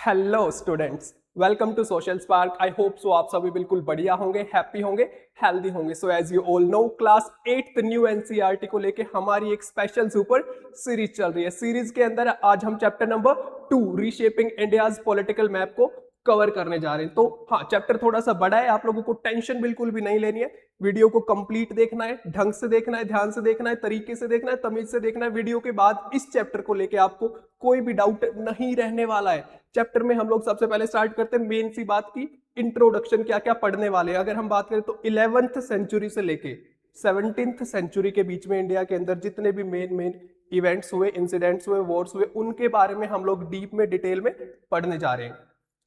Hello students, welcome to Social Spark. I hope so आप सभी बिल्कुल बढ़िया होंगे, हैप्पी होंगे, हेल्दी होंगे। So as you all know, class 8th new NCERT को लेके हमारी एक स्पेशल सुपर सीरीज चल रही है। सीरीज के अंदर आज हम chapter number 2 reshaping India's political map को कवर करने जा रहे हैं। तो हाँ, चैप्टर थोड़ा सा बड़ा है, आप लोगों को टेंशन बिल्कुल भी नहीं लेनी है। वीडियो को कंप्लीट देखना है, ढंग से देखना है, ध्यान से देखना है, तरीके से देखना है, तमीज से देखना है। वीडियो के बाद इस चैप्टर को लेके आपको कोई भी डाउट नहीं रहने वाला है। चैप्टर में हम लोग सबसे पहले स्टार्ट करते हैं मेन सी बात की, इंट्रोडक्शन क्या क्या पढ़ने वाले हैं। अगर हम बात करें तो 11th सेंचुरी से लेके 17th सेंचुरी के बीच में इंडिया के अंदर जितने भी मेन मेन इवेंट्स हुए, इंसिडेंट्स हुए, वॉर्स हुए, उनके बारे में हम लोग डीप में डिटेल में पढ़ने जा रहे हैं।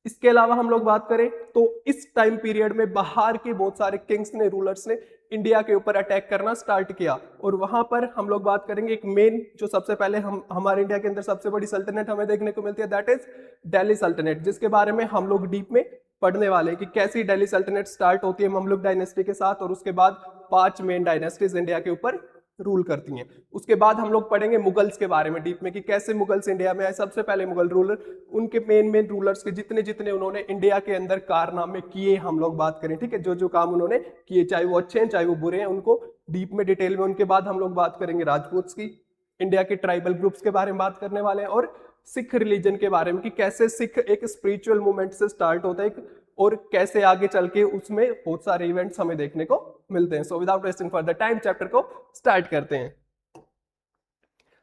इसके अलावा हम लोग बात करें तो इस टाइम पीरियड में बाहर के बहुत सारे किंग्स ने, रूलर्स ने इंडिया के ऊपर अटैक करना स्टार्ट किया। और वहां पर हम लोग बात करेंगे एक मेन, जो सबसे पहले हमारे इंडिया के अंदर सबसे बड़ी सल्तनत हमें देखने को मिलती है, दैट इज दिल्ली सल्तनत, जिसके बारे में हम लोग डीप में पढ़ने वाले हैं कि कैसी दिल्ली सल्तनत स्टार्ट होती है ममलुक डायनेस्टी के साथ, और उसके बाद 5 मेन डायनेस्टीज इंडिया के ऊपर रूल करती हैं। उसके बाद हम लोग पढ़ेंगे मुगल्स के बारे में डीप में कि कैसे मुगल्स इंडिया में आए। सबसे पहले मुगल रूलर, उनके मेन मेन रूलर्स के जितने जितने उन्होंने इंडिया के अंदर कारनामे किए हम लोग बात करें, ठीक है, जो जो काम उन्होंने किए, चाहे वो अच्छे हैं चाहे वो बुरे हैं, उनको डीप में डिटेल में। उनके बाद हम लोग बात करेंगे राजपूत्स की, इंडिया के ट्राइबल ग्रुप्स के बारे में बात करने वाले हैं, और सिख रिलीजन के बारे में कि कैसे सिख एक स्पिरिचुअल मूवमेंट से स्टार्ट होता है और कैसे आगे चल के उसमें बहुत सारे इवेंट्स हमें देखने को मिलते हैं। So without wasting further time chapter को स्टार्ट करते हैं।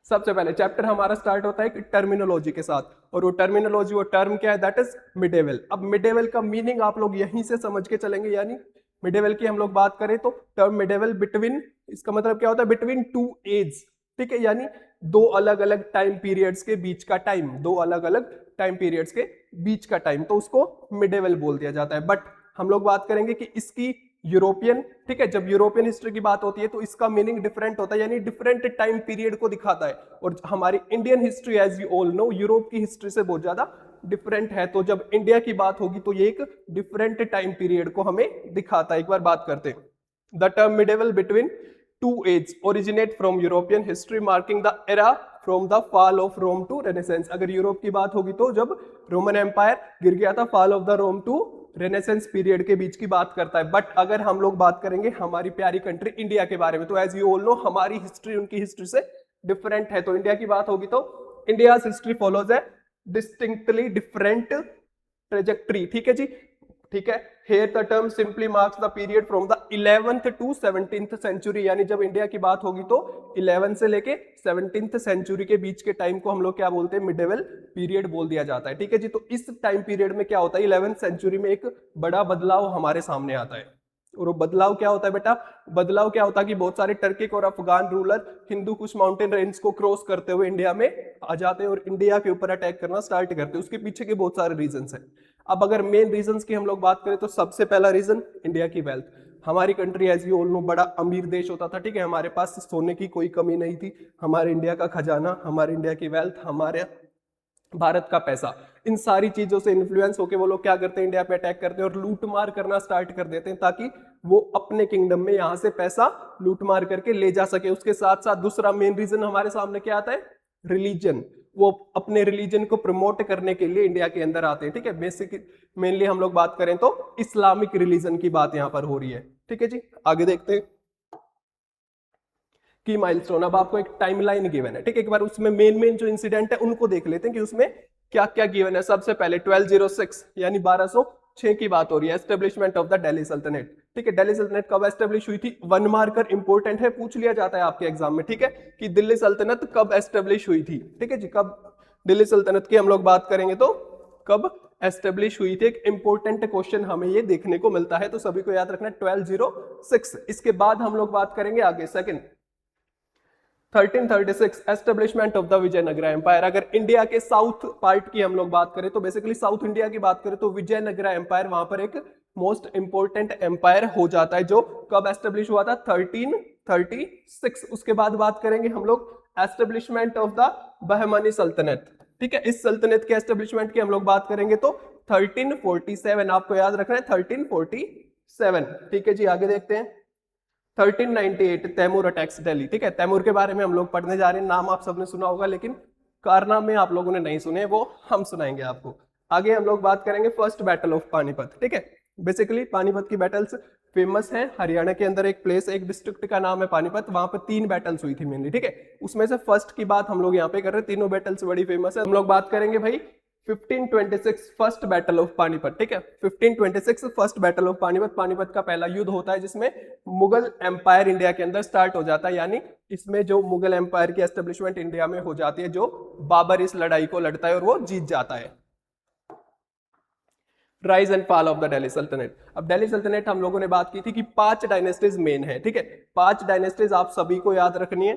सबसे पहले चैप्टर हमारा स्टार्ट होता है एक टर्मिनोलॉजी के साथ, और वो टर्मिनोलॉजी, वो टर्म क्या है, दैट इज मिडेवल। अब मिडेवल का मीनिंग आप लोग यहीं से समझ के चलेंगे, यानी मिडेवल की हम लोग बात करें तो टर्म मिडेवल बिटवीन, इसका मतलब क्या होता है, बिटवीन टू एज, ठीक है, यानी दो अलग अलग टाइम पीरियड्स के बीच का टाइम, दो अलग अलग टाइम पीरियड्स के बीच का टाइम, तो उसको मिडेवल बोल दिया जाता है। बट हम लोग बात करेंगे कि इसकी यूरोपियन, ठीक है, जब यूरोपियन हिस्ट्री की बात होती है तो इसका मीनिंग डिफरेंट होता है, यानी डिफरेंट टाइम पीरियड को दिखाता है। और हमारी Indian history as you all know Europe की हिस्ट्री से बहुत ज्यादा डिफरेंट है, तो जब इंडिया की बात होगी तो ये एक डिफरेंट टाइम पीरियड को हमें दिखाता है। एक बार बात करते हैं, the term medieval between two age originate from European history marking the era from the fall of Rome to Renaissance। अगर यूरोप की बात होगी तो जब रोमन एम्पायर गिर गया था, fall of the Rome to renaissance period के बीच की बात करता है। बट अगर हम लोग बात करेंगे हमारी प्यारी कंट्री इंडिया के बारे में, तो एज यू ऑल नो हमारी हिस्ट्री उनकी हिस्ट्री से डिफरेंट है। तो इंडिया की बात होगी तो इंडियाज हिस्ट्री फॉलोज है डिस्टिंक्टली डिफरेंट ट्रेजेक्ट्री, ठीक है जी, ठीक है। Here the term simply marks the period from the 11th to 17th century, यानी जब इंडिया की बात होगी तो 11 से लेके 17th सेंचुरी के बीच के टाइम को हम लोग क्या बोलते हैं, मिडेवल पीरियड बोल दिया जाता है, ठीक है जी। तो इस टाइम पीरियड में क्या होता है, 11th सेंचुरी में एक बड़ा बदलाव हमारे सामने आता है। और वो बदलाव क्या होता है बेटा, बदलाव क्या होता है कि बहुत सारे टर्किक और Afghan ruler Hindu Kush mountain range को क्रॉस करते हुए इंडिया में आ जाते हैं और इंडिया के ऊपर अटैक करना स्टार्ट करते हैं। उसके पीछे के बहुत सारे रीजंस हैं। अब अगर मेन रीजंस की हम लोग बात करें तो सबसे पहला रीजन इंडिया की वेल्थ। हमारी country as you all know बड़ा अमीर देश होता था, ठीक है, हमारे पास सोने की कोई कमी नहीं थी। हमारे इंडिया का खजाना, हमारे इंडिया की वेल्थ, हमारे भारत का पैसा, इन सारी चीजों से इन्फ्लुएंस होकर वो लोग क्या करते हैं, इंडिया पे अटैक करते हैं और लूट मार करना स्टार्ट कर देते हैं, ताकि वो अपने किंगडम में यहां से पैसा लूट मार करके ले जा सके। उसके साथ साथ दूसरा मेन रीजन हमारे सामने क्या आता है, रिलीजन। वो अपने रिलीजन को प्रमोट करने के लिए इंडिया के अंदर आते हैं, ठीक है। बेसिक मेनली हम लोग बात करें तो इस्लामिक रिलीजन की बात यहां पर हो रही है, ठीक है जी। आगे देखते हैं की माइलस्टोन। अब आपको एक टाइमलाइन गिवन है, ठीक है, एक बार उसमें मेन मेन जो इंसिडेंट है उनको देख लेते हैं कि उसमें क्या क्या गिवन है। सबसे पहले 1206 यानी 1206 की बात हो रही है, एस्टेब्लिशमेंट ऑफ द दिल्ली सल्तनत, ठीक है। दिल्ली सल्तनत कब एस्टेब्लिश हुई थी, वन मार्कर इंपोर्टेंट है, पूछ लिया जाता है आपके एग्जाम में, ठीक है, कि दिल्ली सल्तनत कब एस्टेब्लिश हुई थी, ठीक है जी। कब दिल्ली सल्तनत की हम लोग बात करेंगे तो कब एस्टेब्लिश हुई थी, एक इंपॉर्टेंट क्वेश्चन हमें ये देखने को मिलता है, तो सभी को याद रखना है 1206। इसके बाद हम लोग बात करेंगे आगे second 1336 establishment of the Vijayanagara empire. अगर इंडिया के साउथ पार्ट की हम लोग बात करें तो बेसिकली साउथ इंडिया की बात करें तो विजयनगरा एम्पायर वहां पर एक मोस्ट इंपोर्टेंट एम्पायर हो जाता है, जो कब एस्टेब्लिश हुआ था, 1336। उसके बाद बात करेंगे हम लोग एस्टेब्लिशमेंट ऑफ द बहमनी सल्तनत, ठीक है। इस सल्तनत के एस्टेब्लिशमेंट की हम लोग बात करेंगे तो 1347, आपको याद रखना है 1347, ठीक है जी। आगे देखते हैं 1398 तैमूर अटैक्स दिल्ली, ठीक है। तैमूर के बारे में हम लोग पढ़ने जा रहे हैं, नाम आप सबने सुना होगा लेकिन कारनामे आप लोगों ने नहीं सुने, वो हम सुनाएंगे आपको। आगे हम लोग बात करेंगे फर्स्ट बैटल ऑफ पानीपत, ठीक है। बेसिकली पानीपत की बैटल्स फेमस है, हरियाणा के अंदर एक प्लेस, एक डिस्ट्रिक्ट का नाम है पानीपत, वहां पर 3 बैटल्स हुई थी मेनली, ठीक है। उसमें से फर्स्ट की बात हम लोग यहाँ पे कर रहे हैं, तीनों बैटल्स बड़ी फेमस है। हम लोग बात करेंगे भाई 1526 फर्स्ट बैटल ऑफ पानीपत, ठीक है। 1526 first battle of Panipat, Panipat का पहला युद्ध होता है जिसमें मुगल एम्पायर इंडिया के अंदर स्टार्ट हो जाता है, यानी इसमें जो मुगल एम्पायर की एस्टेब्लिशमेंट इंडिया में हो जाती है, जो बाबर इस लड़ाई को लड़ता है और वो जीत जाता है। Rise and fall of the Delhi सल्तनत। अब दिल्ली सल्तनत हम लोगों ने बात की थी कि 5 डायनेस्टीज मेन है, ठीक है। 5 डायनेस्टीज आप सभी को याद रखनी है।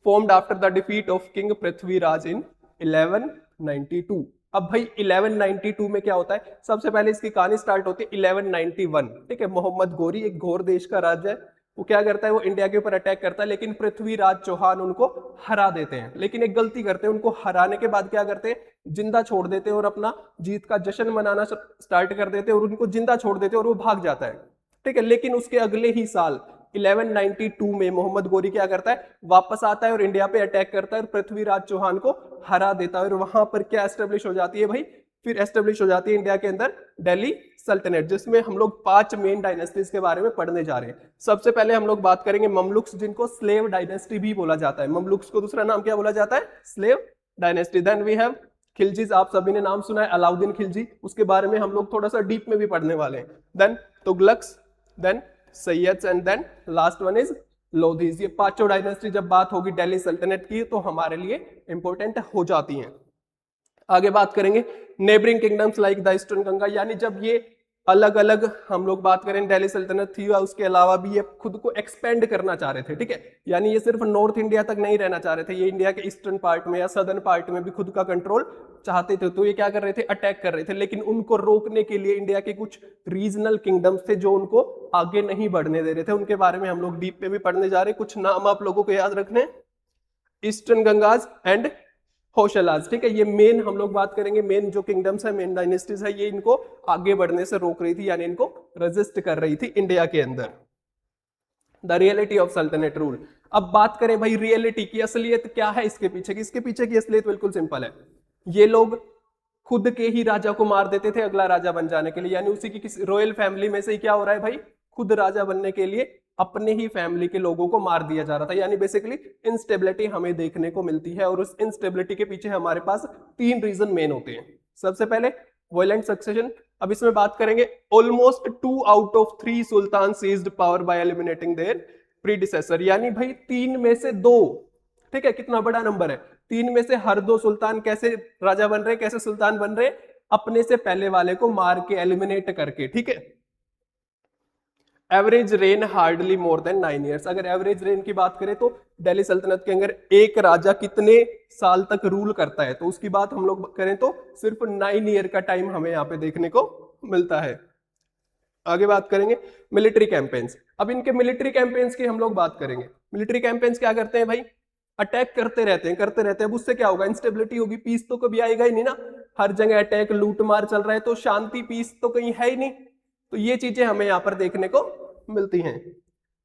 Formed after the defeat of king Prithviraj in 1192। अब भाई 1192 में क्या होता है, सबसे पहले इसकी कहानी स्टार्ट होती है 1191, ठीक है। मोहम्मद गोरी, एक घोर देश का राज्य है, वो क्या करता है, वो इंडिया के ऊपर अटैक करता है, लेकिन पृथ्वीराज चौहान उनको हरा देते हैं। लेकिन एक गलती करते हैं, उनको हराने के बाद क्या करते हैं, जिंदा छोड़ देते हैं और अपना जीत का जश्न मनाना स्टार्ट कर देते हैं और उनको जिंदा छोड़ देते हैं और वो भाग जाता है, ठीक है। लेकिन उसके अगले ही साल 1192 में मोहम्मद गोरी क्या करता है, वापस आता है और इंडिया पे अटैक करता है और पृथ्वीराज चौहान को हरा देता है। और वहां पर क्या एस्टेब्लिश हो जाती है भाई, फिर एस्टेब्लिश हो जाती है इंडिया के अंदर दिल्ली सल्तनत, जिसमें हम लोग 5 मेन डायनेस्टीज के बारे में पढ़ने जा रहे हैं। सबसे पहले हम लोग बात करेंगे ममलुक्स, जिनको स्लेव डायनेस्टी भी बोला जाता है। ममलुक्स को दूसरा नाम क्या बोला जाता है, slave dynasty. Then we have Khiljis, आप सभी ने नाम सुना है, अलाउद्दीन खिलजी, उसके बारे में हम लोग थोड़ा सा डीप में भी पढ़ने वाले हैं। Then Tughlaqs, then Sayyids and then last one is Lodis. ये 5 डायनेस्टी जब बात होगी दिल्ली सल्तनत की तो हमारे लिए इंपॉर्टेंट हो जाती हैं। आगे बात करेंगे neighbouring kingdoms like the eastern Ganga, यानी जब ये अलग अलग हम लोग बात करें दिल्ली सल्तनत थी, उसके अलावा भी ये खुद को एक्सपेंड करना चाह रहे थे, ठीक है। यानी ये सिर्फ नॉर्थ इंडिया तक नहीं रहना चाह रहे थे, ये इंडिया के ईस्टर्न पार्ट में या सदर्न पार्ट में भी खुद का कंट्रोल चाहते थे। तो ये क्या कर रहे थे, अटैक कर रहे थे, लेकिन उनको रोकने के लिए इंडिया के कुछ रीजनल किंगडम्स थे जो उनको आगे नहीं बढ़ने दे रहे थे। उनके बारे में हम लोग डीप में भी पढ़ने जा रहे हैं। कुछ नाम आप लोगों को याद रखने, ईस्टर्न गंगाज एंड होशलाज, ठीक है। ये मेन हम लोग बात करेंगे, मेन जो किंगडम्स है, मेन डायनेस्टीज है, ये इनको आगे बढ़ने से रोक रही थी, यानी इनको रेजिस्ट कर रही थी इंडिया के अंदर। द रियलिटी ऑफ सल्तनत रूल। अब बात करें भाई रियलिटी की, असलियत क्या है इसके पीछे की, इसके पीछे की असलियत बिल्कुल सिंपल है। ये लोग खुद के ही राजा को मार देते थे अगला राजा बन जाने के लिए, यानी उसी की किसी रॉयल फैमिली में से ही क्या हो रहा है भाई, खुद राजा बनने के लिए अपने ही फैमिली के लोगों को मार दिया जा रहा था। यानी बेसिकली इंस्टेबिलिटी हमें देखने को मिलती है, और उस इंस्टेबिलिटी के पीछे हमारे पास 3 रीजन मेन होते हैं। सबसे पहले वायलेंट सक्सेशन। अब इसमें बात करेंगे almost 2 out of 3 sultan seized power by eliminating their predecessor, यानी भाई 3 में से 2, ठीक है, कितना बड़ा नंबर है, 3 में से हर 2 सुल्तान कैसे राजा बन रहे, कैसे सुल्तान बन रहे, अपने से पहले वाले को मार के, एलिमिनेट करके, ठीक है। Average rain hardly more than 9 years. अगर एवरेज रेन की बात करें तो दिल्ली सल्तनत के अंदर एक राजा कितने साल तक रूल करता है, तो उसकी बात हम लोग करें तो सिर्फ 9 ईयर का टाइम हमें यहाँ पे देखने को मिलता है। आगे बात करेंगे मिलिट्री कैंपेन्स। अब इनके मिलिट्री कैंपेन्स की हम लोग बात करेंगे। मिलिट्री कैंपेन्स क्या करते हैं भाई, अटैक करते रहते हैं, करते रहते हैं। अब उससे क्या होगा, इंस्टेबिलिटी होगी, पीस तो कभी आएगा ही नहीं ना। हर जगह अटैक, लूट मार चल रहा है, तो शांति, पीस तो कहीं है ही नहीं। तो ये चीजें हमें यहाँ पर देखने को मिलती हैं,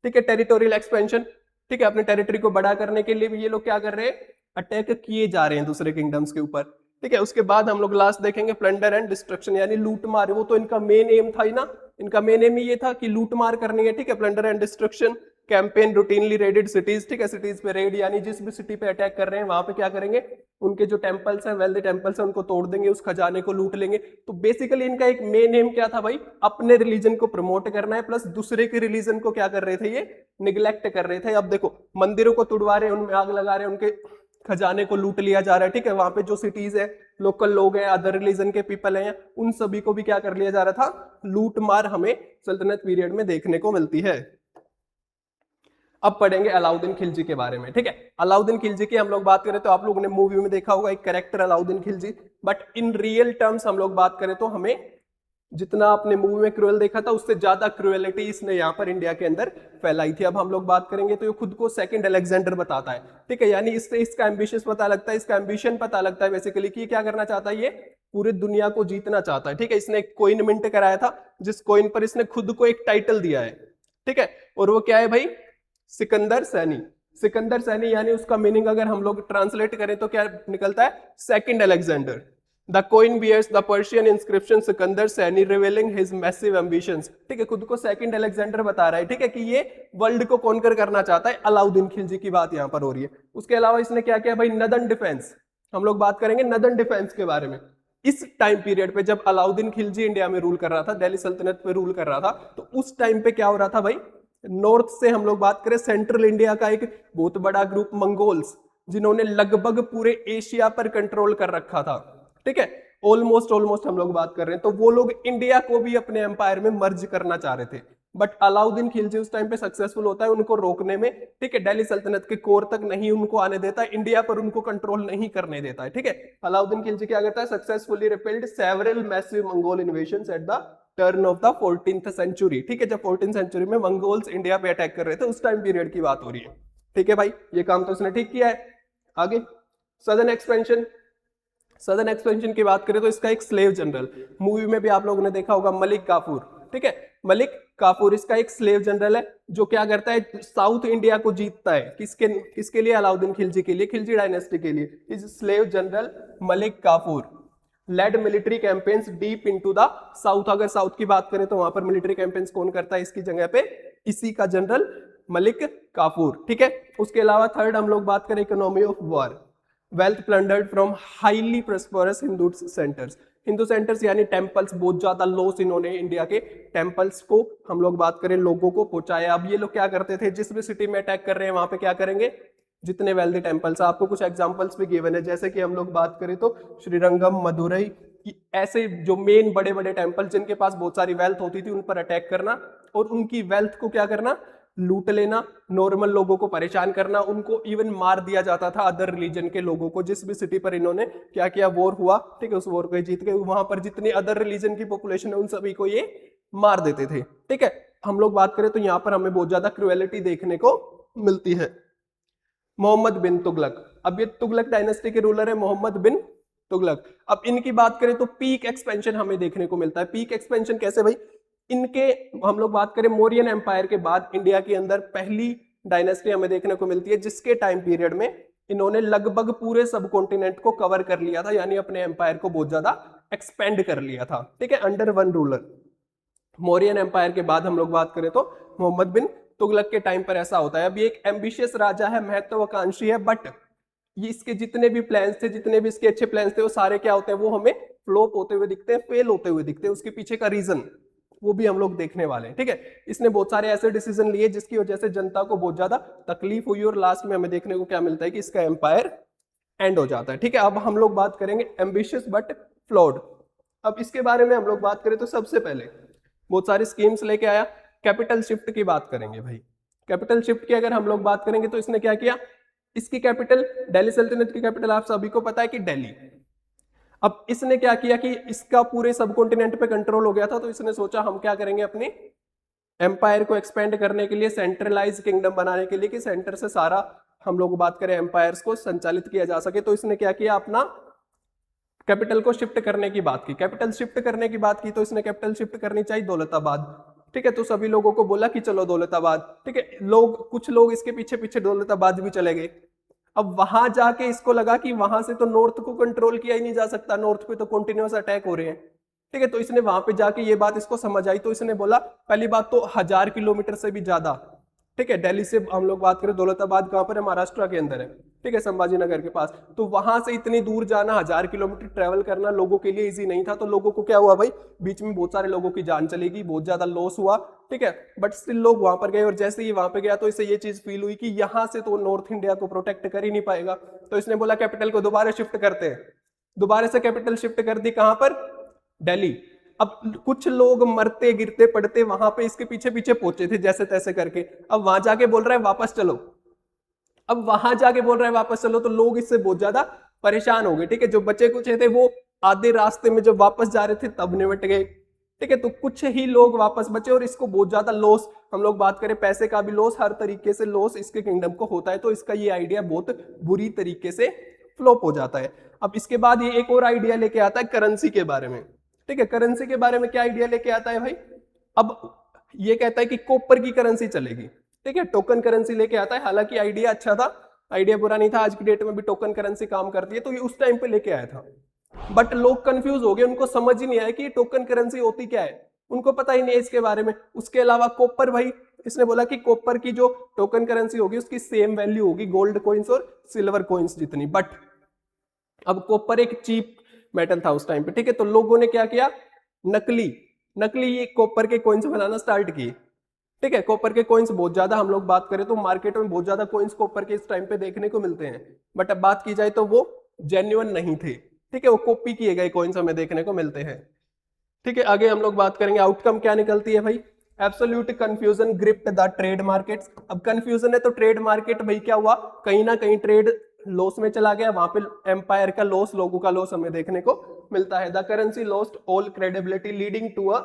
ठीक है। टेरिटोरियल एक्सपेंशन, ठीक है, अपने टेरिटरी को बड़ा करने के लिए भी ये लोग क्या कर रहे हैं, अटैक किए जा रहे हैं दूसरे किंगडम्स के ऊपर, ठीक है। उसके बाद हम लोग लास्ट देखेंगे प्लंडर एंड डिस्ट्रक्शन, यानी लूट मार। वो तो इनका मेन एम था ही ना, इनका मेन एम ही ये था कि लूट मार करनी है, ठीक है। Plunder and destruction. Campaign routinely raided cities, ठीक है, सिटीज पे रेड, यानी जिस भी सिटी पे अटैक कर रहे हैं वहां पे क्या करेंगे, उनके जो टेंपल्स हैं, वेल्दी टेंपल्स हैं, उनको तोड़ देंगे, उस खजाने को लूट लेंगे। तो बेसिकली इनका एक मेन एम क्या था भाई, अपने रिलीजन को प्रमोट करना है, प्लस दूसरे के रिलीजन को क्या कर रहे थे, ये निग्लेक्ट कर रहे थे। अब देखो मंदिरों को तुड़वा रहे हैं, उनमें आग लगा रहे हैं, उनके खजाने को लूट लिया जा रहा है, ठीक है। वहां पे जो सिटीज है, लोकल लोग हैं, अदर रिलीजन के पीपल हैं, उन सभी को भी क्या कर लिया जा रहा था, लूट मार हमें सल्तनत पीरियड में देखने को मिलती है। अब पढ़ेंगे अलाउद्दीन खिलजी के बारे में, ठीक है। अलाउद्दीन खिलजी की हम लोग बात करें तो आप लोगों ने मूवी में देखा होगा एक character Alauddin Khilji, but in real terms हम लोग बात करें तो हमें जितना आपने मूवी में क्रूएल देखा था उससे ज्यादा क्रूएलिटी इसने यहाँ पर इंडिया के अंदर फैलाई थी। अब हम लोग बात करेंगे तो ये खुद को सेकंड अलेक्जेंडर बताता है, ठीक है। यानी इससे इसका एम्बिशियस पता लगता है, इसका एम्बिशन पता लगता है बेसिकली कि क्या करना चाहता है, ये पूरी दुनिया को जीतना चाहता है, ठीक है। इसने एक कॉइन मिंट कराया था, जिस कॉइन पर इसने खुद को एक टाइटल दिया है, ठीक है। और वो क्या है भाई, सिकंदर सैनी। सिकंदर सैनी यानी उसका मीनिंग अगर हम लोग ट्रांसलेट करें तो क्या निकलता है, second Alexander. The coin bears the Persian inscription Sikandar Sani revealing his massive ambitions. ठीक है, खुद को सेकंड अलेक्जेंडर बता रहा है, ठीक है, कि ये वर्ल्ड को कॉन्कर करना चाहता है। अलाउद्दीन खिलजी की बात यहां पर हो रही है। उसके अलावा इसने क्या किया भाई, नदन डिफेंस। हम लोग बात करेंगे नदन डिफेंस के बारे में। इस टाइम पीरियड पे जब अलाउद्दीन खिलजी इंडिया में रूल कर रहा था, दिल्ली सल्तनत पे रूल कर रहा था, तो उस टाइम पे क्या हो रहा था भाई, नॉर्थ से हम लोग बात करें सेंट्रल इंडिया का एक बहुत बड़ा ग्रुप मंगोल्स, जिन्होंने लगभग पूरे एशिया पर कंट्रोल कर रखा था, ठीक है, ऑलमोस्ट हम लोग बात कर रहे हैं, तो वो लोग इंडिया को भी अपने एम्पायर में मर्ज करना चाह रहे थे। बट अलाउद्दीन खिलजी उस टाइम पे सक्सेसफुल होता है उनको रोकने में, ठीक है, दिल्ली सल्तनत के कोर तक नहीं उनको आने देता, इंडिया पर उनको कंट्रोल नहीं करने देता है, ठीक है। अलाउद्दीन खिलजी क्या करता है, successfully repelled several massive Mongol invasions at the turn of the 14th century. ठीक है, जब 14th सेंचुरी में मंगोल्स इंडिया पे अटैक कर रहे थे, उस टाइम पीरियड की बात हो रही है, ठीक है भाई, ये काम तो उसने ठीक किया है। आगे सदर्न एक्सपेंशन। सदर्न एक्सपेंशन की बात करें तो इसका एक स्लेव जनरल, मूवी में भी आप लोगों ने देखा होगा, मलिक काफूर, ठीक है, मलिक काफूर इसका एक स्लेव जनरल है, जो क्या करता है, साउथ इंडिया को जीतता है। किसके किसके लिए, अलाउद्दीन खिलजी के लिए, खिलजी डायनेस्टी के लिए। His slave general Malik Kafur led military campaigns deep into the south. अगर साउथ की बात करें तो वहां पर मिलिट्री कैंपेन्स कौन करता है इसकी जगह पे, इसी का जनरल मलिक काफूर, ठीक है। उसके अलावा थर्ड हम लोग बात करें economy of war, wealth plundered from highly prosperous Hindu centres. Hindu centres यानी टेंपल्स, बहुत ज्यादा लॉस इन्होंने इंडिया के टेंपल्स को हम लोग बात करें लोगों को पहुंचाया। अब ये लोग क्या करते थे, जिस भी सिटी में अटैक कर रहे हैं वहां पे क्या करेंगे, जितने वेल्दी टेंपल्स, आपको कुछ एग्जांपल्स भी गिवन है, जैसे कि हम लोग बात करें तो श्रीरंगम, मदुरई, ऐसे जो मेन बड़े बड़े टेंपल जिनके पास बहुत सारी वेल्थ होती थी, उन पर अटैक करना और उनकी वेल्थ को क्या करना, लूट लेना, नॉर्मल लोगों को परेशान करना, उनको इवन मार दिया जाता था अदर रिलीजन के लोगों को। जिस भी सिटी पर इन्होंने क्या किया, वॉर हुआ, ठीक है, उस वॉर को जीत गए, वहां पर जितनी अदर रिलीजन की पॉपुलेशन है उन सभी को ये मार देते थे, ठीक है। हम लोग बात करें तो यहाँ पर हमें बहुत ज्यादा क्रुएलिटी देखने को मिलती है। मोहम्मद बिन तुगलक, अब ये तुगलक डायनेस्टी के रूलर है मोहम्मद बिन तुगलक। अब इनकी बात करें तो पीक एक्सपेंशन हमें देखने को मिलता है। पीक एक्सपेंशन कैसे भाई, इनके हम लोग बात करें मौर्यन एम्पायर के बाद इंडिया के अंदर पहली डायनेस्टी हमें देखने को मिलती है, जिसके टाइम पीरियड में इन्होंने लगभग पूरे सब कॉन्टिनेंट को कवर कर लिया था, यानी अपने एम्पायर को बहुत ज्यादा एक्सपेंड कर लिया था, ठीक है, under one ruler. Mauryan empire के बाद हम लोग बात करें तो मोहम्मद बिन तुगलक के टाइम पर ऐसा होता है। अब ये एक एम्बिशियस राजा है, महत्वाकांक्षी है, बट ये इसके जितने भी प्लान्स थे, जितने भी इसके अच्छे प्लान्स थे, वो सारे क्या होते हैं, वो हमें फ्लॉप होते हुए दिखते हैं, फेल होते हुए दिखते हैं। उसके पीछे का रीजन वो भी हम लोग देखने वाले हैं, ठीक है। इसने बहुत सारे ऐसे डिसीजन लिए जिसकी वजह से जनता को बहुत ज्यादा तकलीफ हुई और लास्ट में हमें देखने को क्या मिलता है कि इसका एम्पायर एंड हो जाता है, ठीक है। अब हम लोग बात करेंगे एम्बिशियस बट फ्लॉड। अब इसके बारे में हम लोग बात करें तो सबसे पहले बहुत सारी स्कीम्स लेके आया। कैपिटल शिफ्ट की बात करेंगे भाई, कैपिटल शिफ्ट की अगर हम लोग बात करेंगे तो इसने क्या किया, इसकी कैपिटल, दिल्ली सल्तनत की कैपिटल आप सभी को पता है कि दिल्ली। अब इसने क्या किया कि इसका पूरे सब कॉन्टिनेंट पे कंट्रोल हो गया था, तो इसने सोचा हम क्या करेंगे, अपनी एम्पायर को एक्सपेंड करने के लिए, सेंट्रलाइज किंगडम बनाने के लिए, कि सेंटर से सारा हम लोग बात करें एम्पायर्स को संचालित किया जा सके, तो इसने क्या किया, अपना कैपिटल को शिफ्ट करने की बात की। कैपिटल शिफ्ट करने की बात की तो इसने कैपिटल शिफ्ट करनी चाहिए दौलताबाद, ठीक है। तो सभी लोगों को बोला कि चलो दौलताबाद, ठीक है। लोग, कुछ लोग इसके पीछे पीछे दौलताबाद भी चले गए। अब वहां जाके इसको लगा कि वहां से तो नॉर्थ को कंट्रोल किया ही नहीं जा सकता, नॉर्थ पे तो कंटिन्यूअस अटैक हो रहे हैं, ठीक है। तो इसने वहां पे जाके ये बात इसको समझ आई, तो इसने बोला, पहली बात तो 1000 किलोमीटर से भी ज्यादा, ठीक है, दिल्ली से हम लोग बात करें, दौलताबाद कहां पर है, महाराष्ट्र के अंदर है, ठीक है, संभाजी नगर के पास। तो वहां से इतनी दूर जाना, 1000 किलोमीटर ट्रेवल करना लोगों के लिए इजी नहीं था। तो लोगों को क्या हुआ भाई, बीच में बहुत सारे लोगों की जान चलेगी, बहुत ज्यादा लॉस हुआ, ठीक है। बट स्टिल लोग वहां पर गए, और जैसे ही वहां पे गया तो इसे ये चीज फील हुई कि यहां से तो नॉर्थ इंडिया को प्रोटेक्ट कर ही नहीं पाएगा। तो इसने बोला कैपिटल को दोबारा शिफ्ट करते हैं। दोबारा से कैपिटल शिफ्ट कर दी, कहां पर, दिल्ली। अब कुछ लोग मरते गिरते पड़ते वहां पे इसके पीछे पीछे पहुंचे थे जैसे तैसे करके। अब वहां जाके बोल रहा है वापस चलो, अब वहां जाके बोल रहा है वापस चलो, तो लोग इससे बहुत ज्यादा परेशान हो गए, ठीक है। जो बचे कुछ थे वो आधे रास्ते में जब वापस जा रहे थे तब निपट गए, ठीक है। तो कुछ ही लोग वापस बचे, और इसको बहुत ज्यादा लॉस, हम लोग बात करें पैसे का भी लॉस, हर तरीके से लॉस इसके किंगडम को होता है। तो इसका ये आइडिया बहुत बुरी तरीके से फ्लॉप हो जाता है। अब इसके बाद ये एक और आइडिया लेके आता है करेंसी के बारे में, ठीक है। करेंसी के बारे में क्या आइडिया लेके आता है भाई, अब ये कहता है कि कॉपर की करेंसी चलेगी, ठीक है, टोकन करेंसी लेके आता है। हालांकि आइडिया अच्छा था, आइडिया बुरा नहीं था, आज की डेट में भी टोकन करेंसी काम करती है, तो ये उस टाइम पे लेके आया था। बट लोग कंफ्यूज हो गए, उनको समझ ही नहीं आया कि ये टोकन करेंसी होती क्या है, उनको पता ही नहीं है इसके बारे में। उसके अलावा कॉपर, भाई इसने बोला कि कॉपर की जो टोकन करेंसी होगी उसकी सेम वैल्यू होगी गोल्ड कॉइन्स और सिल्वर कॉइन्स जितनी, बट अब कॉपर एक चीप मेटल था उस टाइम पे, ठीक है। तो लोगों ने क्या किया, नकली नकली ये कॉपर के कॉइन्स बनाना स्टार्ट किए, ठीक है। कॉपर के कॉइन्स बहुत ज्यादा, हम लोग बात करें तो मार्केट में बहुत ज्यादा कॉइन्स कॉपर के इस टाइम पे देखने को मिलते हैं, बट अब बात की जाए तो वो जेन्युइन नहीं थे, ठीक है। वो कॉपी किए गए कॉइन्स हमें देखने को मिलते हैं, ठीक है। आगे हम लोग बात करेंगे आउटकम क्या निकलती है भाई। Absolute confusion gripped the trade markets. अब कंफ्यूजन है तो ट्रेड मार्केट भाई क्या हुआ, कहीं ना कहीं ट्रेड लॉस में चला गया, वहां पे एम्पायर का लॉस, लोगों का लॉस हमें देखने को मिलता है। The currency lost all credibility leading to a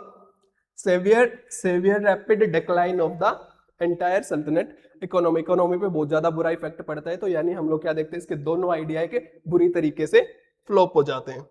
severe rapid decline of the entire Sultanate economy. Economy पे बहुत ज्यादा बुरा इफेक्ट पड़ता है, तो यानी हम लोग क्या देखते हैं, इसके दोनों आइडिया है कि बुरी तरीके से फ्लॉप हो जाते हैं।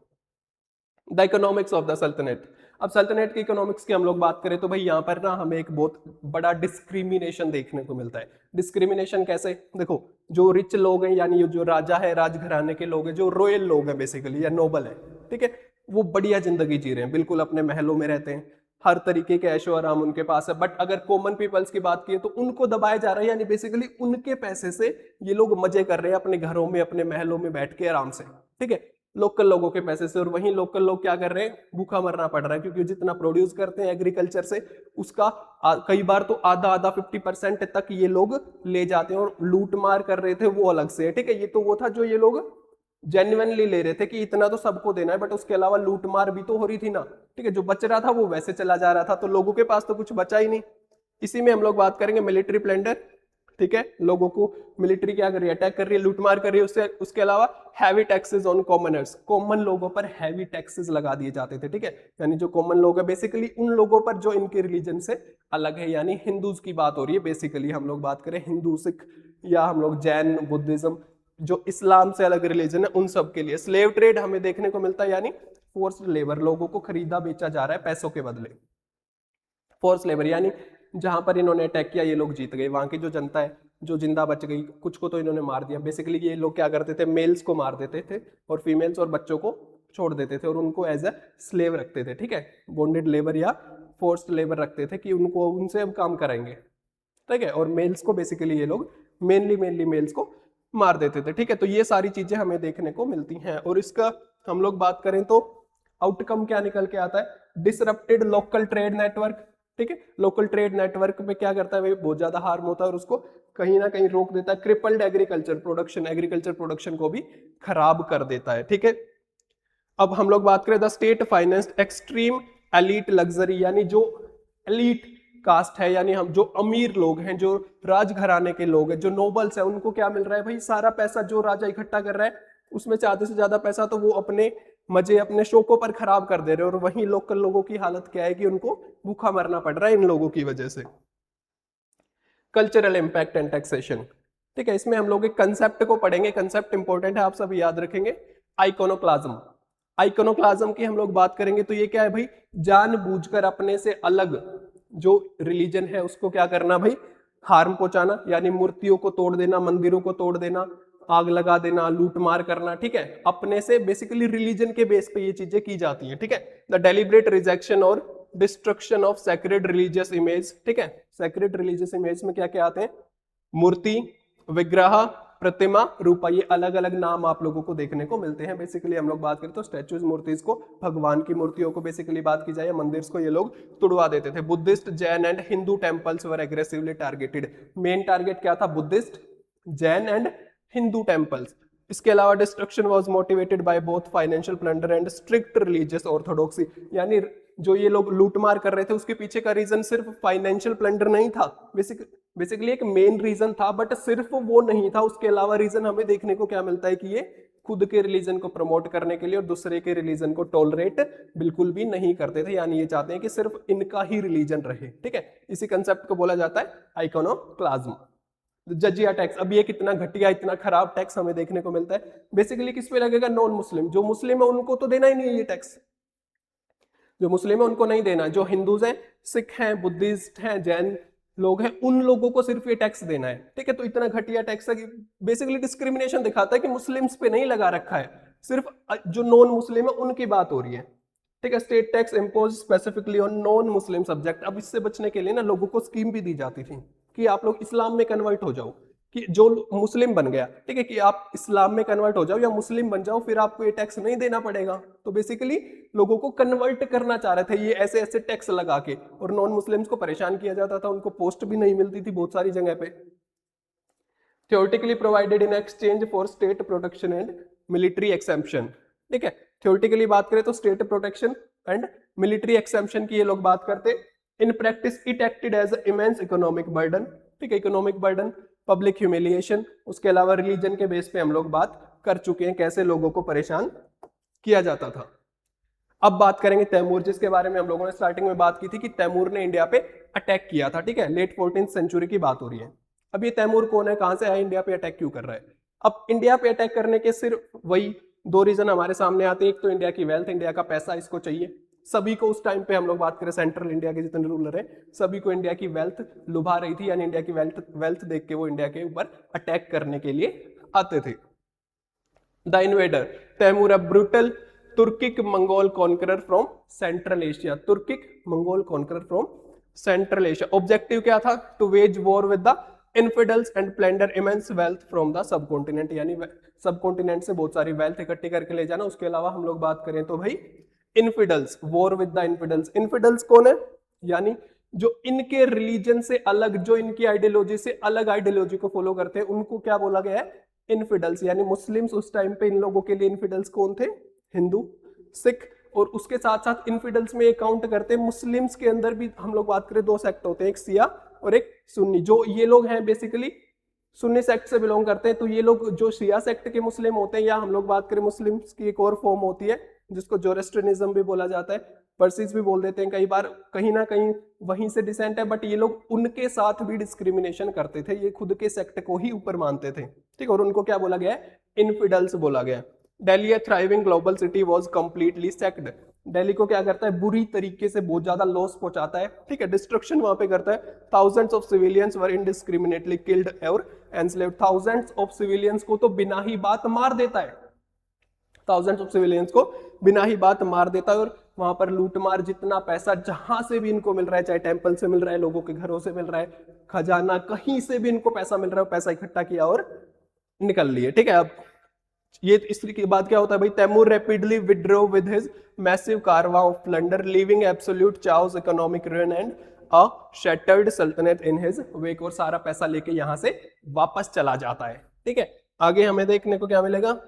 द इकोनॉमिक्स ऑफ द सल्तनत। अब सल्तनत की इकोनॉमिक्स की हम लोग बात करें तो भाई यहाँ पर ना हमें एक बहुत बड़ा डिस्क्रिमिनेशन देखने को मिलता है। डिस्क्रिमिनेशन कैसे, देखो जो रिच लोग हैं यानी जो राजा है, राजघराने के लोग हैं, जो रॉयल लोग हैं बेसिकली या नोबल है, ठीक है, वो बढ़िया जिंदगी जी रहे हैं, बिल्कुल अपने महलों में रहते हैं, हर तरीके के ऐशो आराम उनके पास है। बट अगर कॉमन पीपल्स की बात की तो उनको दबाया जा रहा है, यानी बेसिकली उनके पैसे से ये लोग मजे कर रहे हैं अपने घरों में, अपने महलों में बैठ के आराम से, ठीक है, लोकल लोगों के पैसे से। और वहीं लोकल लोग क्या कर रहे हैं, भूखा मरना पड़ रहा है, क्योंकि जितना प्रोड्यूस करते हैं एग्रीकल्चर से उसका कई बार तो आधा आधा 50% तक ये लोग ले जाते हैं, और लूट मार कर रहे थे वो अलग से है, ठीक है। ये तो वो था जो ये लोग जेन्युइनली ले रहे थे कि इतना तो सबको देना है, बट उसके अलावा लूट मार भी तो हो रही थी ना, ठीक है। जो बच रहा था वो वैसे चला जा रहा था, तो लोगों के पास तो कुछ बचा ही नहीं। इसी में हम लोग बात करेंगे मिलिट्री प्लेंडर, ठीक है। लोगों को मिलिट्री क्या कर रही है, अटैक कर रही है, लूटमार कर रही है। उससे उसके अलावा heavy taxes on commoners, common लोगों पर हैवी टैक्सेस लगा दिए जाते थे, ठीक है। यानी जो कॉमन लोग है बेसिकली उन लोगों पर जो इनके रिलीजन से अलग है, यानी हिंदूज की बात हो रही है बेसिकली, हम लोग बात करें हिंदू, सिख या हम लोग जैन, बुद्धिज्म, जो इस्लाम से अलग रिलीजन है उन सब के लिए। स्लेव ट्रेड हमें देखने को मिलता है, यानी फोर्स्ड लेबर, लोगों को खरीदा बेचा जा रहा है पैसों के बदले। फोर्स लेबर यानी जहां पर इन्होंने अटैक किया ये लोग जीत गए, वहां की जो जनता है जो जिंदा बच गई, कुछ को तो इन्होंने मार दिया। बेसिकली ये लोग क्या करते थे, मेल्स को मार देते थे और फीमेल्स और बच्चों को छोड़ देते थे और उनको एज अ स्लेव रखते थे, ठीक है, बॉन्डेड लेबर या फोर्स्ड लेबर रखते थे कि उनको उनसे अब काम कराएंगे, ठीक है। और मेल्स को बेसिकली ये लोग मेनली मेल्स को मार देते थे, ठीक है। तो ये सारी चीजें हमें देखने को मिलती हैं। और इसका हम लोग बात करें तो आउटकम क्या निकल के आता है, डिसरप्टेड लोकल ट्रेड नेटवर्क, ठीक है। लोकल ट्रेड नेटवर्क में क्या करता है भाई, बहुत ज्यादा हार्म होता है और उसको कहीं ना कहीं रोक देता है। Crippled agriculture production, agriculture production को भी खराब कर देता है, ठीक है। अब हम लोग बात करें the state financed extreme elite luxury, यानी जो एलीट कास्ट है, यानी हम जो अमीर लोग हैं, जो राजघराने के लोग हैं, जो नोबल्स हैं, उनको क्या मिल रहा है भाई, सारा पैसा जो राजा इकट्ठा कर रहा है उसमें से आधे से ज्यादा पैसा तो वो अपने मजे, अपने शौकों पर खराब कर दे रहे हैं। और वहीं लोकल लोगों की हालत क्या है कि उनको भूखा मरना पड़ रहा है इन लोगों की वजह से। कल्चरल इंपैक्ट एंड टैक्सेशन, ठीक है। इसमें हम लोग एक कंसेप्ट को पढ़ेंगे, कंसेप्ट इंपॉर्टेंट है, आप सब याद रखेंगे। आइकोनोक्लाज्म, आइकोनोक्लाज्म की हम लोग बात करेंगे तो ये क्या है भाई, जानबूझकर अपने से अलग जो रिलीजन है उसको क्या करना भाई, हार्म पहुंचाना, यानी मूर्तियों को तोड़ देना, मंदिरों को तोड़ देना, आग लगा देना, लूट मार करना, ठीक है। अपने से बेसिकली रिलीजन के बेस पे ये चीजें की जाती हैं, ठीक है। द डेलिब्रेट रिजेक्शन और destruction of sacred religious image, ठीक है। सैक्रेड रिलीजियस इमेज में क्या क्या आते हैं, मूर्ति, विग्रह, प्रतिमा, रूपा, ये अलग अलग नाम आप लोगों को देखने को मिलते हैं। बेसिकली हम लोग बात करें तो स्टैचूज, मूर्तिज को, भगवान की मूर्तियों को बेसिकली बात की जाए, मंदिर को ये लोग तुड़वा देते थे। Buddhist, Jain and Hindu temples were aggressively targeted, main target क्या था, Buddhist, Jain and Hindu temples. इसके अलावा destruction was motivated by both financial plunder and strict religious orthodoxy, यानी जो ये लोग लूटमार कर रहे थे उसके पीछे का रीजन सिर्फ फाइनेंशियल प्लंडर नहीं था, बेसिकली एक मेन रीजन था, बट सिर्फ वो नहीं था। उसके अलावा रीजन हमें देखने को क्या मिलता है कि ये खुद के रिलीजन को प्रमोट करने के लिए और दूसरे के रिलीजन को टॉलरेट बिल्कुल भी नहीं करते थे, यानी ये चाहते हैं कि सिर्फ इनका ही रिलीजन रहे, ठीक है। इसी कंसेप्ट को बोला जाता है आइकोनोक्लाज्म। जजिया टैक्स, अब ये कितना घटिया, इतना खराब टैक्स हमें देखने को मिलता है। बेसिकली किस पे लगेगा, नॉन मुस्लिम, जो मुस्लिम है उनको तो देना ही नहीं है ये टैक्स, जो मुस्लिम है उनको नहीं देना, जो हिंदूज हैं, सिख हैं, बुद्धिस्ट हैं, जैन लोग हैं, उन लोगों को सिर्फ ये टैक्स देना है, ठीक है। तो इतना घटिया टैक्स है कि बेसिकली डिस्क्रिमिनेशन दिखाता है कि मुस्लिम्स पे नहीं लगा रखा है, सिर्फ जो नॉन मुस्लिम है उनकी बात हो रही है, ठीक है। State tax impose specifically on non Muslim subject. अब इससे बचने के लिए ना लोगों को स्कीम भी दी जाती थी कि आप लोग इस्लाम में कन्वर्ट हो जाओ, कि जो मुस्लिम बन गया, ठीक है, कि आप इस्लाम में कन्वर्ट हो जाओ या मुस्लिम बन जाओ, फिर आपको ये टैक्स नहीं देना पड़ेगा। तो बेसिकली लोगों को कन्वर्ट करना चाह रहे थे ये ऐसे ऐसे टैक्स लगा के, और नॉन मुस्लिम्स को परेशान किया जाता था, उनको पोस्ट भी नहीं मिलती थी बहुत सारी जगह पे। Theoretically provided in exchange for state protection and military exemption, ठीक है। थ्योरेटिकली बात करें तो state protection and military exemption की ये लोग बात करते। In practice it acted as immense economic burden, ठीक है, इकोनॉमिक बर्डन, पब्लिक ह्यूमिलिएशन। उसके अलावा रिलीजन के बेस पे हम लोग बात कर चुके हैं कैसे लोगों को परेशान किया जाता था। अब बात करेंगे तैमूर, जिसके बारे में हम लोगों ने स्टार्टिंग में बात की थी कि तैमूर ने इंडिया पे अटैक किया था, ठीक है। लेट 14th सेंचुरी की बात हो रही है। अब ये तैमूर कौन है, कहां से आया, इंडिया पे अटैक क्यों कर रहा है। अब इंडिया पे अटैक करने के सिर्फ वही दो रीजन हमारे सामने आते हैं। एक तो इंडिया की वेल्थ, इंडिया का पैसा इसको चाहिए। सभी को उस टाइम पे हम लोग बात करें सेंट्रल इंडिया के जितने रूलर है, सभी को इंडिया की वेल्थ लुभा रही थी, यानी इंडिया की वेल्थ देख के वो इंडिया के ऊपर अटैक करने के लिए आते थे। The invader Timur a brutal Turkic Mongol conqueror from Central Asia, Turkic Mongol conqueror from Central Asia. Objective क्या था, to wage war with the infidels and plunder immense wealth from the subcontinent, यानी सब continent से बहुत सारी wealth इकट्ठी करके ले जाना। उसके अलावा हम लोग बात करें तो भाई इन्फिडल्स, वॉर विद द इन्फिडल्स। इन्फिडल्स कौन है, यानी जो इनके रिलीजन से अलग, जो इनकी आइडियोलॉजी से अलग आइडियोलॉजी को फॉलो करते हैं, उनको क्या बोला गया है, इन्फिडल्स। यानी मुस्लिम्स उस टाइम पे इन लोगों के लिए इन्फिडल्स कौन थे, हिंदू, सिख। और उसके साथ साथ इन्फिडल्स में काउंट करते हैं मुस्लिम्स के अंदर भी हम लोग बात करें दो सेक्ट होते हैं, एक शिया और एक सुन्नी। जो ये लोग हैं बेसिकली सुन्नी सेक्ट से बिलोंग करते हैं। तो ये लोग जो शिया सेक्ट के मुस्लिम होते हैं, या हम लोग बात करें मुस्लिम्स की एक और फॉर्म होती है जिसको जोरेस्ट्रियनिज्म भी बोला जाता है, पर्सिस भी बोल देते हैं कई बार, कहीं ना कहीं वहीं से डिसेंट है। बट ये लोग उनके साथ भी डिस्क्रिमिनेशन करते थे, ये खुद के सेक्ट को ही ऊपर मानते थे, ठीक। और उनको क्या बोला गया है, इनफिडल्स बोला गया। Delhi a thriving global city was completely sacked. Delhi को क्या करता है, बुरी तरीके से बहुत ज्यादा लॉस पहुंचाता है, ठीक है, डिस्ट्रक्शन वहां पे करता है। Thousands of civilians were indiscriminately killed और एनस्लेव्ड। थाउजेंड्स ऑफ सिविलियंस को तो बिना ही बात मार देता है, थाउजेंड्स ऑफ सिविलियंस को बिना ही बात मार देता है। और वहां पर लूटमार, जितना पैसा जहां से भी इनको मिल रहा है, चाहे टेंपल से मिल रहा है, लोगों के घरों से मिल रहा है, खजाना, कहीं से भी इनको पैसा मिल रहा है, पैसा इकट्ठा किया और निकल लिए, ठीक है। अब ये इसके बाद क्या होता है भाई, Timur rapidly withdraw with his massive caravan of plunder, leaving absolute chaos, economic ruin and a shattered सल्तनत इन हिज वेक। और सारा पैसा लेके यहां से वापस चला जाता है, ठीक है। आगे हमें देखने को क्या मिलेगा,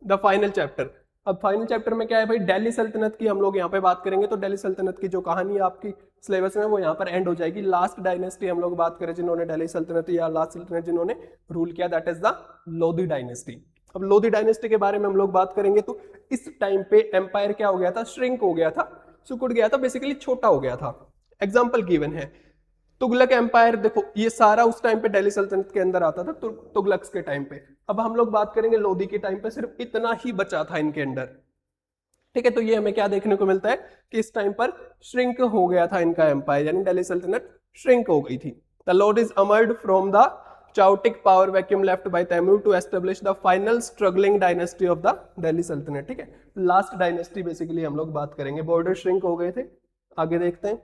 द फाइनल चैप्टर। अब फाइनल चैप्टर में क्या है भाई, दिल्ली सल्तनत की हम लोग यहाँ पे बात करेंगे। तो दिल्ली सल्तनत की जो कहानी है आपकी सिलेबस में, वो यहाँ पर एंड हो जाएगी। लास्ट डायनेस्टी हम लोग बात करें जिन्होंने दिल्ली सल्तनत या लास्ट सल्तनत जिन्होंने रूल किया, that is the Lodhi dynasty. अब लोधी डायनेस्टी के बारे में हम लोग बात करेंगे तो इस टाइम पे एम्पायर क्या हो गया था, श्रिंक हो गया था, सिकुड़ गया था, बेसिकली छोटा हो गया था। एग्जाम्पल गिवन है तुगलक एम्पायर। देखो ये सारा उस टाइम पे दिल्ली सल्तनत के अंदर आता था, तुगलक्स के टाइम पे। अब हम लोग बात करेंगे लोधी के टाइम पे, सिर्फ इतना ही बचा था इनके अंडर, ठीक है। तो ये हमें क्या देखने को मिलता है कि इस टाइम पर श्रिंक हो गया था इनका एम्पायर, यानी दिल्ली सल्तनत श्रिंक हो गई थी। The Lodis emerged from the chaotic power vacuum left by Taimur to establish the final struggling dynasty of the Delhi Sultanate, ठीक है। लास्ट डायनेस्टी बेसिकली हम लोग बात करेंगे। बॉर्डर श्रिंक हो गए थे, आगे देखते हैं।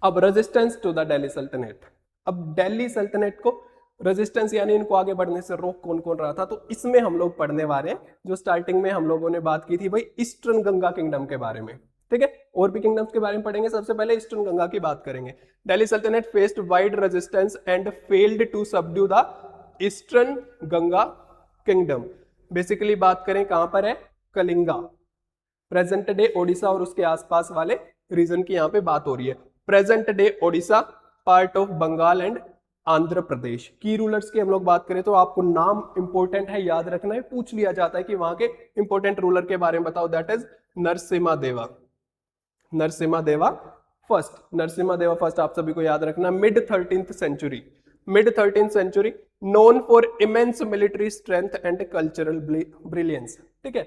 अब रेजिस्टेंस टू द दिल्ली सल्तनत। अब दिल्ली सल्तनत को रेजिस्टेंस यानी इनको आगे बढ़ने से रोक कौन कौन रहा था, तो इसमें हम लोग पढ़ने वाले हैं जो स्टार्टिंग में हम लोगों ने बात की थी भाई, ईस्टर्न गंगा किंगडम के बारे में, ठीक है। और भी किंगडम्स के बारे में पढ़ेंगे, सबसे पहले ईस्टर्न गंगा की बात करेंगे। Delhi Sultanate faced wide resistance and failed to subdue the eastern Ganga kingdom. Basically बात करें कहां पर है, कलिंगा, प्रेजेंट डे ओडिशा और उसके आसपास वाले रीजन की यहाँ पे बात हो रही है। Present day Odisha, part of Bengal and Andhra Pradesh. की रूलर्स की हम लोग बात करें तो आपको नाम इंपॉर्टेंट है, याद रखना है, पूछ लिया जाता है कि वहां के इंपॉर्टेंट रूलर के बारे में बताओ, दैट इज नरसिम्हा देवा। नरसिम्हा देवा फर्स्ट, नरसिम्हा देवा फर्स्ट आप सभी को याद रखना। Mid 13th century, mid 13th century, known for immense military strength and cultural brilliance, ठीक है।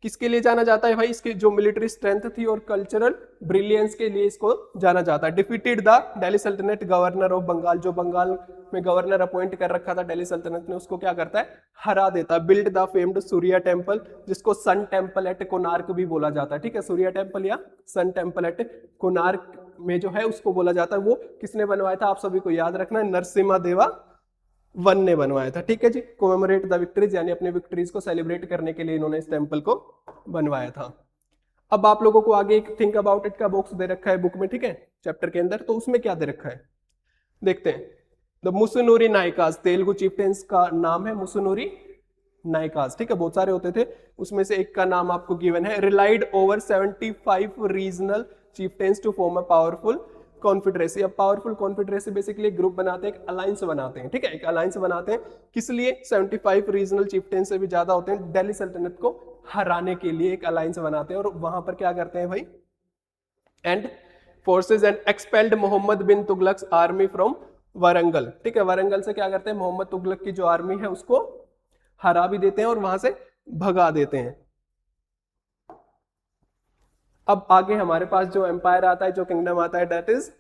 किसके लिए जाना जाता है भाई? इसकी जो मिलिट्री स्ट्रेंथ थी और कल्चरल ब्रिलियंस के लिए इसको जाना जाता है। डिफीटेड द दिल्ली सल्तनत गवर्नर ऑफ बंगाल, जो बंगाल में गवर्नर अपॉइंट कर रखा था दिल्ली सल्तनत ने, उसको क्या करता है? हरा देता है। Build the famed Surya temple, जिसको सन टेम्पल एट कोणार्क भी बोला जाता है, ठीक है, सूर्या टेम्पल या सन टेम्पल एट कोणार्क में जो है उसको बोला जाता है। वो किसने बनवाया था? आप सभी को याद रखना है, नरसिम्हा देवा वन ने बनवाया था, ठीक है जी। कोमेमोरेट द विक्ट्रीज, यानी अपने विक्ट्रीज को सेलिब्रेट करने के लिए इन्होंने इस टेम्पल को बनवाया था। अब आप लोगों को आगे एक थिंक अबाउट इट का बॉक्स दे रखा है बुक में, ठीक है, चैप्टर के अंदर। तो उसमें क्या दे रखा है देखते हैं। द मुसुनूरी नायकास, तेलुगु चीफ्टेंस का नाम है मुसुनूरी नायकास, ठीक है, बहुत सारे होते थे, उसमें से एक का नाम आपको गिवन है। Relied over 75 regional chieftains to form a powerful confederacy. अब पावरफुल कॉन्फेडरेसी बेसिकली ग्रुप बनाते हैं, एक अलायंस बनाते हैं, ठीक है, एक अलायंस बनाते हैं। किस लिए? 75 रीजनल चीफ्टेंस से भी ज्यादा होते हैं, दिल्ली सल्तनत को हराने के लिए एक अलायंस बनाते हैं। और वहां पर क्या करते हैं भाई? And forces and expelled Mohammad bin Tughlaq army from Warangal, ठीक है, वारंगल से क्या करते हैं? मोहम्मद तुगलक की जो आर्मी है उसको हरा भी देते हैं और वहां से भगा देते हैं। अब आगे हमारे पास जो एम्पायर आता है, जो किंगडम आता है, दैट इज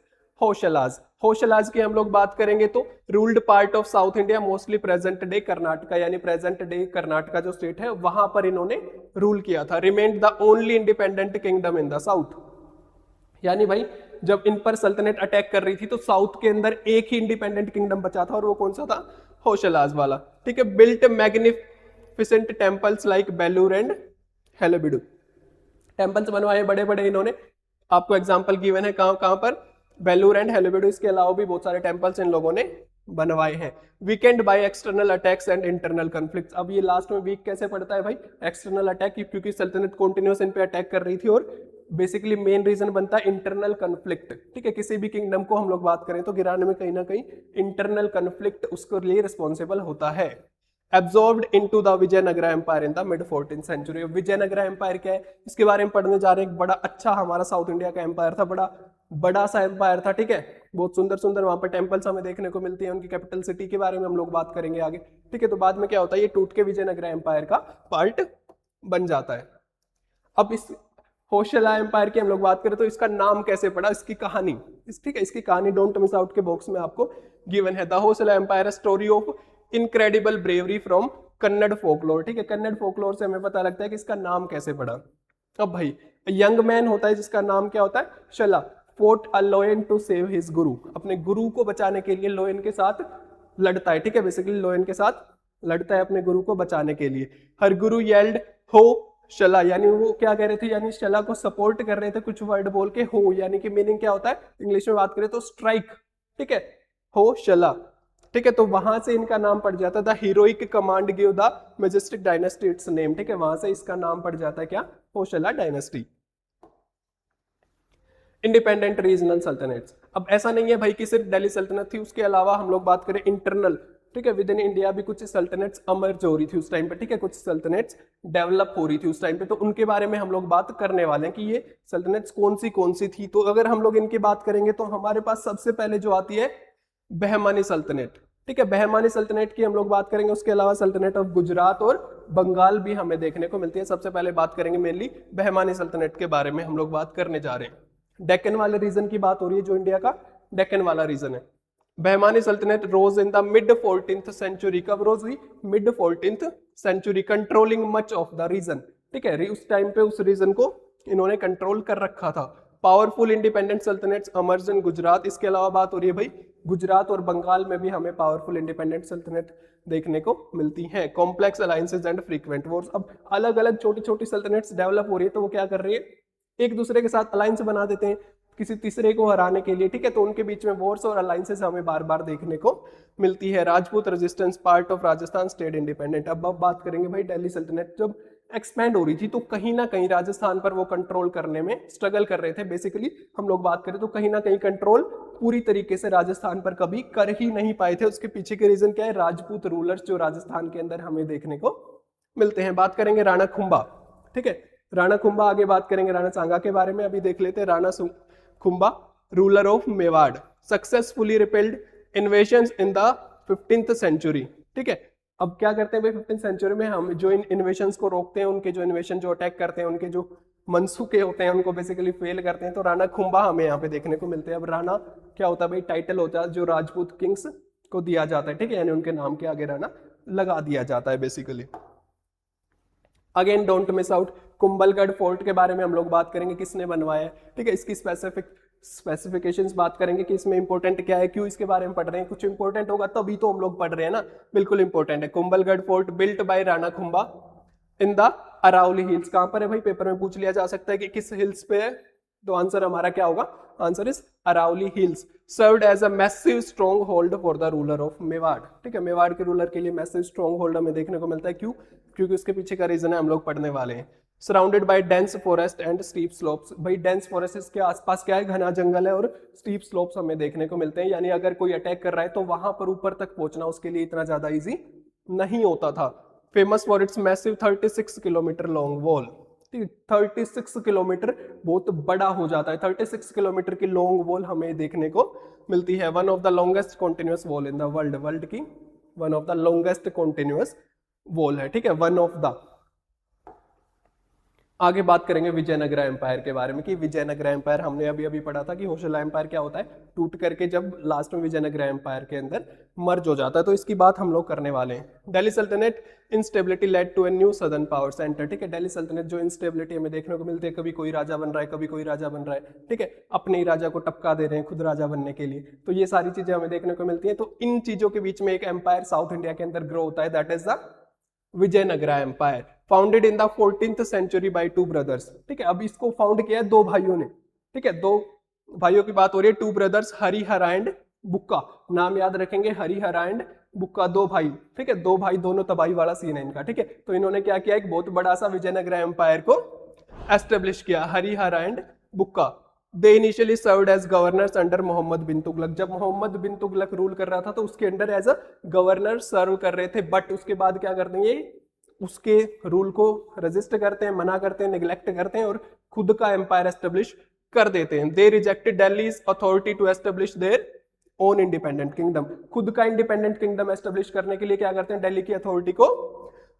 होशलाज। होशलाज की हम लोग बात करेंगे तो ruled part of south India, mostly present day Karnataka, यानी प्रेजेंट डे कर्नाटका जो स्टेट है वहां पर इन्होंने रूल किया था। Remained the only independent kingdom in the south, यानी भाई जब इन पर सल्तनत अटैक कर रही थी तो साउथ के अंदर एक ही इंडिपेंडेंट किंगडम बचा था, और वो कौन सा था? होशलाज वाला, ठीक है। Built magnificent temples like Belur and Halebidu, temples बनवाए बड़े बड़े इन्होंने। आपको एग्जांपल गिवन है कहां कहां पर? बेलूर एंड हेलेबिडू। इसके अलावा भी बहुत सारे टेम्पल्स इन लोगों ने बनवाए हैं। Weekend by external attacks and internal conflicts. अब ये लास्ट में वीक कैसे पड़ता है भाई? एक्सटर्नल अटैक, क्योंकि सल्तनत कॉन्टिन्यूस इन पे अटैक कर रही थी, और बेसिकली मेन रीजन बनता है इंटरनल कॉन्फ्लिक्ट, ठीक है। किसी भी किंगडम को हम लोग बात करें तो गिराने में कहीं ना कहीं इंटरनल कॉन्फ्लिक्ट उसके लिए रिस्पॉन्सिबल होता है। Absorbed into the Vijayanagara empire in the mid 14th century. Vijayanagara empire क्या है, इसके बारे में पढ़ने जा रहे हैं। एक बड़ा अच्छा हमारा साउथ इंडिया का एम्पायर था, बड़ा बड़ा सा एम्पायर था, ठीक है। बहुत सुंदर सुंदर वहां पर टेम्पल्स हमें देखने को मिलती है। उनकी कैपिटल सिटी के बारे में हम लोग बात करेंगे आगे, ठीक है। तो बाद में क्या होता है, ये टूट के विजयनगरा एम्पायर का पार्ट बन जाता है। अब इस होशला एम्पायर की हम लोग बात करें तो इसका नाम कैसे पड़ा, इसकी कहानी, ठीक है, इसकी कहानी डोंट मिस आउट के बॉक्स में आपको गिवन है। The Hoysala empire story of incredible bravery from Kannada folklore, ठीक है। कन्नड़ फोकलोर से हमें पता लगता है कि इसका नाम कैसे पड़ा। अब भाई यंग मैन होता है जिसका नाम क्या होता है? Sala, fought a lion to save his guru, अपने गुरु को बचाने के लिए लोयन के साथ लड़ता है, ठीक है, बेसिकली लोयन के साथ लड़ता है अपने गुरु को बचाने के लिए। हर गुरु येल्ड हो शला, यानी वो क्या कह रहे थे, यानी शला को सपोर्ट कर रहे थे कुछ वर्ड बोल के। हो यानी कि मीनिंग क्या होता है इंग्लिश में बात करें तो स्ट्राइक, ठीक है, हो शला, ठीक है। तो वहां से इनका नाम पड़ जाता था heroic command give the Majestic dynasty it's name, ठीक है, वहां से इसका नाम पड़ जाता है क्या? Hoysala dynasty. Independent regional sultanates. अब ऐसा नहीं है भाई कि सिर्फ दिल्ली सल्तनत थी, उसके अलावा हम लोग बात करें इंटरनल, ठीक है, विद इन इंडिया भी कुछ सल्तनट्स अमर्ज हो रही थी उस टाइम पे, ठीक है, कुछ सल्तनट्स डेवलप हो रही थी उस टाइम पे। तो उनके बारे में हम लोग बात करने वाले हैं कि ये सल्तनट्स कौन सी थी। तो अगर हम लोग इनकी बात करेंगे तो हमारे पास सबसे पहले जो आती है बहमानी सल्तनत, ठीक है, बहमानी सल्तनत की हम लोग बात करेंगे। उसके अलावा सल्तनत ऑफ गुजरात और बंगाल भी हमें देखने को मिलती है। सबसे पहले बात करेंगे मेनली बहमानी सल्तनत के बारे में हम लोग बात करने जा रहे हैं। डेक्कन वाले रीजन की बात हो रही है, जो इंडिया का डेक्कन वाला रीजन है। बहमानी सल्तनत rose in the mid 14th century. कब रोज हुई? Mid 14th century, controlling much of the region, ठीक है, उस टाइम पे उस रीजन को इन्होंने कंट्रोल कर रखा था। पावरफुल इंडिपेंडेंट सल्तनट्स अमर्ज इन गुजरात। इसके अलावा बात हो रही है भाई गुजरात और बंगाल में भी हमें पावरफुल इंडिपेंडेंट सल्तनत देखने को मिलती है। Complex alliances and frequent Wars. अब अलग अलग छोटी छोटी सल्तनट्स डेवलप हो रही है, तो वो क्या कर रही है, एक दूसरे के साथ अलायंस बना देते हैं किसी तीसरे को हराने के लिए, ठीक है। तो उनके बीच में वॉर्स और अलायंसेस हमें बार बार देखने को मिलती है। Rajput resistance, part of Rajasthan state independent. अब बात करेंगे भाई दिल्ली सल्तनत जब एक्सपैंड हो रही थी तो कहीं ना कहीं राजस्थान पर वो कंट्रोल करने में स्ट्रगल कर रहे थे। बेसिकली हम लोग बात करें तो कहीं ना कहीं कंट्रोल पूरी तरीके से राजस्थान पर कभी कर ही नहीं पाए थे। उसके पीछे के रीजन क्या है? राजपूत रूलर्स जो राजस्थान के अंदर हमें देखने को मिलते हैं। बात करेंगे राणा खुंबा, ठीक है, राणा खुंबा आगे बात करेंगे। राणा सांगा के बारे में अभी देख लेते हैं। Rana Kumbha ruler of Mewar, successfully repelled invasions in the 15th century, ठीक है। अब क्या करते हैं भाई 15th सेंचुरी में हम जो इन इन्वेशंस को रोकते हैं, उनके जो इन्वेशन जो अटैक करते हैं, उनके जो मनसूखे होते हैं उनको बेसिकली फेल करते हैं, तो राणा खुम्बा हमें यहाँ पे देखने को मिलते हैं। अब राणा क्या होता है भाई, टाइटल होता है जो राजपूत किंग्स को दिया जाता है, ठीक है, यानी उनके नाम के आगे राणा लगा दिया जाता है basically. Again don't miss out, Kumbhalgarh fort के बारे में हम लोग बात करेंगे, किसने बनवाया है, ठीक है, इसकी स्पेसिफिकेशंस बात करेंगे कि इसमें इंपॉर्टेंट क्या है, क्यों इसके बारे में पढ़ रहे हैं, कुछ इंपॉर्टेंट होगा तभी तो हम लोग पढ़ रहे हैं ना, बिल्कुल इंपॉर्टेंट है। Kumbhalgarh fort built by Rana Kumbha in the Aravalli hills, कहां पर है भाई, पेपर में पूछ लिया जा सकता है कि किस हिल्स पे है, तो आंसर हमारा क्या होगा, answer is Aravalli hills. Served as a massive stronghold for the ruler of Mewar, ठीक है, मेवाड़ के रूलर के लिए मैसिव स्ट्रॉन्ग होल्ड हमें देखने को मिलता है, क्यों, क्योंकि उसके पीछे का रीजन है हम लोग पढ़ने वाले हैं। Surrounded by dense forest and steep slopes, भाई डेंस फॉरेस्ट इसके आसपास क्या है, घना जंगल है और स्टीप स्लोप्स हमें देखने को मिलते हैं, यानी अगर कोई अटैक कर रहा है तो वहां पर ऊपर तक पहुंचना उसके लिए इतना ज्यादा इजी नहीं होता था। Famous for its massive 36 kilometre long wall, 36 kilometre बहुत बड़ा हो जाता है, 36 किलोमीटर की लॉन्ग वॉल हमें देखने को मिलती है। One of the longest continuous wall in the world, world की one of the longest continuous wall है, ठीक है, वन ऑफ द। आगे बात करेंगे विजयनगरा एम्पायर के बारे में कि विजयनगरा एम्पायर हमने अभी अभी पढ़ा था कि होशला एम्पायर क्या होता है, टूट करके जब लास्ट में विजयनगरा एम्पायर के अंदर मर्ज हो जाता है, तो इसकी बात हम लोग करने वाले हैं। Delhi Sultanate instability led to a new southern power centre, ठीक है, दिल्ली सल्तनत जो इंस्टेबिलिटी हमें देखने को मिलती है, कभी कोई राजा बन रहा है, कभी कोई राजा बन रहा है, ठीक है, अपने ही राजा को टपका दे रहे हैं खुद राजा बनने के लिए, तो ये सारी चीजें हमें देखने को मिलती है। तो इन चीजों के बीच में एक एम्पायर साउथ इंडिया के अंदर ग्रो होता है, that is the Vijayanagara empire, founded in the 14th century by two brothers, ठीक है, अब इसको फाउंड किया है दो भाइयों ने, ठीक है, दो भाइयों की बात हो रही है, टू ब्रदर्स हरिहरा एंड बुक्का, नाम याद रखेंगे, हरिहरा एंड बुक्का, दो भाई, ठीक है, दो भाई, दोनों तबाही वाला सीन है इनका, ठीक है, तो इन्होंने क्या किया, एक बहुत बड़ा सा विजयनगरा एम्पायर को एस्टेब्लिश किया, Harihara and Bukka. They initially served as governors under Mohammed bin Tughlaq, जब मोहम्मद बिन तुगलक रूल कर रहा था तो उसके अंडर एज अ गवर्नर सर्व कर रहे थे, बट उसके बाद क्या करते हैं ये उसके रूल को रजिस्ट करते हैं, मना करते हैं, निगलेक्ट करते हैं और खुद का एम्पायर एस्टेब्लिश कर देते हैं। They rejected Delhi authority to establish their own independent kingdom, खुद का इंडिपेंडेंट किंगडम एस्टेब्लिश करने के लिए क्या करते हैं, दिल्ली की अथॉरिटी को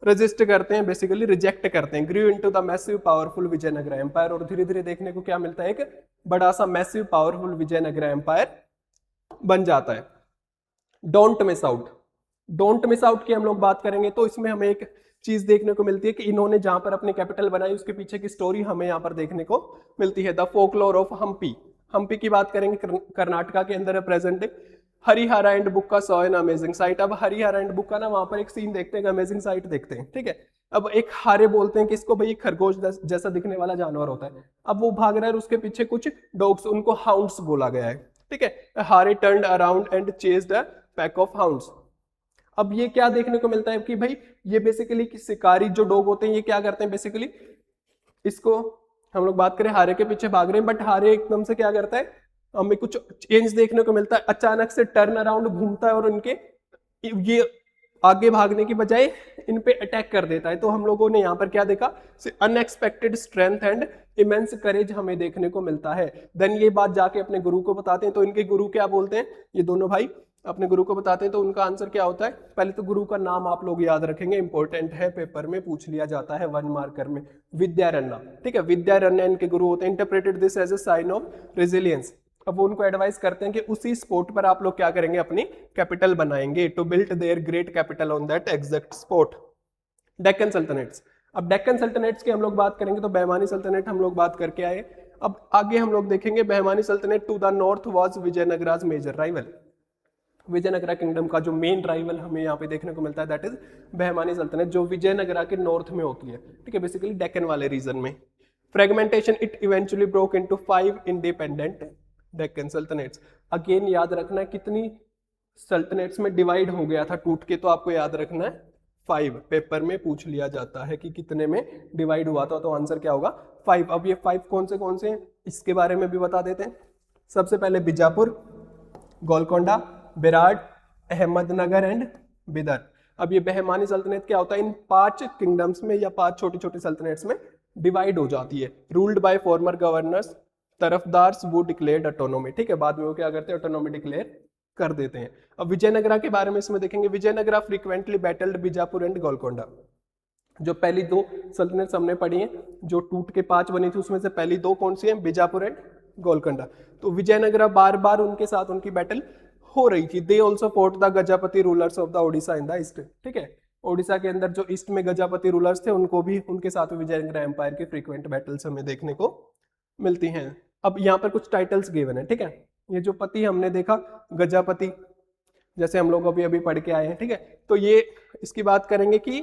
रजिस्ट करते हैं, बेसिकली रिजेक्ट करते हैं। Grew into the massive powerful Vijayanagara empire, और धीरे धीरे देखने को क्या मिलता है, एक बड़ा सा मैसिव पावरफुल विजयनगरा एम्पायर बन जाता है। Don't miss out, don't miss out की हम लोग बात करेंगे तो इसमें हमें एक चीज देखने को मिलती है कि इन्होंने जहां पर अपनी कैपिटल बनाई उसके पीछे की स्टोरी हमें यहाँ पर देखने को मिलती है। The folklore of Hampi, Hampi की बात करेंगे, कर्नाटका के अंदर है present. Harihara and Bukka saw an amazing sight, अब हरिहरा एंड बुक्का ना वहां पर एक सीन देखते हैं, अमेजिंग साइट देखते हैं, ठीक है। अब एक हारे बोलते हैं कि इसको भाई खरगोश जैसा दिखने वाला जानवर होता है, अब वो भाग रहा है और उसके पीछे कुछ डॉग्स, उनको हाउंड्स बोला गया है, ठीक है। हारे turned around and chased a pack of hounds, अब ये क्या देखने को मिलता है कि भाई ये बेसिकली शिकारी जो डॉग होते हैं ये क्या करते हैं, बेसिकली इसको हम लोग बात करें हारे के पीछे भाग रहे हैं, बट हारे एकदम से क्या करता है, हमें कुछ चेंज देखने को मिलता है, अचानक से टर्न अराउंड घूमता है और उनके ये आगे भागने की बजाय इन पे अटैक कर देता है। तो हम लोगों ने यहाँ पर क्या देखा, अनएक्सपेक्टेड स्ट्रेंथ एंड इमेंस करेज हमें देखने को मिलता है। देन ये बात जाके अपने गुरु को बताते हैं, तो इनके गुरु क्या बोलते हैं, ये दोनों भाई अपने गुरु को बताते हैं, तो उनका आंसर क्या होता है, पहले तो गुरु का नाम आप लोग याद रखेंगे, इंपॉर्टेंट है, पेपर में पूछ लिया जाता है 1 मार्कर में, विद्यारण्य, ठीक है, विद्यारण्य इनके गुरु होते हैं। Interpreted this as a sign of resilience, अब वो उनको एडवाइस करते हैं कि उसी स्पॉट पर आप लोग क्या करेंगे, अपनी कैपिटल बनाएंगे, to build their great capital on that exact spot. Deccan sultanates, अब डेक्कन सल्तनट्स की हम लोग बात करेंगे तो बहमानी सल्तनत हम लोग बात करके आए, अब आगे हम लोग देखेंगे Bahmani sultanate to the north was Vijayanagara's major rival, Vijayanagara kingdom का जो मेन राइवल हमें यहाँ पे देखने को मिलता है दैट इज बहमानी सल्तनत, जो विजयनगरा के नॉर्थ में होती है, ठीक है, बेसिकली डेक्कन वाले रीजन में। Fragmentation, it eventually broke into 5 independent Deccan sultanates, again याद रखना है कितनी सल्तनट्स में डिवाइड हो गया था टूट के, तो आपको याद रखना है 5, पेपर में पूछ लिया जाता है कि कितने में डिवाइड हुआ था, तो आंसर क्या होगा 5। अब ये 5 कौन से हैं इसके बारे में भी बता देते हैं। सबसे पहले बीजापुर, गोलकोंडा, बेराड, अहमदनगर एंड बिदर। अब ये बहमानी सल्तनत क्या होता है, इन 5 किंगडम्स में या 5 छोटी छोटी सल्तनट्स में डिवाइड हो जाती है। रूल्ड बाय फॉर्मर गवर्नर्स, तरफदार्स वो डिक्लेयर्ड ऑटोनॉमी, ठीक है, बाद में वो क्या करते हैं, ऑटोनॉमी डिक्लेयर कर देते हैं। अब विजयनगरा के बारे में इसमें देखेंगे, Vijayanagara frequently battled Bijapur and Golconda. जो पहली दो सल्तनत हमने पढ़ी हैं, जो टूट के 5 बनी थी, उसमें से पहली दो कौन सी हैं? बीजापुर एंड गोलकोंडा। तो विजयनगरा बार बार उनके साथ उनकी बैटल हो रही थी। They also fort the Gajapati rulers of the Odisha in the east, ठीक है। ओडिशा के अंदर जो ईस्ट में गजापति रूलर्स थे, उनको भी उनके साथ विजयनगरा एम्पायर की फ्रीक्वेंट बैटल्स हमें देखने को मिलती हैं। अब यहाँ पर कुछ टाइटल्स गिवन है, ठीक है। ये जो पति हमने देखा गजापति, जैसे हम लोग अभी अभी पढ़ के आए हैं, ठीक है। तो ये इसकी बात करेंगे कि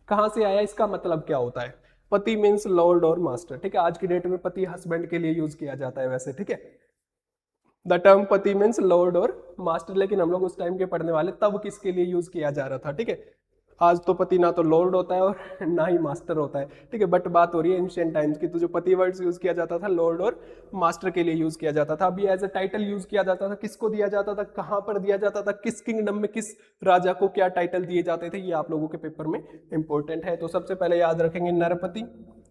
कहां से आया, इसका मतलब क्या होता है। पति मीन्स लॉर्ड और मास्टर, ठीक है। आज की डेट में पति हस्बैंड के लिए यूज किया जाता है वैसे, ठीक है। द टर्म पति मीन्स लॉर्ड और मास्टर, लेकिन हम लोग उस टाइम के पढ़ने वाले, तब किसके लिए यूज किया जा रहा था, ठीक है। आज तो पति ना तो लॉर्ड होता है और ना ही मास्टर होता है, ठीक है। बट बात हो रही है एंशिएंट टाइम्स की, तो जो पति वर्ड्स यूज किया जाता था लॉर्ड और मास्टर के लिए यूज किया जाता था। अभी एज अ टाइटल यूज किया जाता था, किसको दिया जाता था, कहां पर दिया जाता था, किस किंगडम में किस राजा को क्या टाइटल दिए जाते थे, ये आप लोगों के पेपर में इंपॉर्टेंट है। तो सबसे पहले याद रखेंगे नरपति।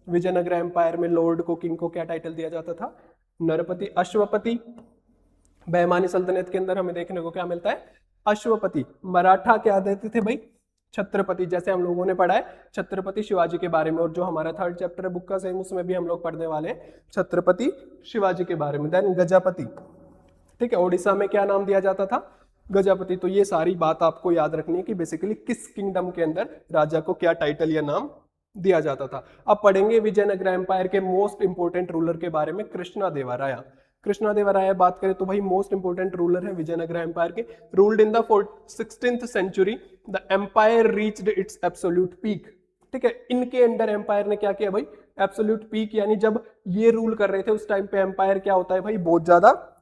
विजयनगर एम्पायर में लॉर्ड को, किंग को क्या टाइटल दिया जाता था? नरपति। अश्वपति, बहमानी सल्तनत के अंदर हमें देखने को क्या मिलता है? अश्वपति। मराठा क्या देते थे भाई? छत्रपति। जैसे हम लोगों ने पढ़ा है छत्रपति शिवाजी के बारे में, और जो हमारा 3rd चैप्टर है बुक का सेम, उसमें भी हम लोग पढ़ने वाले हैं छत्रपति शिवाजी के बारे में। देन गजापति, ठीक है। ओडिशा में क्या नाम दिया जाता था? गजापति। तो ये सारी बात आपको याद रखनी है कि बेसिकली किस किंगडम के अंदर राजा को क्या टाइटल या नाम दिया जाता था। अब पढ़ेंगे विजयनगर एम्पायर के मोस्ट इंपोर्टेंट रूलर के बारे में, कृष्णदेवराया। कृष्णदेवराया बात करें तो भाई मोस्ट इंपोर्टेंट रूलर है विजयनगर एम्पायर के। Ruled in the 16th century, the empire reached its absolute peak, ठीक है। इनके अंडर एम्पायर ने क्या किया भाई? एब्सोल्यूट पीक, यानी जब ये रूल कर रहे थे उस टाइम पे एम्पायर क्या होता है भाई? बहुत ज्यादा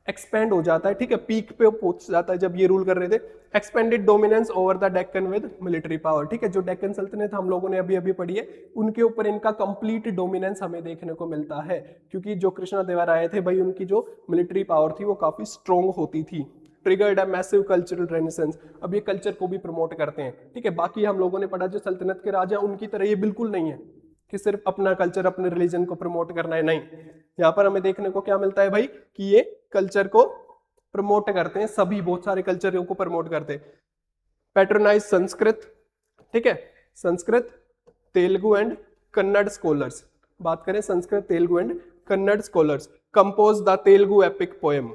एक्सपेंड हो जाता है, ठीक है। पीक पे पहुंच जाता है जब ये रूल कर रहे थे। Expanded dominance over the Deccan with military power, ठीक है। जो डेक्कन सल्तनत हम लोगों ने अभी अभी पढ़ी है, उनके ऊपर इनका कंप्लीट डोमिनेंस हमें देखने को मिलता है, क्योंकि जो कृष्णदेवराय थे भाई, उनकी जो मिलिट्री पावर थी वो काफी स्ट्रॉन्ग होती थी। Triggered a massive cultural renaissance, अब ये कल्चर को भी प्रमोट करते हैं, ठीक है। बाकी हम लोगों ने पढ़ा जो सल्तनत के राजा, उनकी तरह ये बिल्कुल नहीं है कि सिर्फ अपना कल्चर, अपने रिलीजन को प्रमोट करना है, नहीं। यहाँ पर हमें देखने को क्या मिलता है भाई कि ये कल्चर को प्रमोट करते हैं, सभी बहुत सारे कल्चरों को प्रमोट करते हैं। पैट्रोनाइज संस्कृत, ठीक है। संस्कृत, तेलुगु एंड कन्नड़ स्कॉलर्स, बात करें Sanskrit, Telugu and Kannada scholars. Compose the Telugu epic poem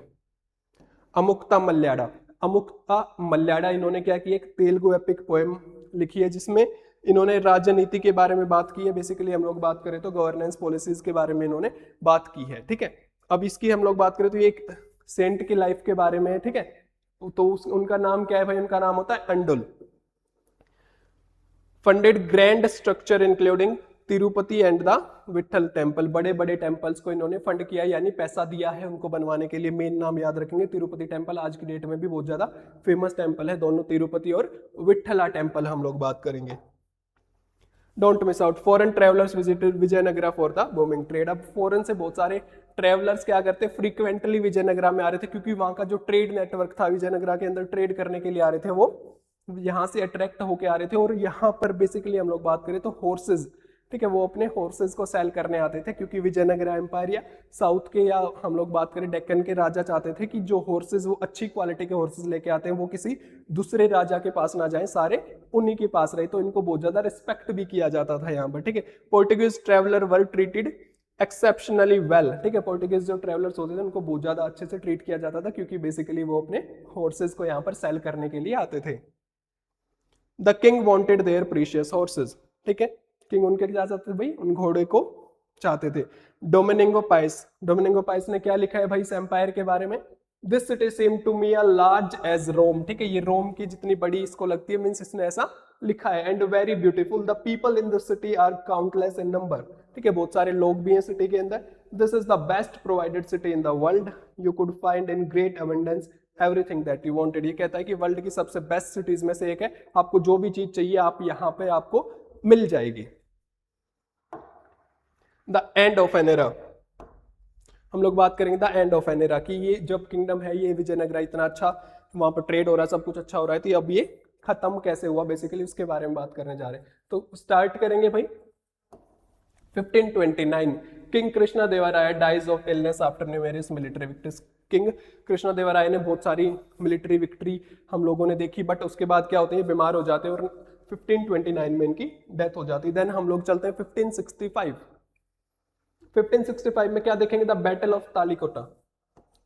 Amuktamalyada. Amuktamalyada इन्होंने क्या की? एक तेलुगु एपिक पोएम लिखी है, जिसमें इन्होंने राजनीति के बारे में बात की है। बेसिकली हम लोग बात करें तो गवर्नेंस पॉलिसीज के बारे में इन्होंने बात की है, ठीक है। अब इसकी हम लोग बात करें तो ये एक सेंट की लाइफ के बारे में है, ठीक है। तो उनका नाम क्या है भाई? उनका नाम होता है अंडुल। Funded grand structure including Tirupati and the Vitthala temple, बड़े बड़े टेम्पल्स को इन्होंने फंड किया, यानी पैसा दिया है उनको बनवाने के लिए। मेन नाम याद रखेंगे तिरुपति टेम्पल, आज की डेट में भी बहुत ज्यादा फेमस टेम्पल है, दोनों तिरुपति और विठला टेम्पल हम लोग बात करेंगे। Don't miss out, foreign travellers visited Vijayanagara for the booming trade. अब फॉरेन से बहुत सारे ट्रेवलर्स क्या करते, फ्रीक्वेंटली विजयनगरा में आ रहे थे, क्योंकि वहां का जो ट्रेड नेटवर्क था, विजयनगरा के अंदर ट्रेड करने के लिए आ रहे थे, वो यहाँ से अट्रैक्ट होके आ रहे थे। और यहाँ पर बेसिकली हम लोग बात करें तो हॉर्सेज, ठीक है, वो अपने हॉर्सेज को सेल करने आते थे, क्योंकि विजयनगरा एम्पायर या साउथ के, या हम लोग बात करें डेक्कन के राजा चाहते थे कि जो हॉर्सेज वो अच्छी क्वालिटी के हॉर्सेज लेके आते हैं वो किसी दूसरे राजा के पास ना जाए, सारे उन्हीं के पास रहे। तो इनको बहुत ज्यादा रिस्पेक्ट भी किया जाता था यहाँ पर, ठीक है। Portuguese traveller were treated exceptionally well, ठीक है। पोर्टुगीज जो ट्रेवलर्स होते थे उनको बहुत ज्यादा अच्छे से ट्रीट किया जाता था, क्योंकि बेसिकली वो अपने हॉर्सेज को यहाँ पर सेल करने के लिए आते थे। The king wanted their precious horses, ठीक है। किंग उनके क्या चाहते थे भाई? उन घोड़े को चाहते थे। डोमिनिगो पाइस, डोमिनिगो पाइस ने क्या लिखा है भाई इस एम्पायर के बारे में? This city seem to me a large as Rome, ठीक है। ये रोम की जितनी बड़ी इसको लगती है, मीन्स इसने ऐसा लिखा है। And very beautiful, the people in the city are countless in number, ठीक है। बहुत सारे लोग भी हैं सिटी के अंदर। This is the best provided city in the world, you could find in great abundance everything that you wanted. ये कहता है कि वर्ल्ड की सबसे बेस्ट सिटीज में से एक है, आपको जो भी चीज चाहिए आप यहाँ पे आपको मिल जाएगी। The end of an era, हम लोग बात करेंगे the end of an era की ये जब किंगडम है ये विजयनगरा इतना अच्छा वहां पर ट्रेड हो रहा है, सब कुछ अच्छा हो रहा है, तो अब ये खत्म कैसे हुआ, बेसिकली उसके बारे में बात करने जा रहे हैं। तो स्टार्ट करेंगे भाई 1529, king Krishnadevaraya dies of illness after numerous military victories. King Krishnadevaraya ने बहुत सारी मिलिट्री विक्ट्री हम लोगों ने देखी, बट उसके बाद क्या होते हैं, बीमार हो जाते हैं और 1529 में इनकी डेथ हो जाती है। देन हम लोग चलते हैं 1565। 1565 में क्या देखेंगे, द बैटल ऑफ तालिकोटा।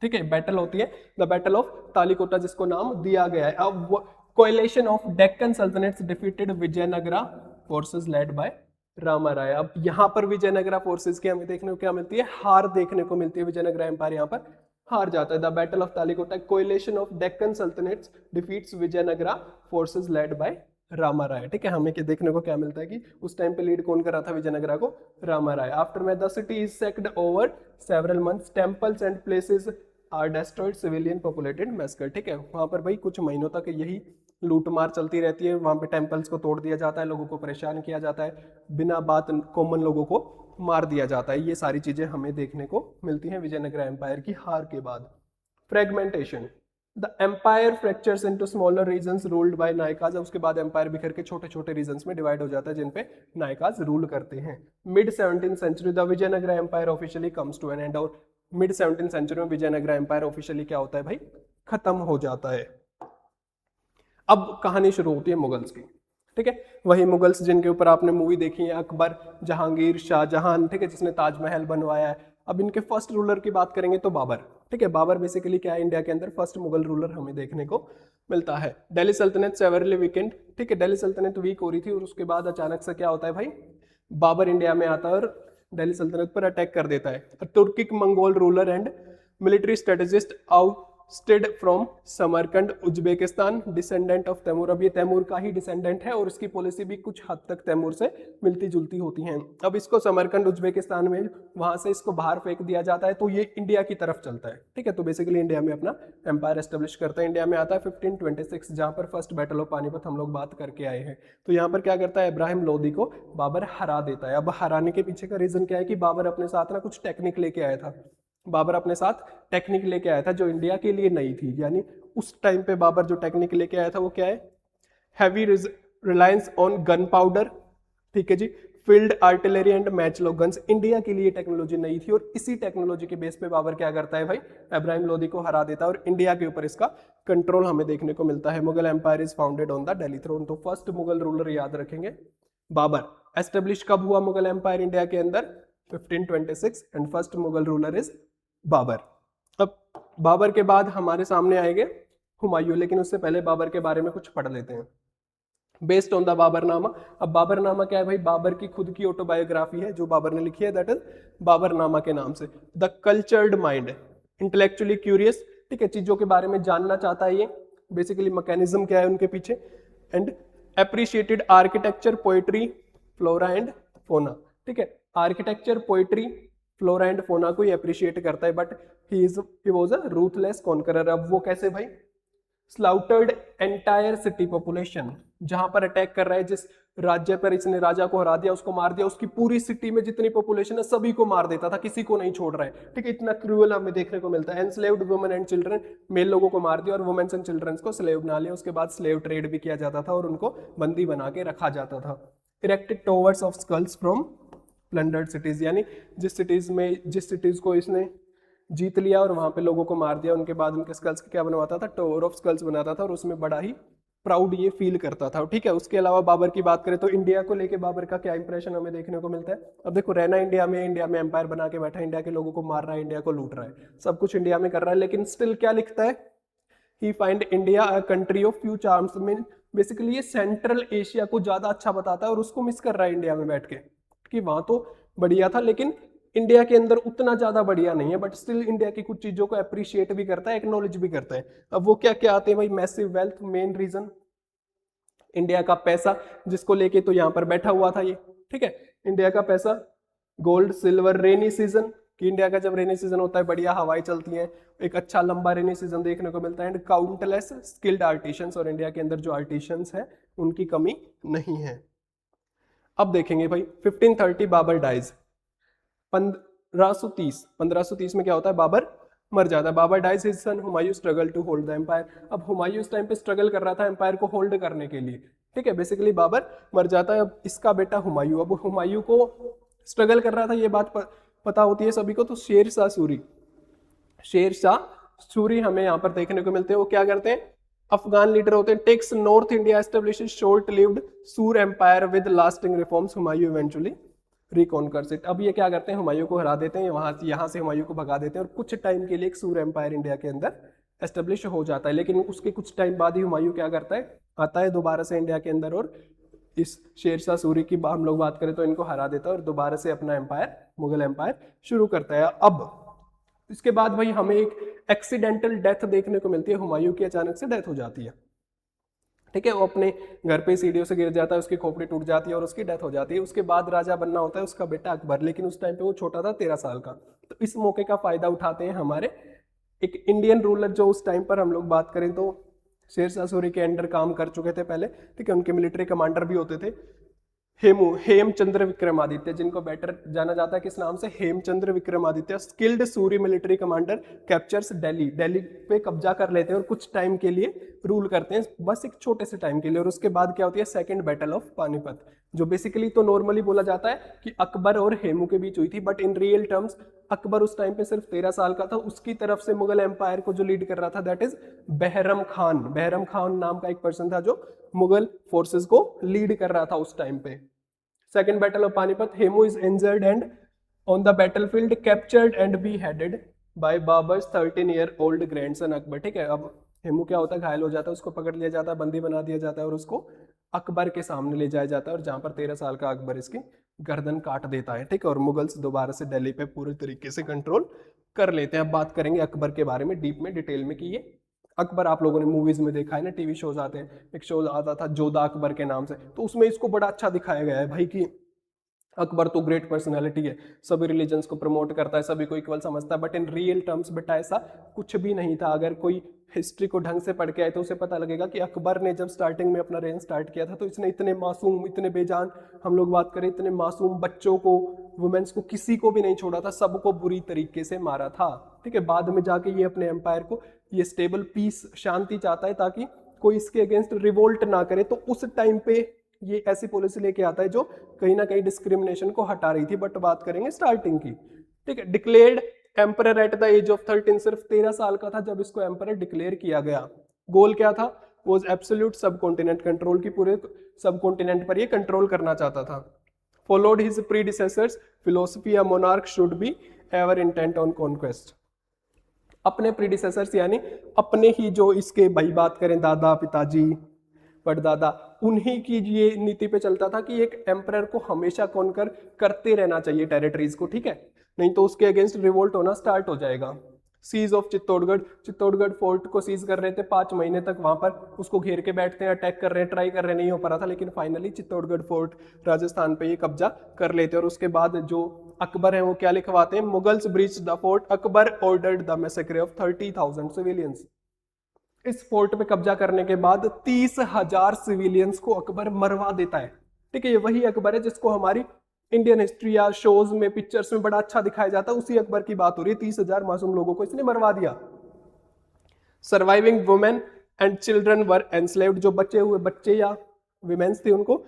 ठीक है, बैटल होती है द बैटल ऑफ तालिकोटा, जिसको नाम दिया गया है। अब coalition of Deccan sultanates defeated Vijayanagara forces led by Rama Raya. अब यहाँ पर विजयनगरा फोर्सेस की हमें देखने को क्या मिलती है, हार देखने को मिलती है। विजयनगरा एम्पायर यहाँ पर हार जाता है। The battle of Talikota, coalition of Deccan sultanates defeats Vijayanagara forces led by Rama Raya. ठीक है, हमें क्या देखने को क्या मिलता है कि उस टाइम पे लीड कौन कर रहा था विजयनगरा को, Rama Raya. Aftermath the city is sacked over several months, temples and places are destroyed, civilian populated massacre. ठीक है, वहां पर भाई कुछ महीनों तक यही लूटमार चलती रहती है। वहां पे टेम्पल्स को तोड़ दिया जाता है, लोगों को परेशान किया जाता है, बिना बात कॉमन लोगों को मार दिया जाता है। ये सारी चीजें हमें देखने को मिलती हैं विजयनगरा एम्पायर की हार के बाद। Fragmentation, the empire fractures into smaller regions ruled by Nayakas. उसके बाद एम्पायर बिखर के छोटे छोटे रीजन्स में डिवाइड हो जाता है जिन पे नायकाज रूल करते हैं। Mid 17th century the Vijayanagara empire officially comes to an end. और मिड 17th सेंचुरी में विजयनगरा एम्पायर ऑफिशियली क्या होता है भाई, खत्म हो जाता है। अब कहानी शुरू होती है मुगल्स की। ठीक है, वही मुगल्स जिनके ऊपर आपने मूवी देखी है, अकबर, जहांगीर, शाहजहां, ठीक है, जिसने ताजमहल बनवाया है। अब इनके फर्स्ट रूलर की बात करेंगे तो बाबर। ठीक है, बाबर बेसिकली क्या है, इंडिया के अंदर फर्स्ट मुगल रूलर हमें देखने को मिलता है। दिल्ली सल्तनत सेवरली वीकेंड। ठीक है, दिल्ली सल्तनत वीक हो रही थी और उसके बाद अचानक से क्या होता है भाई, बाबर इंडिया में आता है और दिल्ली सल्तनत पर अटैक कर देता है। Turkic Mongol ruler and military strategist ousted from Samarkand Uzbekistan, descendant of Timur. अब ये तैमूर का ही डिसेंडेंट है और इसकी पॉलिसी भी कुछ हद तक तैमूर से मिलती जुलती होती हैं। अब इसको समरकंद उज्बेकिस्तान में, वहां से इसको बाहर फेंक दिया जाता है तो ये इंडिया की तरफ चलता है। ठीक है, तो बेसिकली इंडिया में अपना एम्पायर एस्टेब्लिश करता है। इंडिया में आता है 1526, जहां पर फर्स्ट बैटल ऑफ पानीपत हम लोग बात करके आए हैं। तो यहाँ पर क्या करता है, इब्राहिम लोदी को बाबर हरा देता है। अब हराने के पीछे का रीजन क्या है कि बाबर अपने साथ ना कुछ टेक्निक लेके आया था। बाबर अपने साथ टेक्निक लेके आया था जो इंडिया के लिए नई थी। यानी उस टाइम पे बाबर जो टेक्निक लेके आया था वो क्या है, heavy reliance on gunpowder. ठीक है जी, field artillery and matchlock guns. India के लिए टेक्नोलॉजी नई थी और इसी टेक्नोलॉजी के बेस पे बाबर क्या करता है भाई, इब्राहिम लोदी को हरा देता है और इंडिया के ऊपर इसका कंट्रोल हमें देखने को मिलता है। Mughal empire is founded on the Delhi throne. तो फर्स्ट मुगल रूलर याद रखेंगे बाबर। एस्टेब्लिश कब हुआ मुगल एम्पायर इंडिया के अंदर, 1526, and first Mughal ruler is Babur. अब बाबर के बाद हमारे सामने आएंगे हुमायूं, लेकिन उससे पहले बाबर के बारे में कुछ पढ़ लेते हैं। Based on the Baburnama. अब बाबरनामा क्या है भाई, बाबर की खुद की ऑटोबायोग्राफी है जो बाबर ने लिखी है, दैट इज बाबरनामा के नाम से। The cultured mind, intellectually curious. ठीक है, चीजों के बारे में जानना चाहता है ये, बेसिकली मैकेनिज्म क्या है उनके पीछे। And appreciated architecture, poetry, flora and fauna. ठीक है, architecture, poetry, flora and fauna को ही अप्रिशिएट करता है, but he was a ruthless conqueror. अब वो कैसे भाई, स्लाउटर्ड एंटायर सिटी पॉपुलेशन, जहां पर अटैक कर रहा है, जिस राज्य पर इसने राजा को हरा दिया, उसको मार दिया, उसकी पूरी सिटी में जितनी पॉपुलेशन है सभी को मार देता था, किसी को नहीं छोड़ रहा है। ठीक है, इतना क्रूअल हमें देखने को मिलता है। Enslaved women and children, male लोगों को मार दिया और वुमेन्स एंड चिल्ड्रंस को स्लेव बना लिया। उसके बाद स्लेव ट्रेड भी किया जाता था और उनको बंदी बना के रखा जाता था। Erected towers of skulls from plundered cities, यानी जिस सिटीज को इसने जीत लिया और वहां पे लोगों को मार दिया, उनके बाद उनके स्कल्स क्या बनवाता था, टॉवर ऑफ स्कल्स बनाता था और उसमें बड़ा ही प्राउड ये फील करता था। ठीक है, उसके अलावा बाबर की बात करें तो इंडिया को लेके बाबर का क्या इंप्रेशन हमें देखने को मिलता है। अब देखो, रहना इंडिया में एम्पायर बना के बैठा, इंडिया के लोगों को मार रहा है, इंडिया को लूट रहा है, सब कुछ इंडिया में कर रहा है, लेकिन स्टिल क्या लिखता है, he find India a country of few charms. Mean basically ये सेंट्रल एशिया को ज्यादा अच्छा बताता है और उसको मिस कर रहा है इंडिया में बैठ के, कि वहां तो बढ़िया था लेकिन इंडिया के अंदर उतना ज्यादा बढ़िया नहीं है, बट स्टिल इंडिया की कुछ चीजों को अप्रिशिएट भी करता है, एक्नॉलेज भी करता है। अब वो क्या क्या आते हैं भाई, massive wealth, main reason India का पैसा, जिसको लेके तो यहाँ पर बैठा हुआ था ये। ठीक है, इंडिया का पैसा, गोल्ड, सिल्वर, रेनी सीजन, कि इंडिया का जब रेनी सीजन होता है बढ़िया हवाएं चलती हैं, एक अच्छा लंबा रेनी सीजन देखने को मिलता है। एंड काउंटलेस स्किल्ड आर्टिशियंस, और इंडिया के अंदर जो आर्टिशियंस हैं उनकी कमी नहीं है। अब देखेंगे भाई 1530 बाबर डाइज। 1530 में क्या होता है, बाबर मर जाता है। Babur dies, his son Humayun struggle to hold the empire. अब हुमायूं उस टाइम पे स्ट्रगल कर रहा था एम्पायर को होल्ड करने के लिए। ठीक है, बेसिकली बाबर मर जाता है। अब इसका बेटा हुमायूं, अब हुमायूं को स्ट्रगल कर रहा था, ये बात पता होती है सभी को। तो शेर शाह सूरी हमें यहाँ पर देखने को मिलते हैं। वो क्या करते हैं, अफगान लीडर होते हैं। Takes north India, establishes short lived Sur empire with lasting reforms, Humayun eventually reconquers it. अब ये क्या करते हैं, हुमायूं को हरा देते हैं, वहां यहाँ से हुमायूं को भगा देते हैं और कुछ टाइम के लिए एक सूर एम्पायर इंडिया के अंदर एस्टेब्लिश हो जाता है। लेकिन उसके कुछ टाइम बाद ही हुमायूं क्या करता है, आता है दोबारा से इंडिया के अंदर और इस शेरशाह सूरी की हम लोग बात करें तो इनको हरा देता है और दोबारा से अपना एम्पायर, मुगल एम्पायर शुरू करता है। अब इसके बाद भाई हमें एक एक्सीडेंटल डेथ देखने को मिलती है, हुमायूं की अचानक से डेथ हो जाती है। ठीक है, वो अपने घर पे सीढ़ियों से गिर जाता है, उसकी खोपड़ी टूट जाती है और उसकी डेथ हो जाती है। उसके बाद राजा बनना होता है उसका बेटा अकबर, लेकिन उस टाइम पे वो छोटा था, 13 साल का। तो इस मौके का फायदा उठाते हैं हमारे एक इंडियन रूलर, जो उस टाइम पर हम लोग बात करें तो शेरशाह सूरी के अंडर काम कर चुके थे पहले। ठीक है, उनके मिलिट्री कमांडर भी होते थे हेमचंद्र विक्रमादित्य, जिनको बेटर जाना जाता है किस नाम से, Hemchandra Vikramaditya. Skilled Suri military commander captures Delhi, Delhi पे कब्जा कर लेते हैं और कुछ टाइम के लिए रूल करते हैं, बस एक छोटे से टाइम के लिए। और उसके बाद क्या होती है, सेकंड बैटल ऑफ पानीपत, जो बेसिकली तो नॉर्मली बोला जाता है कि अकबर और हेमू के बीच हुई थी, but in real terms Akbar उस टाइम पे सिर्फ 13 साल का था। उसकी तरफ से मुगल एम्पायर को जो लीड कर रहा था दैट इज बहरम खान। बहरम खान नाम का एक पर्सन था जो मुगल फोर्सेस को लीड कर रहा था उस टाइम पे। Second battle of Panipat, Hemu is injured and on the battlefield captured and be headed by Babar's 13-year-old grandson Akbar. ठीक है, अब हेमू क्या होता है, घायल हो जाता है, उसको पकड़ लिया जाता है, बंदी बना दिया जाता है और उसको अकबर के सामने ले जाया जाता है, और जहां पर 13 साल का अकबर इसकी गर्दन काट देता है। ठीक है, और मुगल्स दोबारा से दिल्ली पे पूरे तरीके से कंट्रोल कर लेते हैं। अब बात करेंगे अकबर के बारे में डीप में, डिटेल में, कि ये अकबर आप लोगों ने मूवीज में देखा है ना, टीवी शोज आते हैं, एक शो आता था जोधा अकबर के नाम से, तो उसमें इसको बड़ा अच्छा दिखाया गया है भाई कि अकबर तो ग्रेट पर्सनालिटी है, सभी रिलीजन्स को प्रमोट करता है, सभी को इक्वल समझता है, बट इन रियल टर्म्स बेटा ऐसा कुछ भी नहीं था। अगर कोई हिस्ट्री को ढंग से पढ़ के आए तो उसे पता लगेगा कि अकबर ने जब स्टार्टिंग में अपना रेन स्टार्ट किया था तो इसने इतने मासूम, इतने बेजान, हम लोग बात करें इतने मासूम बच्चों को, वुमेन्स को, किसी को भी नहीं छोड़ा था, सबको बुरी तरीके से मारा था। ठीक है, बाद में जाके ये अपने एम्पायर को ये स्टेबल पीस, शांति चाहता है ताकि कोई इसके अगेंस्ट रिवोल्ट ना करे। तो उस टाइम पे ये ऐसी पॉलिसी लेके आता है जो कहीं ना कहीं डिस्क्रिमिनेशन को हटा रही थी। बट बात करेंगे स्टार्टिंग की। ठीक है, declared emperor at the age of 13, सिर्फ 13 साल का था जब इसको एम्परर डिक्लेयर किया गया। गोल क्या था, वॉज एब्सोल्यूट सब कॉन्टिनेंट कंट्रोल, की पूरे सब कॉन्टिनेंट पर ये कंट्रोल करना चाहता था। Followed his predecessors philosophy, a monarch should be ever intent on conquest. अपने प्रीडिसेसर्स यानी अपने ही जो इसके भाई बात करें दादा, पिताजी, परदादा, उन्हीं की ये नीति पे चलता था कि एक एम्परर को हमेशा कॉन्कर करते रहना चाहिए टेरिटरीज को। ठीक है, नहीं तो उसके अगेंस्ट रिवोल्ट होना स्टार्ट हो जाएगा। Siege of Chittorgarh, Chittorgarh fort को सीज कर रहे थे 5 महीने तक, वहां पर उसको घेर के बैठते हैं, अटैक कर रहे हैं, ट्राई कर रहे हैं, नहीं हो पा रहा था, लेकिन फाइनली चित्तौड़गढ़ फोर्ट राजस्थान पे ये कब्जा कर लेते हैं। और उसके बाद जो अकबर है वो क्या लिखवाते हैं, Mughals breach the fort, Akbar ordered the मैसेक्रे of 30,000 civilians. इस फोर्ट पे कब्जा करने के बाद 30,000 सिविलियंस को अकबर मरवा देता है। ठीक है, ये वही अकबर है जिसको हमारी इंडियन हिस्ट्री या शोज में, पिक्चर्स में बड़ा अच्छा दिखाया जाता है, उसी अकबर की बात हो रही है। 30,000 मासूम लोगों को इसने मरवा दिया। Surviving women and children were enslaved, जो बचे हुए बच्चे या विमेन्स थे उनको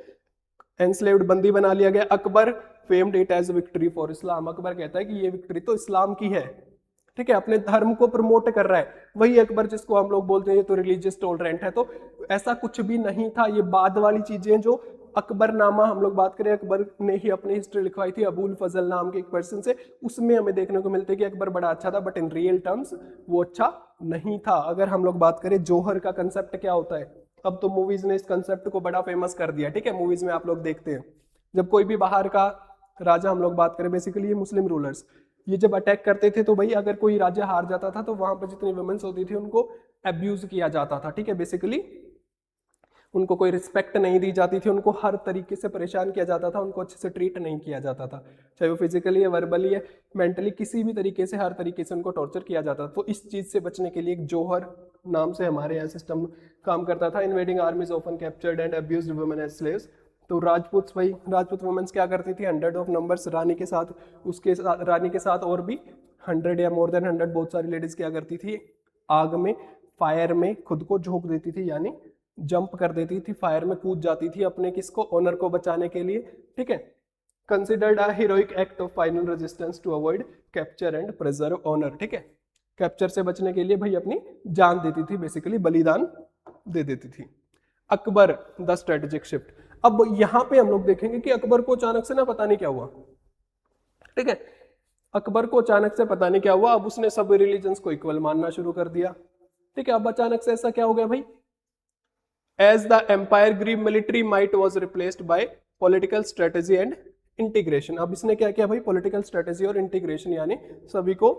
एनस्लेव्ड, बंदी बना लिया गया। Akbar framed it as victory for Islam, Akbar कहता है कि ये विक्ट्री तो इस्लाम की है। ठीक है, अपने धर्म को प्रमोट कर रहा है वही अकबर जिसको हम लोग बोलते हैं ये तो रिलीजियस टॉलरेंट है। तो ऐसा कुछ भी नहीं था, ये बाद वाली चीजें जो अकबरनामा हम लोग बात करें, अकबर ने ही अपनी हिस्ट्री लिखवाई थी अबुल फजल नाम के एक पर्सन से, उसमें हमें देखने को मिलता है कि अकबर बड़ा अच्छा था, बट इन रियल टर्म्स वो अच्छा नहीं था। अगर हम लोग बात करें जौहर का कंसेप्ट क्या होता है, अब तो मूवीज ने इस कंसेप्ट को बड़ा फेमस कर दिया। ठीक है, मूवीज में आप लोग देखते हैं जब कोई भी बाहर का राजा, हम लोग बात करें बेसिकली ये मुस्लिम रूलर्स, ये जब अटैक करते थे तो भाई अगर कोई राजा हार जाता था तो वहां पर जितनी वुमेन्स होती थी उनको अब्यूज किया जाता था। ठीक है, बेसिकली उनको कोई रिस्पेक्ट नहीं दी जाती थी, उनको हर तरीके से परेशान किया जाता था, उनको अच्छे से ट्रीट नहीं किया जाता था, चाहे वो फिजिकली है, वर्बली है, मेंटली, किसी भी तरीके से, हर तरीके से उनको टॉर्चर किया जाता था। तो इस चीज से बचने के लिए एक जौहर नाम से हमारे यहाँ सिस्टम काम करता था। Invading armies often captured and abused women as slaves. तो राजपूत भाई, राजपूत वुमेन्स क्या करती थी, 100 ऑफ नंबर्स रानी के साथ, उसके साथ रानी के साथ और भी 100 या मोर देन 100 बहुत सारी लेडीज क्या करती थी, आग में, फायर में खुद को झोंक देती थी, यानी जंप कर देती थी, फायर में कूद जाती थी अपने किसको, ऑनर को बचाने के लिए। ठीक है, considered a heroic act of final resistance to avoid capture and preserve honour. ठीक है, कैप्चर से बचने के लिए भाई अपनी जान देती थी, बेसिकली बलिदान दे देती थी। Akbar the strategic shift. अब यहां पे हम लोग देखेंगे कि अकबर को अचानक से ना पता नहीं क्या हुआ, ठीक है, अकबर को अचानक से पता नहीं क्या हुआ, अब उसने सब रिलीजन्स को इक्वल मानना शुरू कर दिया, ठीक है। अब अचानक से ऐसा क्या हो गया भाई, as the empire grew military might was replaced by political strategy and integration. अब इसने क्या किया भाई, पॉलिटिकल स्ट्रेटेजी और इंटीग्रेशन, यानी सभी को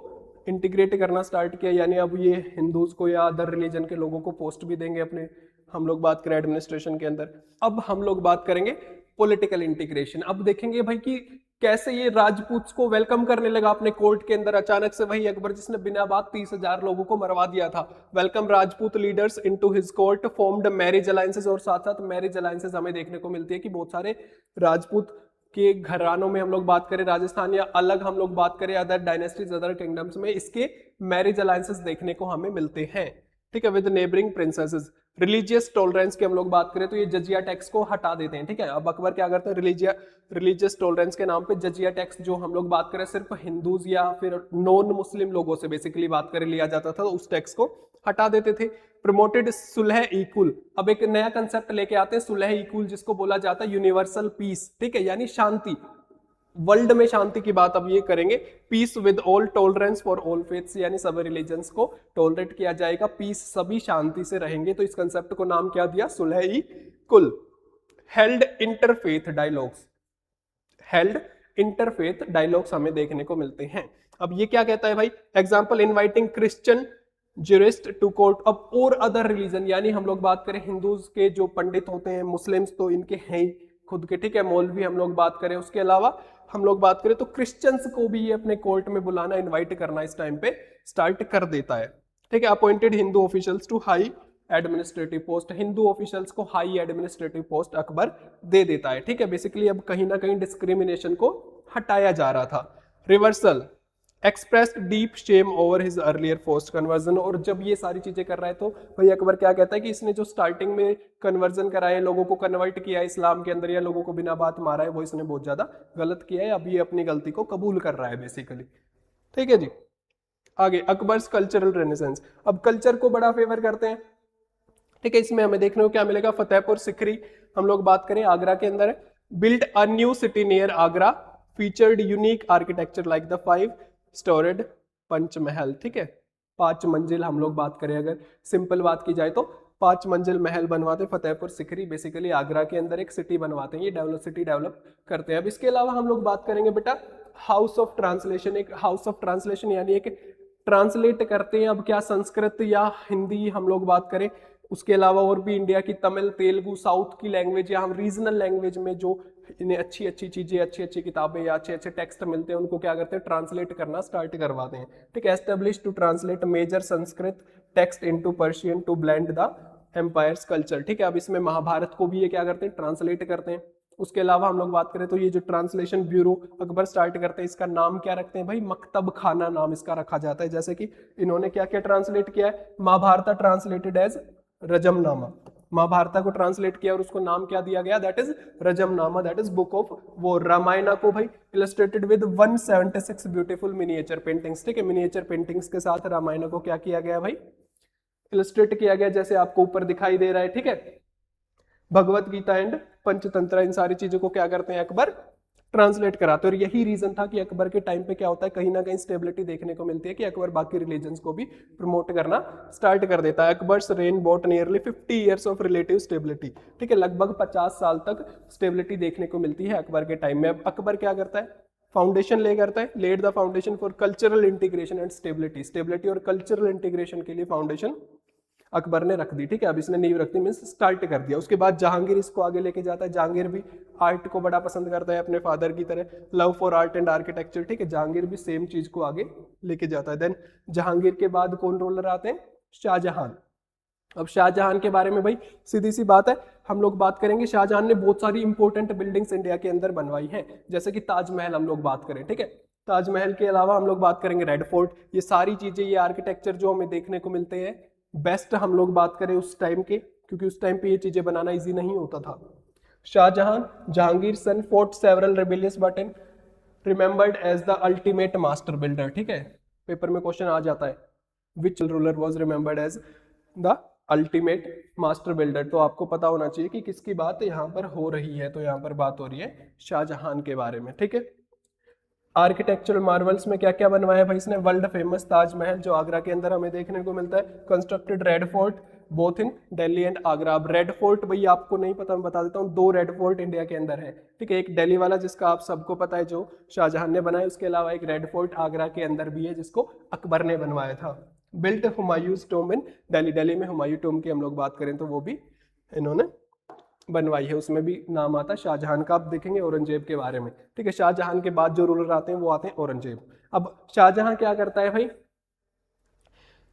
इंटीग्रेट करना स्टार्ट किया, यानी अब ये हिंदूज को या अदर रिलीजन के लोगों को पोस्ट भी देंगे अपने, हम लोग बात करें एडमिनिस्ट्रेशन के अंदर। अब हम लोग बात करेंगे पॉलिटिकल इंटीग्रेशन। अब देखेंगे भाई कि कैसे ये राजपूत को वेलकम करने लगा अपने कोर्ट के अंदर। अचानक से वही अकबर जिसने बिना बात 30,000 लोगों को मरवा दिया था, welcome Rajput leaders into his court, formed marriage alliances. और साथ साथ मैरिज अलायंसेस हमें देखने को मिलती है कि बहुत सारे राजपूत के घरानों में हम लोग बात करें राजस्थान या अलग हम लोग बात करें अदर डायनेस्टीज अदर किंगडम्स में, इसके मैरिज अलायंसेस देखने को हमें मिलते हैं, ठीक है, with neighbouring princesses. Religious tolerance की हम लोग बात करें तो ये जजिया टैक्स को हटा देते हैं, ठीक है। अब अकबर क्या करते हैं, रिलीजियस टॉलरेंस के नाम पे जजिया टैक्स, जो हम लोग बात करें सिर्फ हिंदूज या फिर नॉन मुस्लिम लोगों से बेसिकली बात करें लिया जाता था, उस टैक्स को हटा देते थे। प्रमोटेड सुलह इकुल। अब एक नया कंसेप्ट लेके आते हैं सुलह इकुल, जिसको बोला जाता है यूनिवर्सल पीस, ठीक है, यानी शांति, वर्ल्ड में शांति की बात अब ये करेंगे। Peace with all, tolerance for all faiths, यानी सभी रिलीजन्स को टॉलरेट किया जाएगा, पीस, सभी शांति से रहेंगे। तो इस कंसेप्ट को नाम क्या दिया, सुलह ई कुल। Held interfaith dialogues, held interfaith dialogues हमें देखने को मिलते हैं। अब ये क्या कहता है भाई, example inviting Christian jurist to court. अब और अदर रिलीजन, यानी हम लोग बात करें हिंदूज के जो पंडित होते हैं, मुस्लिम्स तो इनके हैं ही खुद के, ठीक है, मौलवी हम लोग बात करें, उसके अलावा हम लोग बात करें तो क्रिश्चियंस को भी ये अपने कोर्ट में बुलाना, इनवाइट करना इस टाइम पे स्टार्ट कर देता है, ठीक है। Appointed Hindu officials to high administrative post, Hindu officials को हाई एडमिनिस्ट्रेटिव पोस्ट अकबर दे देता है, ठीक है। बेसिकली अब कहीं ना कहीं डिस्क्रिमिनेशन को हटाया जा रहा था। Reversal, expressed deep shame over his earlier forced conversion. और जब ये सारी चीजें कर रहा है तो भाई अकबर क्या कहता है कि इसने जो स्टार्टिंग में कन्वर्जन कराए, लोगों को कन्वर्ट किया है इस्लाम के अंदर या लोगों को बिना बात मारा है, वो इसने बहुत ज्यादा गलत किया है। अब ये अपनी गलती को कबूल कर रहा है बेसिकली, ठीक है जी। आगे अकबर्स कल्चरल रेनेसेंस। अब कल्चर को बड़ा फेवर करते हैं, ठीक है। इसमें हमें देखने को क्या मिलेगा, फतेहपुर सिकरी हम लोग बात करें आगरा के अंदर है। Build a new city near Agra, featured unique architecture like the 5 storeyed Panchmahal, ठीक है। 5 मंजिल हम लोग बात करें, अगर सिंपल बात की जाए तो 5 मंजिल महल बनवाते फतेहपुर सिकरी, बेसिकली आगरा के अंदर एक सिटी बनवाते हैं, ये सिटी डेवलप करते हैं। अब इसके अलावा हम लोग बात करेंगे बेटा हाउस ऑफ ट्रांसलेशन। एक हाउस ऑफ ट्रांसलेशन यानी एक ट्रांसलेट करते हैं, अब क्या संस्कृत या हिंदी हम लोग बात करें, उसके अलावा और भी इंडिया की तमिल, तेलुगु, साउथ की लैंग्वेज या हम रीजनल लैंग्वेज में जो इन्हें अच्छी अच्छी चीजें, अच्छी अच्छी किताबें या अच्छे अच्छे टेक्स्ट मिलते हैं, उनको क्या करते हैं, ट्रांसलेट करना स्टार्ट करवाते हैं, ठीक है। Establish to translate major Sanskrit text into Persian to blend the empire's culture, ठीक है। अब इसमें महाभारत को भी ये क्या करते हैं, ट्रांसलेट करते हैं। उसके अलावा हम लोग बात करें तो ये जो ट्रांसलेशन ब्यूरो अकबर स्टार्ट करते हैं, इसका नाम क्या रखते हैं भाई, मकतब खाना नाम इसका रखा जाता है। जैसे कि इन्होंने क्या क्या ट्रांसलेट किया है, महाभारत ट्रांसलेटेड एज रजमनामा, महाभारत को ट्रांसलेट किया और उसको नाम क्या दिया गया, that is Razmnama, that is book of वो। रामायणा को भाई illustrated with 176 beautiful miniature paintings, ठीक है। मिनिएचर पेंटिंग्स के साथ रामायण को क्या किया गया भाई, इलस्ट्रेट किया गया, जैसे आपको ऊपर दिखाई दे रहा है, ठीक है। भगवत गीता एंड पंचतंत्र, इन सारी चीजों को क्या करते हैं अकबर, ट्रांसलेट कराते हैं। और यही रीजन था कि अकबर के टाइम पे क्या होता है, कहीं ना कहीं स्टेबिलिटी देखने को मिलती है कि अकबर बाकी रिलीजन्स को भी प्रमोट करना स्टार्ट कर देता है। Akbar's reign bought nearly 50 years of relative stability, ठीक है, लगभग 50 साल तक स्टेबिलिटी देखने को मिलती है अकबर के टाइम में। अब अकबर क्या करता है, फाउंडेशन ले करता है, led the foundation for cultural integration and stability, stability और कल्चरल इंटीग्रेशन के लिए फाउंडेशन अकबर ने रख दी, ठीक है। अब इसने नींव रख दी, मीन्स स्टार्ट कर दिया। उसके बाद जहांगीर इसको आगे लेके जाता है, जहांगीर भी आर्ट को बड़ा पसंद करता है अपने फादर की तरह, love for art and architecture, ठीक है। जहांगीर भी सेम चीज को आगे लेके जाता है। देन जहांगीर के बाद कौन रूलर आते हैं, शाहजहां। अब शाहजहां के बारे में भाई सीधी सी बात है, हम लोग बात करेंगे, शाहजहां ने बहुत सारी इंपॉर्टेंट बिल्डिंग्स इंडिया के अंदर बनवाई हैं, जैसे कि ताजमहल हम लोग बात करें, ठीक है। ताजमहल के अलावा हम लोग बात करेंगे रेड फोर्ट, ये सारी चीजें, ये आर्किटेक्चर जो हमें देखने को मिलते हैं बेस्ट हम लोग बात करें उस टाइम के, क्योंकि उस टाइम पे ये चीजें बनाना इजी नहीं होता था। Shahjahan Jahangir son fought several rebellious but remembered as the ultimate master builder, ठीक है, पेपर में क्वेश्चन आ जाता है। Which ruler was remembered as the ultimate master builder. तो आपको पता होना चाहिए कि किसकी बात यहाँ पर हो रही है, तो यहाँ पर बात हो रही है शाहजहां के बारे में, ठीक है। आर्किटेक्चरल मार्वल्स में क्या क्या बनवाया भाई इसने, वर्ल्ड फेमस ताजमहल जो आगरा के अंदर हमें देखने को मिलता है, constructed red fort both in Delhi and Agra. अब रेड फोर्ट भाई आपको नहीं पता, मैं बता देता हूँ, 2 रेड फोर्ट इंडिया के अंदर है, ठीक है। एक दिल्ली वाला जिसका आप सबको पता है जो शाहजहां ने बनाया, उसके अलावा एक रेड फोर्ट आगरा के अंदर भी है जिसको अकबर ने बनवाया था। बिल्ट हुमायूंस टोम इन दिल्ली, दिल्ली में हुमायूं टोम की हम लोग बात करें तो वो भी इन्होंने बनवाई है, उसमें भी नाम आता है शाहजहां का। आप देखेंगे औरंगजेब के बारे में, ठीक है। शाहजहां के बाद जो रूलर आते हैं वो आते हैं औरंगजेब। अब शाहजहां क्या करता है भाई,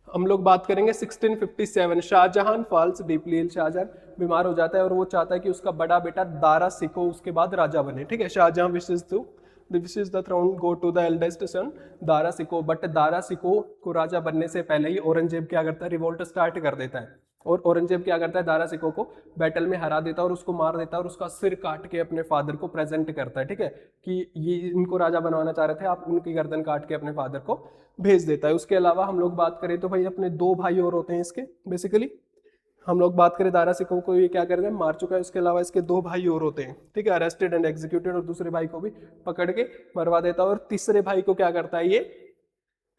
हम लोग बात करेंगे 1657, शाहजहां फॉल्स डीपली इल, शाहजहां बीमार हो जाता है और वो चाहता है कि उसका बड़ा बेटा दारा सिको उसके बाद राजा बने, ठीक है। Shahjahan wishes the throne go to the eldest son Dara Shikoh, but Dara Shikoh को राजा बनने से पहले ही औरंगजेब क्या करता है, रिवोल्ट स्टार्ट कर देता है। और औरंगजेब क्या करता है, दारा सिको को बैटल में हरा देता है और उसको मार देता है और उसका सिर काट के अपने फादर को प्रेजेंट करता है, ठीक है, कि ये इनको राजा बनवाना चाह रहे थे आप, उनकी गर्दन काट के अपने फादर को भेज देता है। उसके अलावा हम लोग बात करें तो भाई अपने 2 भाई और होते हैं इसके, बेसिकली हम लोग बात करें दारा सिकोह को ये क्या कर रहे हैं, मार चुका है। उसके अलावा इसके 2 भाई और होते हैं, ठीक है, अरेस्टेड एंड एग्जीक्यूटेड, और दूसरे भाई को भी पकड़ के मरवा देता है। और तीसरे भाई को क्या करता है ये,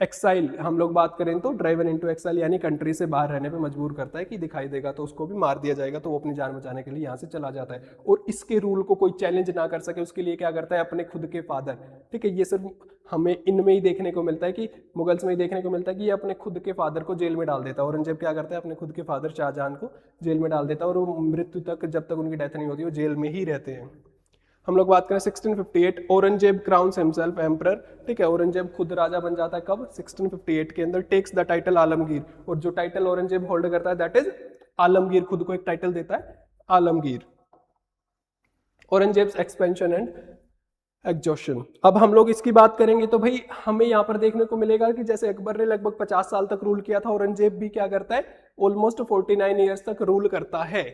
एक्साइल, हम लोग बात करें तो ड्राइवन इनटू एक्साइल, यानी कंट्री से बाहर रहने पे मजबूर करता है कि दिखाई देगा तो उसको भी मार दिया जाएगा, तो वो अपनी जान बचाने के लिए यहाँ से चला जाता है। और इसके रूल को कोई चैलेंज ना कर सके उसके लिए क्या करता है, अपने खुद के फादर, ठीक है, ये सिर्फ हमें इनमें ही देखने को मिलता है कि मुगल्स में ही देखने को मिलता है कि ये अपने खुद के फादर को जेल में डाल देता है। औरंगजेब क्या करता है, अपने खुद के फादर शाहजहां को जेल में डाल देता है और वो मृत्यु तक, जब तक उनकी डेथ नहीं होती, वो जेल में ही रहते हैं। हम लोग बात करें 1658, औरंगजेब क्राउन्स हिमसेल्फ एम्परर, ठीक है, औरंगजेब खुद राजा बन जाता है कब, 1658 के अंदर, टेक्स द टाइटल आलमगीर, और जो टाइटल औरंगजेब होल्ड करता है दैट इज आलमगीर, खुद को एक टाइटल देता है Alamgir. Aurangzeb's expansion and exhaustion, अब हम लोग इसकी बात करेंगे तो भाई हमें यहाँ पर देखने को मिलेगा कि जैसे अकबर ने लगभग 50 साल तक रूल किया था, औरंगजेब भी क्या करता है, ऑलमोस्ट 49 ईयर्स तक रूल करता है,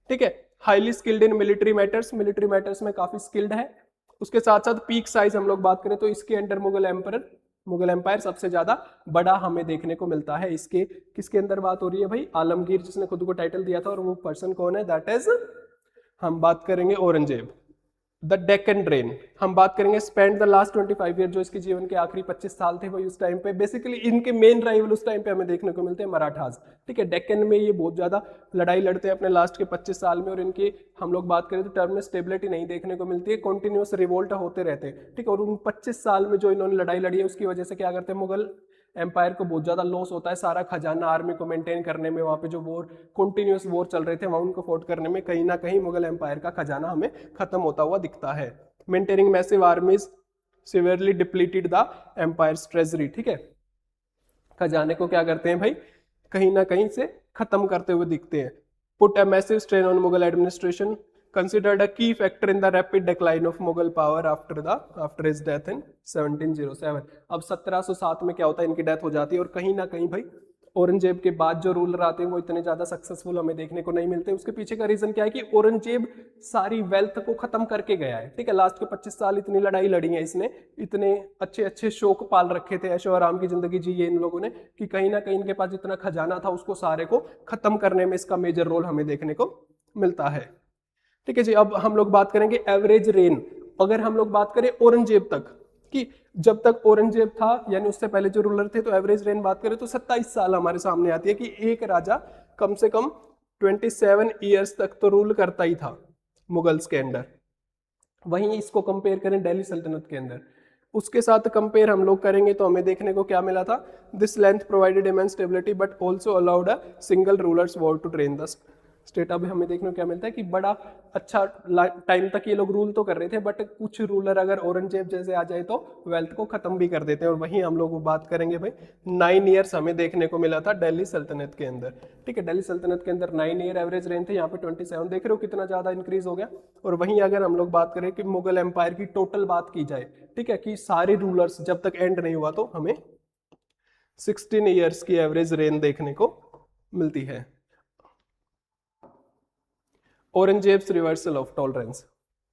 ठीक है। Highly skilled in military matters, military matters में काफी स्किल्ड है। उसके साथ साथ पीक साइज हम लोग बात करें तो इसके अंडर मुगल एम्पायर सबसे ज्यादा बड़ा हमें देखने को मिलता है। इसके किसके अंदर बात हो रही है भाई, आलमगीर जिसने खुद को टाइटल दिया था, और वो पर्सन कौन है, दैट इज हम बात करेंगे औरंगजेब। द डेक्कन ट्रेन, हम बात करेंगे स्पेंड द लास्ट 25 ईयर, जो इसके जीवन के आखिरी 25 साल थे वही उस टाइम पे, बेसिकली इनके मेन राइवल उस टाइम पे हमें देखने को मिलते हैं मराठास, ठीक है। डेक्कन में ये बहुत ज्यादा लड़ाई लड़ते हैं अपने लास्ट के 25 साल में, और इनके हम लोग बात करें तो टर्म में स्टेबिलिटी नहीं देखने को मिलती है, कॉन्टिन्यूस रिवोल्ट होते रहते हैं, ठीक है। और उन 25 साल में जो इन्होंने लड़ाई लड़ी है उसकी वजह से क्या करते हैं, मुगल एम्पायर को बहुत ज्यादा लॉस होता है, सारा खजाना आर्मी को मेंटेन करने में, वहां पे जो वॉर कंटिन्यूस वॉर चल रहे थे वहां उनको फोर्ट करने में कहीं ना कहीं मुगल एम्पायर का खजाना हमें खत्म होता हुआ दिखता है। Maintaining massive armies severely depleted the empire's treasury, ठीक है, खजाने को क्या करते हैं भाई, कहीं ना कहीं से खत्म करते हुए दिखते हैं। Put a massive strain on Mughal administration, considered a key factor in the rapid decline of Mughal power after his death in 1707। अब 1707 में क्या होता है, इनकी डेथ हो जाती है, और कहीं ना कहीं भाई औरंगजेब के बाद जो रूलर आते हैं वो इतने ज्यादा सक्सेसफुल हमें देखने को नहीं मिलते। उसके पीछे का रीजन क्या है कि औरंगजेब सारी वेल्थ को खत्म करके गया है, ठीक है। लास्ट के 25 साल इतनी लड़ाई लड़ी है इसने, इतने अच्छे अच्छे शौक पाल रखे थे, ऐशो आराम की जिंदगी जी है इन लोगों ने, कि कहीं ना कहीं इनके पास जितना खजाना था उसको सारे को खत्म करने में इसका मेजर रोल हमें देखने को मिलता है, ठीक है जी। अब हम लोग बात करेंगे एवरेज रेन, अगर हम लोग बात करें औरंगजेब तक, कि जब तक औरंगजेब था यानी उससे पहले जो रूलर थे, तो एवरेज रेन बात करें तो 27 साल हमारे सामने आती है, कि एक राजा कम से कम 27 ईयर्स तक तो रूल करता ही था मुगल्स के अंडर। वहीं इसको कंपेयर करें दिल्ली सल्तनत के अंदर, उसके साथ कंपेयर हम लोग करेंगे तो हमें देखने को क्या मिला था, this length provided immense stability but also allowed a single ruler's war to train the state. अब हमें देखने को क्या मिलता है कि बड़ा अच्छा टाइम तक ये लोग रूल तो कर रहे थे, बट कुछ रूलर अगर औरंगजेब जैसे आ जाए तो वेल्थ को खत्म भी कर देते हैं। और वहीं हम लोग बात करेंगे भाई 9 ईयर्स हमें देखने को मिला था दिल्ली सल्तनत के अंदर, ठीक है। दिल्ली सल्तनत के अंदर 9 ईयर एवरेज रेंज थे, यहाँ पे 27 देख रहे हो कितना ज्यादा इंक्रीज हो गया। और वहीं अगर हम लोग बात करें कि मुगल एम्पायर की टोटल बात की जाए, ठीक है, कि सारे रूलर्स जब तक एंड नहीं हुआ तो हमें 16 ईयर्स की एवरेज रेंज देखने को मिलती है। औरंगजेब्स रिवर्सल ऑफ टॉलरेंस,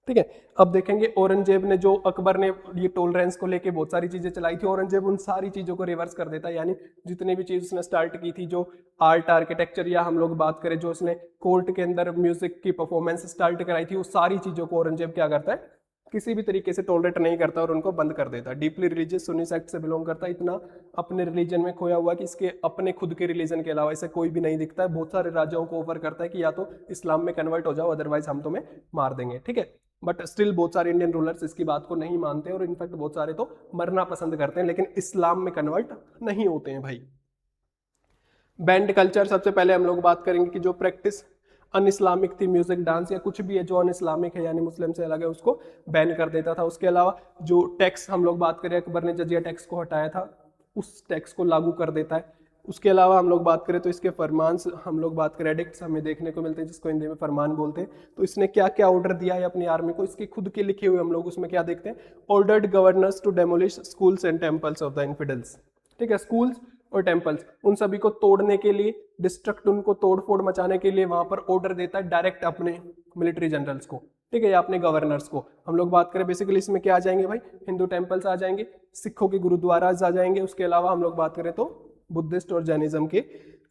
ठीक है। अब देखेंगे औरंगजेब ने, जो अकबर ने ये टॉलरेंस को लेके बहुत सारी चीजें चलाई थी, औरंगजेब उन सारी चीजों को रिवर्स कर देता है, यानी जितनी भी चीज उसने स्टार्ट की थी, जो आर्ट आर्किटेक्चर या हम लोग बात करें जो उसने कोर्ट के अंदर म्यूजिक की परफॉर्मेंस स्टार्ट कराई थी, वो सारी चीजों को औरंगजेब क्या करता है, किसी भी तरीके से टॉलरेट नहीं करता और उनको बंद कर देता। डीपली रिलीजियस सुन्नी सेक्ट से बिलोंग करता है, इतना अपने रिलीजन में खोया हुआ कि इसके अपने खुद के रिलीजन के अलावा इसे कोई भी नहीं दिखता है। बहुत सारे राजाओं को ऑफर करता है कि या तो इस्लाम में कन्वर्ट हो जाओ, अदरवाइज हम तुम्हें मार देंगे, ठीक है। बट स्टिल बहुत सारे इंडियन रूलर्स इसकी बात को नहीं मानते और इनफैक्ट बहुत सारे तो मरना पसंद करते हैं, लेकिन इस्लाम में कन्वर्ट नहीं होते हैं भाई। बैंड कल्चर, सबसे पहले हम लोग बात करेंगे कि जो प्रैक्टिस अन इस्लामिक थी, म्यूजिक डांस या कुछ भी है जो अन इस्लामिक है यानी मुस्लिम से अलग है, उसको बैन कर देता था। उसके अलावा जो टैक्स हम लोग बात करें, अकबर ने जजिया टैक्स को हटाया था, उस टैक्स को लागू कर देता है। उसके अलावा हम लोग बात करें तो इसके फरमान, हम लोग बात करें एडिक्ट्स हमें देखने को मिलते हैं, जिसको हिंदी में फरमान बोलते हैं। तो इसने क्या क्या ऑर्डर दिया है अपनी आर्मी को, इसके खुद के लिखे हुए हम लोग उसमें क्या देखते हैं, ordered governors to demolish schools and temples of the infidels, ठीक है। स्कूल्स और टेम्पल्स उन सभी को तोड़ने के लिए, डिस्ट्रक्ट उनको तोड़ फोड़ मचाने के लिए वहां पर ऑर्डर देता है डायरेक्ट अपने मिलिट्री जनरल्स को, ठीक है, या अपने गवर्नर्स को। हम लोग बात करें बेसिकली इसमें क्या आ जाएंगे भाई, हिंदू टेम्पल्स आ जाएंगे, सिखों के गुरुद्वाराज आ जाएंगे, उसके अलावा हम लोग बात करें तो बुद्धिस्ट और जैनिज्म के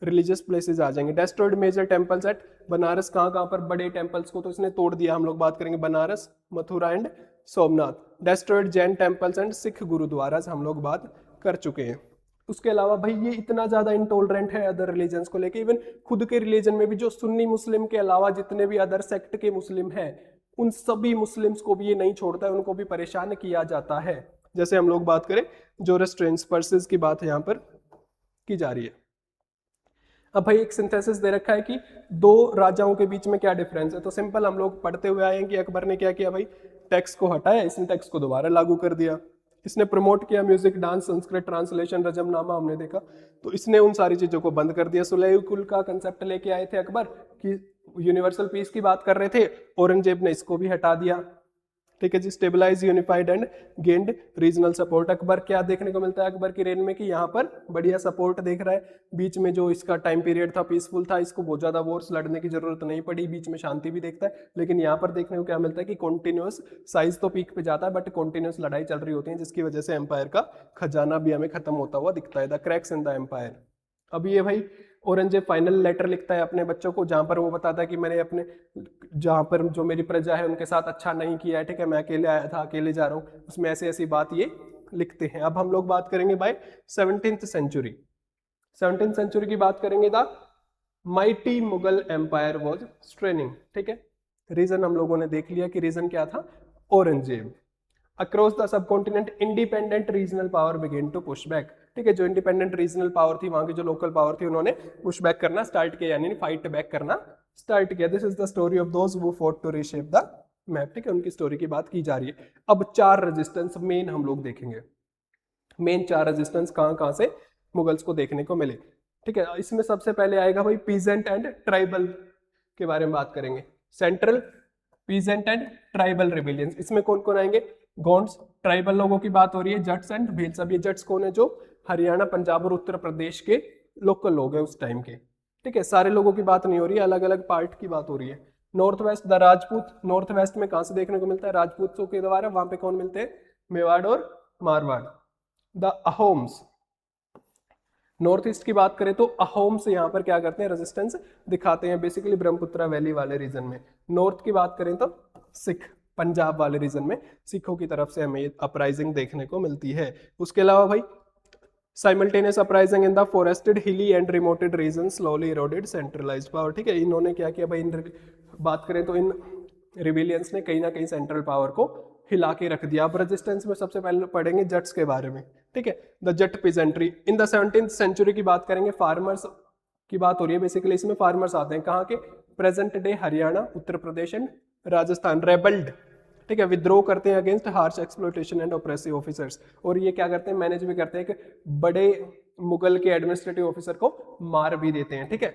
रिलीजियस प्लेसेस आ जाएंगे। Destroyed major temples at Banaras, कहाँ कहाँ पर बड़े टेम्पल्स को तो इसने तोड़ दिया, हम लोग बात करेंगे Banaras, Mathura and Somnath. Destroyed Jain temples and Sikh gurdwaras हम लोग बात कर चुके हैं। उसके अलावा भाई ये इतना ज्यादा इंटॉलरेंट है अदर रिलीजन्स को लेके, इवन खुद के रिलीजन में भी जो सुन्नी मुस्लिम के अलावा जितने भी अदर सेक्ट के मुस्लिम हैं, उन सभी मुस्लिम्स को भी ये नहीं छोड़ता है, उनको भी परेशान किया जाता है। जैसे हम लोग बात करें जोरस्ट्रेंस पर्सेस की बात यहाँ पर की जा रही है। अब भाई एक सिंथेसिस दे रखा है कि दो राजाओं के बीच में क्या डिफरेंस है, तो सिंपल हम लोग पढ़ते हुए आए हैं कि अकबर ने क्या किया भाई, टैक्स को हटाया, इसने टैक्स को दोबारा लागू कर दिया। इसने प्रमोट किया म्यूजिक, डांस, संस्कृत ट्रांसलेशन, रजमनामा हमने देखा, तो इसने उन सारी चीजों को बंद कर दिया। सुलह कुल का कंसेप्ट लेके आए थे अकबर कि यूनिवर्सल पीस की बात कर रहे थे, औरंगजेब ने इसको भी हटा दिया, ठीक है जी। Stabilise, unified and gained regional support. Akbar क्या देखने को मिलता है अकबर की रेन में कि यहाँ पर बढ़िया सपोर्ट देख रहा है, बीच में जो इसका टाइम पीरियड था पीसफुल था, इसको बहुत ज्यादा वॉर्स लड़ने की जरूरत नहीं पड़ी, बीच में शांति भी देखता है। लेकिन यहाँ पर देखने को क्या मिलता है कि कॉन्टिन्यूस, साइज तो पीक पे जाता है बट कॉन्टिन्यूस लड़ाई चल रही होती है, जिसकी वजह से एम्पायर का खजाना भी हमें खत्म होता हुआ दिखता है। The cracks in the empire. अब ये भाई औरंगजेब फाइनल लेटर लिखता है अपने बच्चों को, जहां पर वो बताता है कि मैंने अपने, जहां पर जो मेरी प्रजा है उनके साथ अच्छा नहीं किया है, ठीक है, मैं अकेले आया था, अकेले जा रहा हूँ, उसमें ऐसी ऐसी बात ये लिखते हैं। अब हम लोग बात करेंगे भाई 17th सेंचुरी। 17th सेंचुरी की बात करेंगे, the mighty Mughal empire was straining, ठीक है। रीजन हम लोगों ने देख लिया कि रीजन क्या था, Aurangzeb. Across the subcontinent independent regional power begin to push back, ठीक है, जो इंडिपेंडेंट रीजनल पावर थी, वहां की जो लोकल पावर थी, उन्होंने पुश बैक करना स्टार्ट किया, यानी फाइट बैक करना स्टार्ट किया। This is the story of those who fought to reshape the map, ठीक है, उनकी स्टोरी की बात की जा रही है। अब चार रेजिस्टेंस मेन हम लोग देखेंगे, मेन चार रेजिस्टेंस कहां कहां से मुगल्स को देखने को मिले, ठीक है। इसमें सबसे पहले आएगा भाई पीजेंट एंड ट्राइबल के बारे में बात करेंगे। Central, peasant and tribal rebellions, इसमें कौन कौन आएंगे, गोंड्स, ट्राइबल लोगों की बात हो रही है, जट्स एंड भील्स। अब ये जट्स कौन है, जो हरियाणा, पंजाब और उत्तर प्रदेश के लोकल लोग हैं उस टाइम के, ठीक है, सारे लोगों की बात नहीं हो रही है, अलग अलग पार्ट की बात हो रही है। North west, the Rajput, north west में कहां से देखने को मिलता है, राजपूतों के द्वारा, वहां पे कौन मिलते हैं, मेवाड़ और Marwar. The Ahoms, north east की बात करें तो अहोम्स यहाँ पर क्या करते हैं, रेजिस्टेंस दिखाते हैं, बेसिकली ब्रह्मपुत्रा वैली वाले रीजन में। नॉर्थ की बात करें तो सिख, पंजाब वाले रीजन में सिखों की तरफ से हमें अपराइजिंग देखने को मिलती है। उसके अलावा भाई simultaneous uprising in the forested, hilly and remoted region, slowly eroded centralised power, ठीक है। इन्होंने क्या किया भाई, इन बात करें तो इन रिबेलियंस ने कहीं ना कहीं सेंट्रल पावर को हिला के रख दिया। अब रेजिस्टेंस में सबसे पहले पढ़ेंगे जट्स के बारे में, ठीक है, the Jat peasantry. In the 17th century की बात करेंगे, फार्मर्स की बात हो रही है, बेसिकली इसमें फार्मर्स आते हैं कहाँ के, present day Haryana, Uttar Pradesh and Rajasthan. रेबल्ड, ठीक है, विद्रोह करते हैं against harsh exploitation and oppressive officers, और ये क्या करते हैं, मैनेज भी करते हैं कि बड़े मुगल के एडमिनिस्ट्रेटिव ऑफिसर को मार भी देते हैं, ठीक है।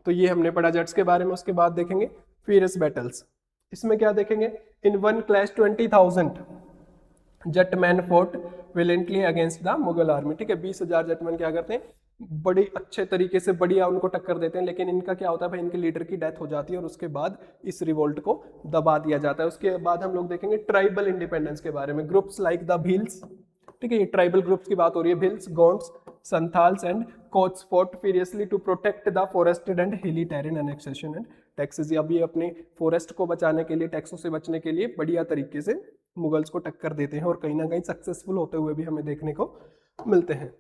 तो ये हमने पढ़ा जट्स के बारे में। उसके बाद देखेंगे फियरस बैटल्स, इसमें क्या देखेंगे, in one clash 20,000 Jat men fought valiantly against the Mughal army, ठीक है, 20,000 जटमैन क्या करते हैं, बड़ी अच्छे तरीके से बढ़िया उनको टक्कर देते हैं, लेकिन इनका क्या होता है भाई, इनके लीडर की डेथ हो जाती है और उसके बाद इस रिवोल्ट को दबा दिया जाता है। उसके बाद हम लोग देखेंगे ट्राइबल इंडिपेंडेंस के बारे में। ग्रुप्स लाइक द भील्स, ठीक है, ये ट्राइबल ग्रुप्स की बात हो रही है। Bhils, Gonds, Santhals and Koch fought furiously to protect the forested and hilly terrain annexation and taxes. अब ये अपने फॉरेस्ट को बचाने के लिए, टैक्सों से बचने के लिए बढ़िया तरीके से मुगल्स को टक्कर देते हैं और कहीं ना कहीं सक्सेसफुल होते हुए भी हमें देखने को मिलते हैं।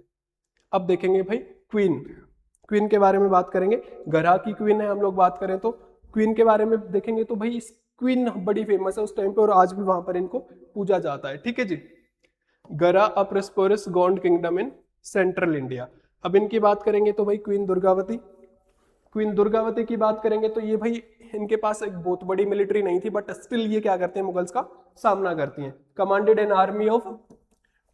अब देखेंगे भाई क्वीन, क्वीन के बारे में बात करेंगे। गरा की क्वीन है हम लोग बात करें तो, क्वीन के बारे में देखेंगे तो भाई क्वीन बड़ी फेमस है उस टाइम पे और आज भी वहां पर इनको पूजा जाता है, ठीक है जी। गरा अ prosperous Gond kingdom in central India. अब इनकी बात करेंगे तो भाई क्वीन दुर्गावती, क्वीन दुर्गावती की बात करेंगे तो ये भाई इनके पास एक बहुत बड़ी मिलिट्री नहीं थी, बट स्टिल ये क्या करते हैं, मुगल्स का सामना करती हैं। Commanded an army of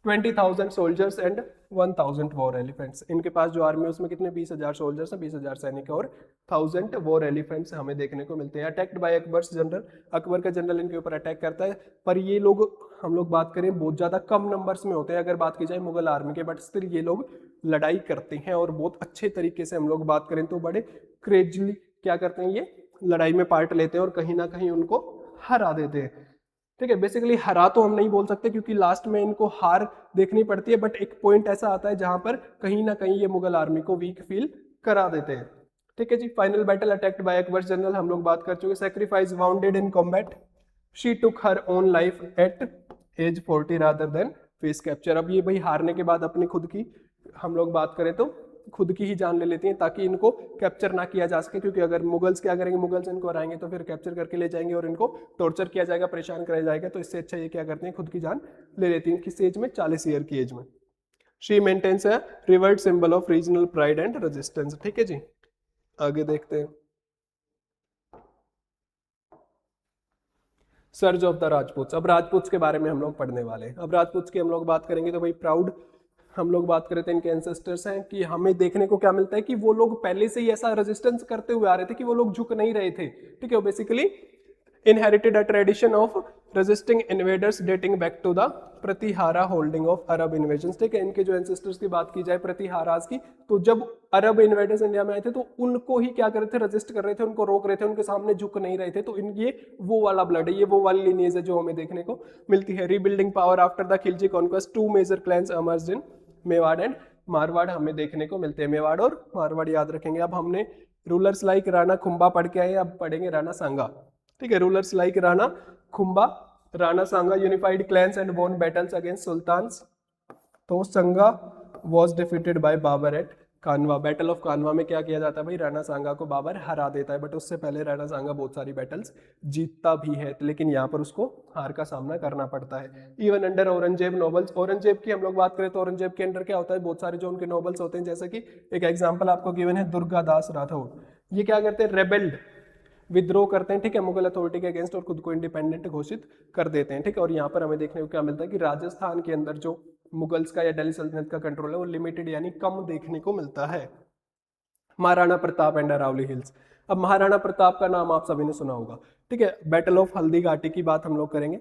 20,000 soldiers and 1,000 war elephants. इनके पास जो आर्मी है उसमें कितने 20,000 सोल्जर्स हैं, 20,000 सैनिक और 1,000 वॉर एलिफेंट्स हमें देखने को मिलते हैं। Attacked by Akbar's general, Akbar का जनरल इनके ऊपर अटैक करता है, पर ये लोग हम लोग बात करें बहुत ज्यादा कम नंबर्स में होते हैं अगर बात की जाए मुगल आर्मी के, बट स्टिल ये लोग लड़ाई करते हैं और बहुत अच्छे तरीके से हम लोग बात करें तो बड़े क्रेजली क्या करते हैं, ये लड़ाई में पार्ट लेते हैं और कहीं ना कहीं उनको हरा देते हैं, ठीक है। बेसिकली हरा तो हम नहीं बोल सकते क्योंकि लास्ट में इनको हार देखनी पड़ती है, बट एक पॉइंट ऐसा आता है जहां पर कहीं ना कहीं ये मुगल आर्मी को वीक फील करा देते हैं, ठीक है जी। Final battle attacked by Akbar general हम लोग बात कर चुके। Sacrifice wounded in combat, she took her own life at age 40 rather than face capture. अब ये भाई हारने के बाद अपनी खुद की हम लोग बात करें तो खुद की ही जान ले लेती हैं ताकि इनको कैप्चर ना किया जा सके, क्योंकि अगर मुगल्स क्या करेंगे, मुगल्स इनको हराएंगे तो फिर कैप्चर करके ले जाएंगे और इनको टॉर्चर किया जाएगा, परेशान कराया जाएगा। तो इससे अच्छा ये क्या करते हैं, खुद की जान ले लेती हैं। किस एज में, 40 ईयर की एज में। She maintains a revered symbol of regional pride and resistance, ठीक है जी। आगे देखते हैं सर्ज ऑफ द राजपूत। अब राजपूत के बारे में हम लोग पढ़ने वाले हैं। अब राजपूत की हम लोग बात करेंगे तो भाई प्राउड हम लोग बात करते हैं, इनके एंसेस्टर्स हैं कि हमें देखने को क्या मिलता है कि वो लोग पहले से ही ऐसा रेजिस्टेंस करते हुए आ रहे थे कि वो लोग झुक नहीं रहे थे, ठीक है। Basically inherited a tradition of resisting invaders dating back to the Pratihara holding of Arab invasions, ठीक है। इनके जो एंसेस्टर्स की बात की जाए प्रतिहारास की, तो जब अरब इन्वेडर्स इंडिया में आए थे तो उनको ही क्या कर रहे थे, रेजिस्ट कर रहे थे, उनको रोक रहे थे, उनके सामने झुक नहीं रहे थे। तो इन ये वो वाला ब्लड है, ये वो वाली लिनिएज है जो हमें देखने को मिलती है। Rebuilding power after the Khilji conquest, two major clans emerged in Mewar and Marwar हमें देखने को मिलते हैं। मेवाड़ और मारवाड़ याद रखेंगे। अब हमने रूलर्स लाइक राणा खुंबा पढ़ के आए, अब पढ़ेंगे राणा सांगा, ठीक है। Rulers like Rana Kumbha, Rana Sanga unified clans and won battles against sultans. तो Sanga was defeated by Babur at Khanwa. Battle of Khanwa में क्या किया जाता है भाई, राणा सांगा को बाबर हरा देता है, बट उससे पहले राणा सांगा बहुत सारी बैटल्स जीतता भी है, लेकिन यहाँ पर उसको हार का सामना करना पड़ता है। Even under Aurangzeb nobles, Aurangzeb की हम लोग बात करें तो औरंगजेब के अंडर क्या होता है, बहुत सारे जो उनके नोबल्स होते हैं, जैसे कि एक एग्जाम्पल आपको गिवन है दुर्गादास राठौड़। ये क्या करते हैं, रेबेल्ड, विद्रोह करते हैं, ठीक है, मुगल अथॉरिटी के अगेंस्ट और खुद को इंडिपेंडेंट घोषित कर देते हैं, ठीक है। और यहाँ पर हमें देखने को क्या मिलता है कि राजस्थान के अंदर जो मुगल्स का या दिल्ली सल्तनत का कंट्रोल है वो लिमिटेड यानी कम देखने को मिलता है। Maharana Pratap and Aravalli hills. अब महाराणा प्रताप का नाम आप सभी ने सुना होगा, ठीक है। बैटल ऑफ हल्दी घाटी की बात हम लोग करेंगे।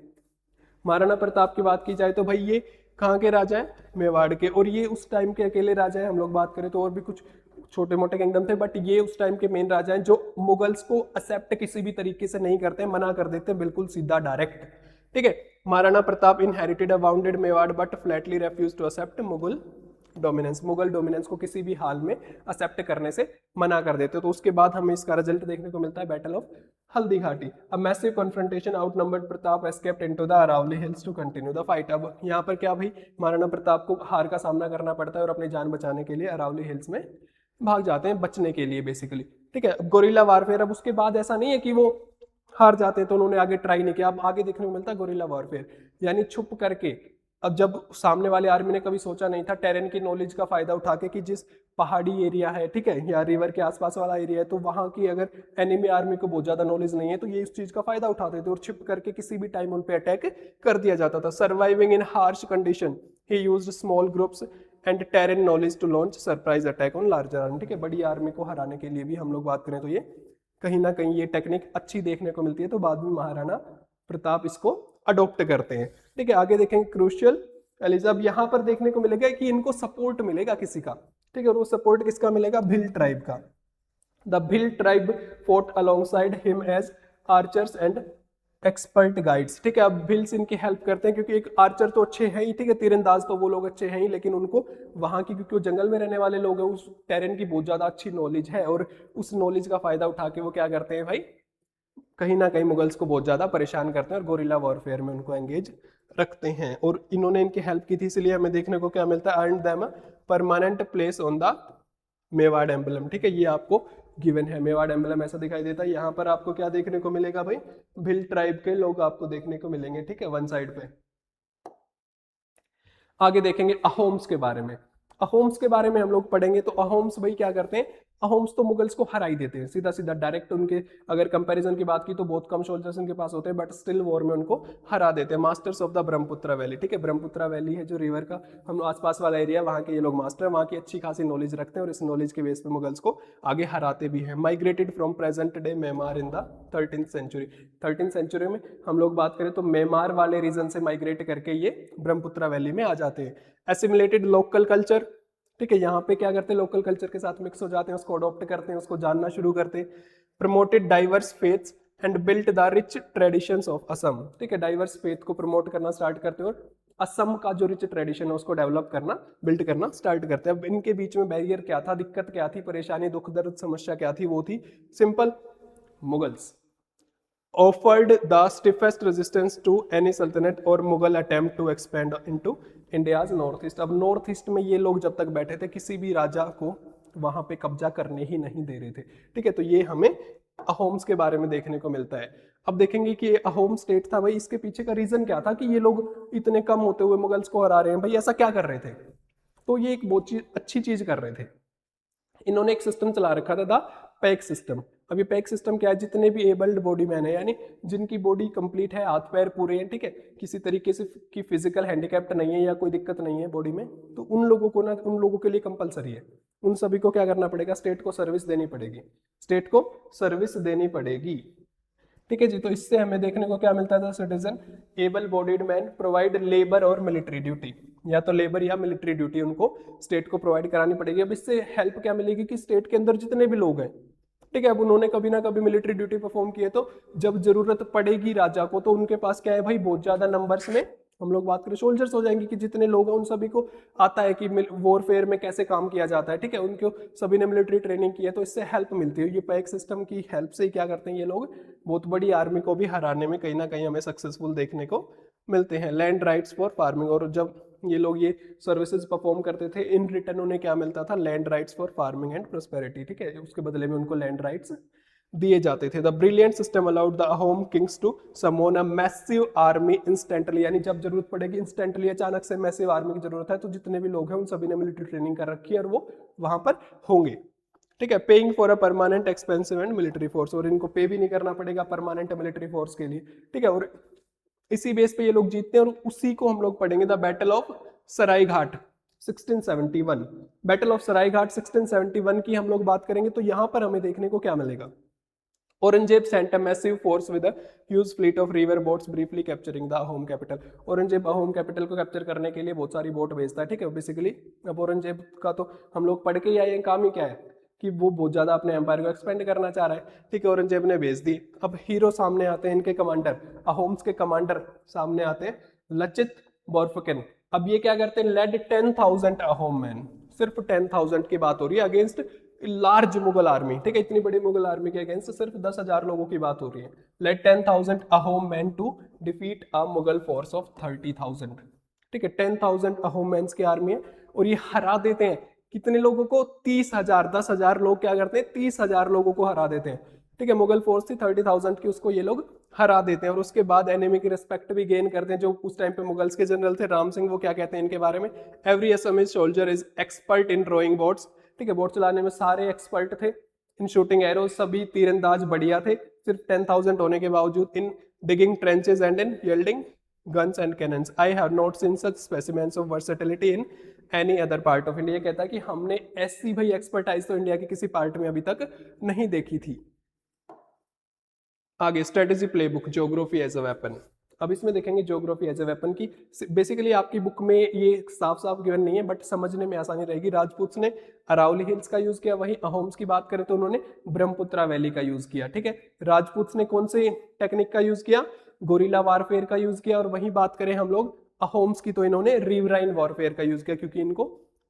महाराणा प्रताप की बात की जाए तो भाई ये कहाँ के राजा है, मेवाड़ के, और ये उस टाइम के अकेले राजा है। हम लोग बात करें तो और भी कुछ छोटे मोटे किंगडम थे, बट ये उस टाइम के मेन राजा हैं जो मुगल्स को एक्सेप्ट किसी भी तरीके से नहीं करते, मना कर देते बिल्कुल सीधा डायरेक्ट, ठीक है। Maharana Pratap inherited a wounded Mewar but flatly refuse to accept Mughal dominance. Mughal dominance को किसी भी हाल में एक्सेप्ट करने से मना कर देते। तो उसके बाद हमें इसका रिजल्ट देखने को मिलता है बैटल ऑफ हल्दी घाटी। अब massive confrontation, outnumbered Pratap escaped into the Aravalli hills to continue the fight. अब यहाँ पर क्या भाई, महाराणा प्रताप को हार का सामना करना पड़ता है और अपनी जान बचाने के लिए अरावली हिल्स में भाग जाते हैं, बचने के लिए बेसिकली, ठीक है। गोरिल्ला वारफेयर, अब उसके बाद ऐसा नहीं है कि वो हार जाते हैं तो उन्होंने आगे ट्राई नहीं किया। अब आगे देखने को मिलता है गोरिल्ला वॉरफेयर, यानी छुप करके। अब जब सामने वाले आर्मी ने कभी सोचा नहीं था, टेरेन की नॉलेज का फायदा उठा के कि जिस पहाड़ी एरिया है, ठीक है, या रिवर के आसपास वाला एरिया है, तो वहां की अगर एनिमी आर्मी को बहुत ज्यादा नॉलेज नहीं है तो ये इस चीज का फायदा उठाते थे और छिप करके किसी भी टाइम उन पे अटैक कर दिया जाता था। Surviving in harsh condition, he used small groups and terrain knowledge to launch surprise attack on larger army, ठीक है। बड़ी आर्मी को हराने के लिए भी हम लोग बात करें तो ये कहीं ना कहीं ये टेक्निक अच्छी देखने को मिलती है। तो बाद में महाराणा प्रताप इसको अडॉप्ट करते हैं, ठीक है। आगे देखेंगे क्रूशियल एलिजा। अब यहाँ पर देखने को मिलेगा कि इनको सपोर्ट मिलेगा किसी का, ठीक है, और वो सपोर्ट किसका मिलेगा, भिल ट्राइब का। The Bhil tribe fought alongside him as archers and expert guides. ठीक है, अब भिल्स इनकी हेल्प करते हैं क्योंकि एक आर्चर तो अच्छे हैं ही, ठीक है, तीरंदाज तो वो लोग अच्छे हैं ही, लेकिन उनको वहां की, क्योंकि वो जंगल में रहने वाले लोग हैं, उस टेरेन की बहुत ज्यादा अच्छी नॉलेज है, और उस नॉलेज का फायदा उठा के वो क्या करते हैं भाई, कहीं ना कहीं मुगल्स को बहुत ज्यादा परेशान करते हैं और गोरिल्ला वॉरफेयर में उनको एंगेज रखते हैं। और इन्होंने इनकी हेल्प की थी, इसलिए हमें देखने को क्या मिलता है, earn them permanent place on the Mewar emblem. ठीक है, ये आपको गिवन है, मेवाड़ एम्बलम ऐसा दिखाई देता है। यहाँ पर आपको क्या देखने को मिलेगा भाई, भिल ट्राइब के लोग आपको देखने को मिलेंगे। ठीक है, वन साइड पे। आगे देखेंगे अहोम्स के बारे में। अहोम्स के बारे में हम लोग पढ़ेंगे तो अहोम्स भाई क्या करते हैं, अहोम्स तो मुगल्स को हरा ही देते हैं सीधा सीधा डायरेक्ट। उनके अगर कंपैरिजन की बात की तो बहुत कम सोल्जर्स उनके पास होते हैं, बट स्टिल वॉर में उनको हरा देते हैं। Masters of the Brahmaputra valley. ठीक है, ब्रह्मपुत्र वैली है जो रिवर का हम आसपास वाला एरिया, वहाँ के ये लोग मास्टर, वहाँ की अच्छी खासी नॉलेज रखते हैं और इस नॉलेज के बेस पे मुगल्स को आगे हराते भी हैं। Migrated from present day Myanmar in the 13th century. 13th century में हम लोग बात करें तो म्यांमार वाले रीजन से माइग्रेट करके ये ब्रह्मपुत्र वैली में आ जाते हैं। Assimilated local culture. ठीक है, यहाँ पे क्या करते हैं, लोकल कल्चर के साथ मिक्स हो जाते हैं, उसको अडॉप्ट करते हैं, उसको जानना शुरू करते हैं। Promoted diverse faiths and built the rich traditions of Assam. ठीक है, डाइवर्स फेथ को प्रमोट करना स्टार्ट करते हैं और असम का जो रिच ट्रेडिशन है उसको डेवलप करना, बिल्ड करना स्टार्ट करते हैं। अब इनके बीच में बैरियर क्या था, दिक्कत क्या थी, परेशानी, दुख दर्द, समस्या क्या थी, वो थी simple, Mughals offered the stiffest resistance to any sultanate or Mughal attempt to expand into India's north east। अब नॉर्थ ईस्ट में ये लोग जब तक बैठे थे किसी भी राजा को वहां पे कब्जा करने ही नहीं दे रहे थे। ठीक है, तो ये हमें अहोम्स के बारे में देखने को मिलता है। अब देखेंगे कि ये अहोम स्टेट था भाई, इसके पीछे का रीजन क्या था कि ये लोग इतने कम होते हुए मुगल्स को हरा रहे हैं, भाई ऐसा क्या कर रहे थे। तो ये एक बहुत अच्छी चीज कर रहे थे, इन्होंने एक सिस्टम चला रखा था, द पैक सिस्टम। अब ये पैक सिस्टम क्या है, जितने भी एबल्ड बॉडी मैन है, यानी जिनकी बॉडी कंप्लीट है, हाथ पैर पूरे हैं, ठीक है, किसी तरीके से की फिजिकल हैंडीकैप्ट नहीं है या कोई दिक्कत नहीं है बॉडी में, तो उन लोगों को ना, उन लोगों के लिए कंपलसरी है, उन सभी को क्या करना पड़ेगा, स्टेट को सर्विस देनी पड़ेगी, स्टेट को सर्विस देनी पड़ेगी। ठीक है जी, तो इससे हमें देखने को क्या मिलता था, citizen able bodied man provide labour और मिलिट्री ड्यूटी, या तो लेबर या मिलिट्री ड्यूटी उनको स्टेट को प्रोवाइड करानी पड़ेगी। अब इससे हेल्प क्या मिलेगी कि स्टेट के अंदर जितने भी लोग हैं, ठीक है, अब उन्होंने कभी ना कभी मिलिट्री ड्यूटी परफॉर्म की है, तो जब जरूरत पड़ेगी राजा को तो उनके पास क्या है भाई, बहुत ज्यादा नंबर्स में हम लोग बात करें सोल्जर्स हो जाएंगे, कि जितने लोग हैं उन सभी को आता है कि वॉरफेयर में कैसे काम किया जाता है। ठीक है, उनको सभी ने मिलिट्री ट्रेनिंग की है, तो इससे हेल्प मिलती है। ये पैक सिस्टम की हेल्प से ही क्या करते हैं ये लोग, बहुत बड़ी आर्मी को भी हराने में कहीं ना कहीं हमें सक्सेसफुल देखने को मिलते हैं। लैंड राइट्स फॉर फार्मिंग, और जब ये लोग ये सर्विसेज परफॉर्म करते थे, इन रिटर्न उन्हें क्या मिलता था, land rights for farming and prosperity. ठीक है, उसके बदले में उनको लैंड राइट्स दिए जाते थे। The brilliant system allowed the home kings to summon a massive army instantly, यानी जब जरूरत पड़ेगी इंस्टेंटली, अचानक से मैसिव आर्मी की जरूरत है, तो जितने भी लोग हैं उन सभी ने मिलिट्री ट्रेनिंग कर रखी है और वो वहां पर होंगे। ठीक है, paying for a permanent expensive and military force, और इनको पे भी नहीं करना पड़ेगा परमानेंट मिलिट्री फोर्स के लिए। ठीक है, और इसी बेस पे ये लोग जीतते हैं, और उसी को हम लोग पढ़ेंगे, the battle of Saraighat 1671। Battle of Saraighat 1671 की हम लोग बात करेंगे तो यहां पर हमें देखने को क्या मिलेगा, Aurangzeb sent a massive force with a huge fleet of river boats briefly capturing the Ahom capital। Aurangzeb Ahom capital को कैप्चर करने के लिए बहुत सारी बोट भेजता है। ठीक है, बेसिकली अब औरंगजेब का तो हम लोग पढ़ के ही आए हैं, काम ही क्या है कि वो बहुत ज्यादा अपने एम्पायर को एक्सपेंड करना चाह रहा है। ठीक है, औरंगजेब ने भेज दी। अब हीरो सामने आते हैं, इनके कमांडर, अहोम्स के कमांडर सामने आते हैं, लचित बोरफुकन। अब ये क्या करते हैं, लेड 10,000 अहोम मैन, सिर्फ 10,000 की बात हो रही है अगेंस्ट लार्ज मुगल आर्मी। ठीक है, इतनी बड़ी मुगल आर्मी के अगेंस्ट सिर्फ 10,000 लोगों की बात हो रही है। Led 10,000 Ahom man to defeat a Mughal force of 30,000। ठीक है, 10,000 अहोम मैन की आर्मी है और ये हरा देते हैं कितने लोगों को, 30,000। 10,000 लोग क्या करते हैं, 30,000 लोगों को हरा देते हैं। ठीक है, मुगल फोर्स थी 30,000 की, उसको ये लोग हरा देते हैं और उसके बाद एनिमी की रिस्पेक्ट भी गेन करते हैं। जो उस टाइम पे मुगल्स के जनरल थे राम सिंह, वो क्या कहते हैं इनके बारे में, every Assamese soldier is expert in rowing boats. ठीक है, बोट चलाने में सारे एक्सपर्ट थे। इन शूटिंग एरोज, सभी तीरंदाज बढ़िया थे, सिर्फ 10,000 होने के बावजूद। In digging trenches and in wielding guns and cannons, I have not seen such specimens of versatility in any other part of India. कहता है कि हमने ऐसी भाई एक्सपर्टाइज तो इंडिया के किसी पार्ट में अभी तक नहीं देखी थी। आगे strategy playbook, geography as a weapon. अब इसमें देखेंगे ज्योग्राफी एज ए वेपन की, बेसिकली आपकी बुक में ये साफ साफ गिवन नहीं है बट समझने में आसानी रहेगी। राजपूत ने अरावली हिल्स का यूज किया, वहीं अहोम्स की बात करें तो उन्होंने ब्रह्मपुत्रा वैली का यूज किया। ठीक है, राजपूत ने कौन से टेक्निक का यूज किया, गोरिल्ला वारफेयर का यूज किया। और वहीं बात करें हम लोग अहोम्स की तो इन्होंने रिवराइन वॉरफेयर का यूज किया क्योंकि इनको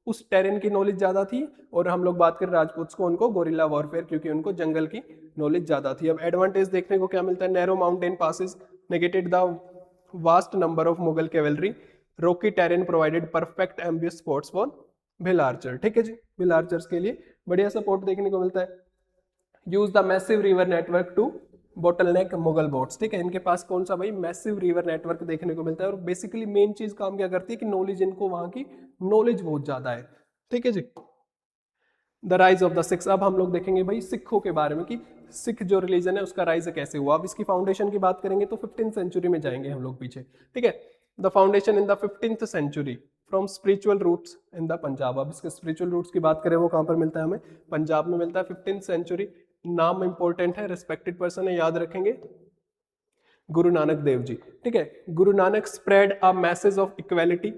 उस टेरेन की नॉलेज ज्यादा थी। और हम लोग बात करें राजपूत को, उनको गोरिल्ला वॉरफेयर क्योंकि उनको जंगल की नॉलेज ज्यादा थी। अब एडवांटेज देखने को क्या मिलता है, narrow mountain passes negated the vast number of Mughal cavalry, Rocky terrain provided perfect एम्बियस spots for wheel Archer. ठीक है जी, व्हील आर्चर्स के लिए बढ़िया सपोर्ट देखने को मिलता है। Use the massive river network to bottleneck Mughal boats. ठीक है, इनके पास कौन सा भाई, मैसिव रिवर नेटवर्क देखने को मिलता है। और बेसिकली मेन चीज काम क्या करती है कि नॉलेज, इनको वहां की नॉलेज बहुत ज्यादा है। ठीक है जी, the rise of the Sikhs. अब हम लोग देखेंगे भाई सिखों के बारे में कि सिख जो रिलीजन है उसका राइज कैसे हुआ। अब इसकी फाउंडेशन की बात करेंगे तो 15th सेंचुरी में जाएंगे हम लोग पीछे। ठीक है, the foundation in the 15th century from spiritual roots in the Punjab. अब इसके स्पिरिचुअल रूट्स की बात करें वो कहाँ पर मिलता है, हमें पंजाब में मिलता है। 15th सेंचुरी, नाम इंपॉर्टेंट है, रिस्पेक्टेड पर्सन है, याद रखेंगे, गुरु नानक देव जी। ठीक है, Guru Nanak spread a message of equality.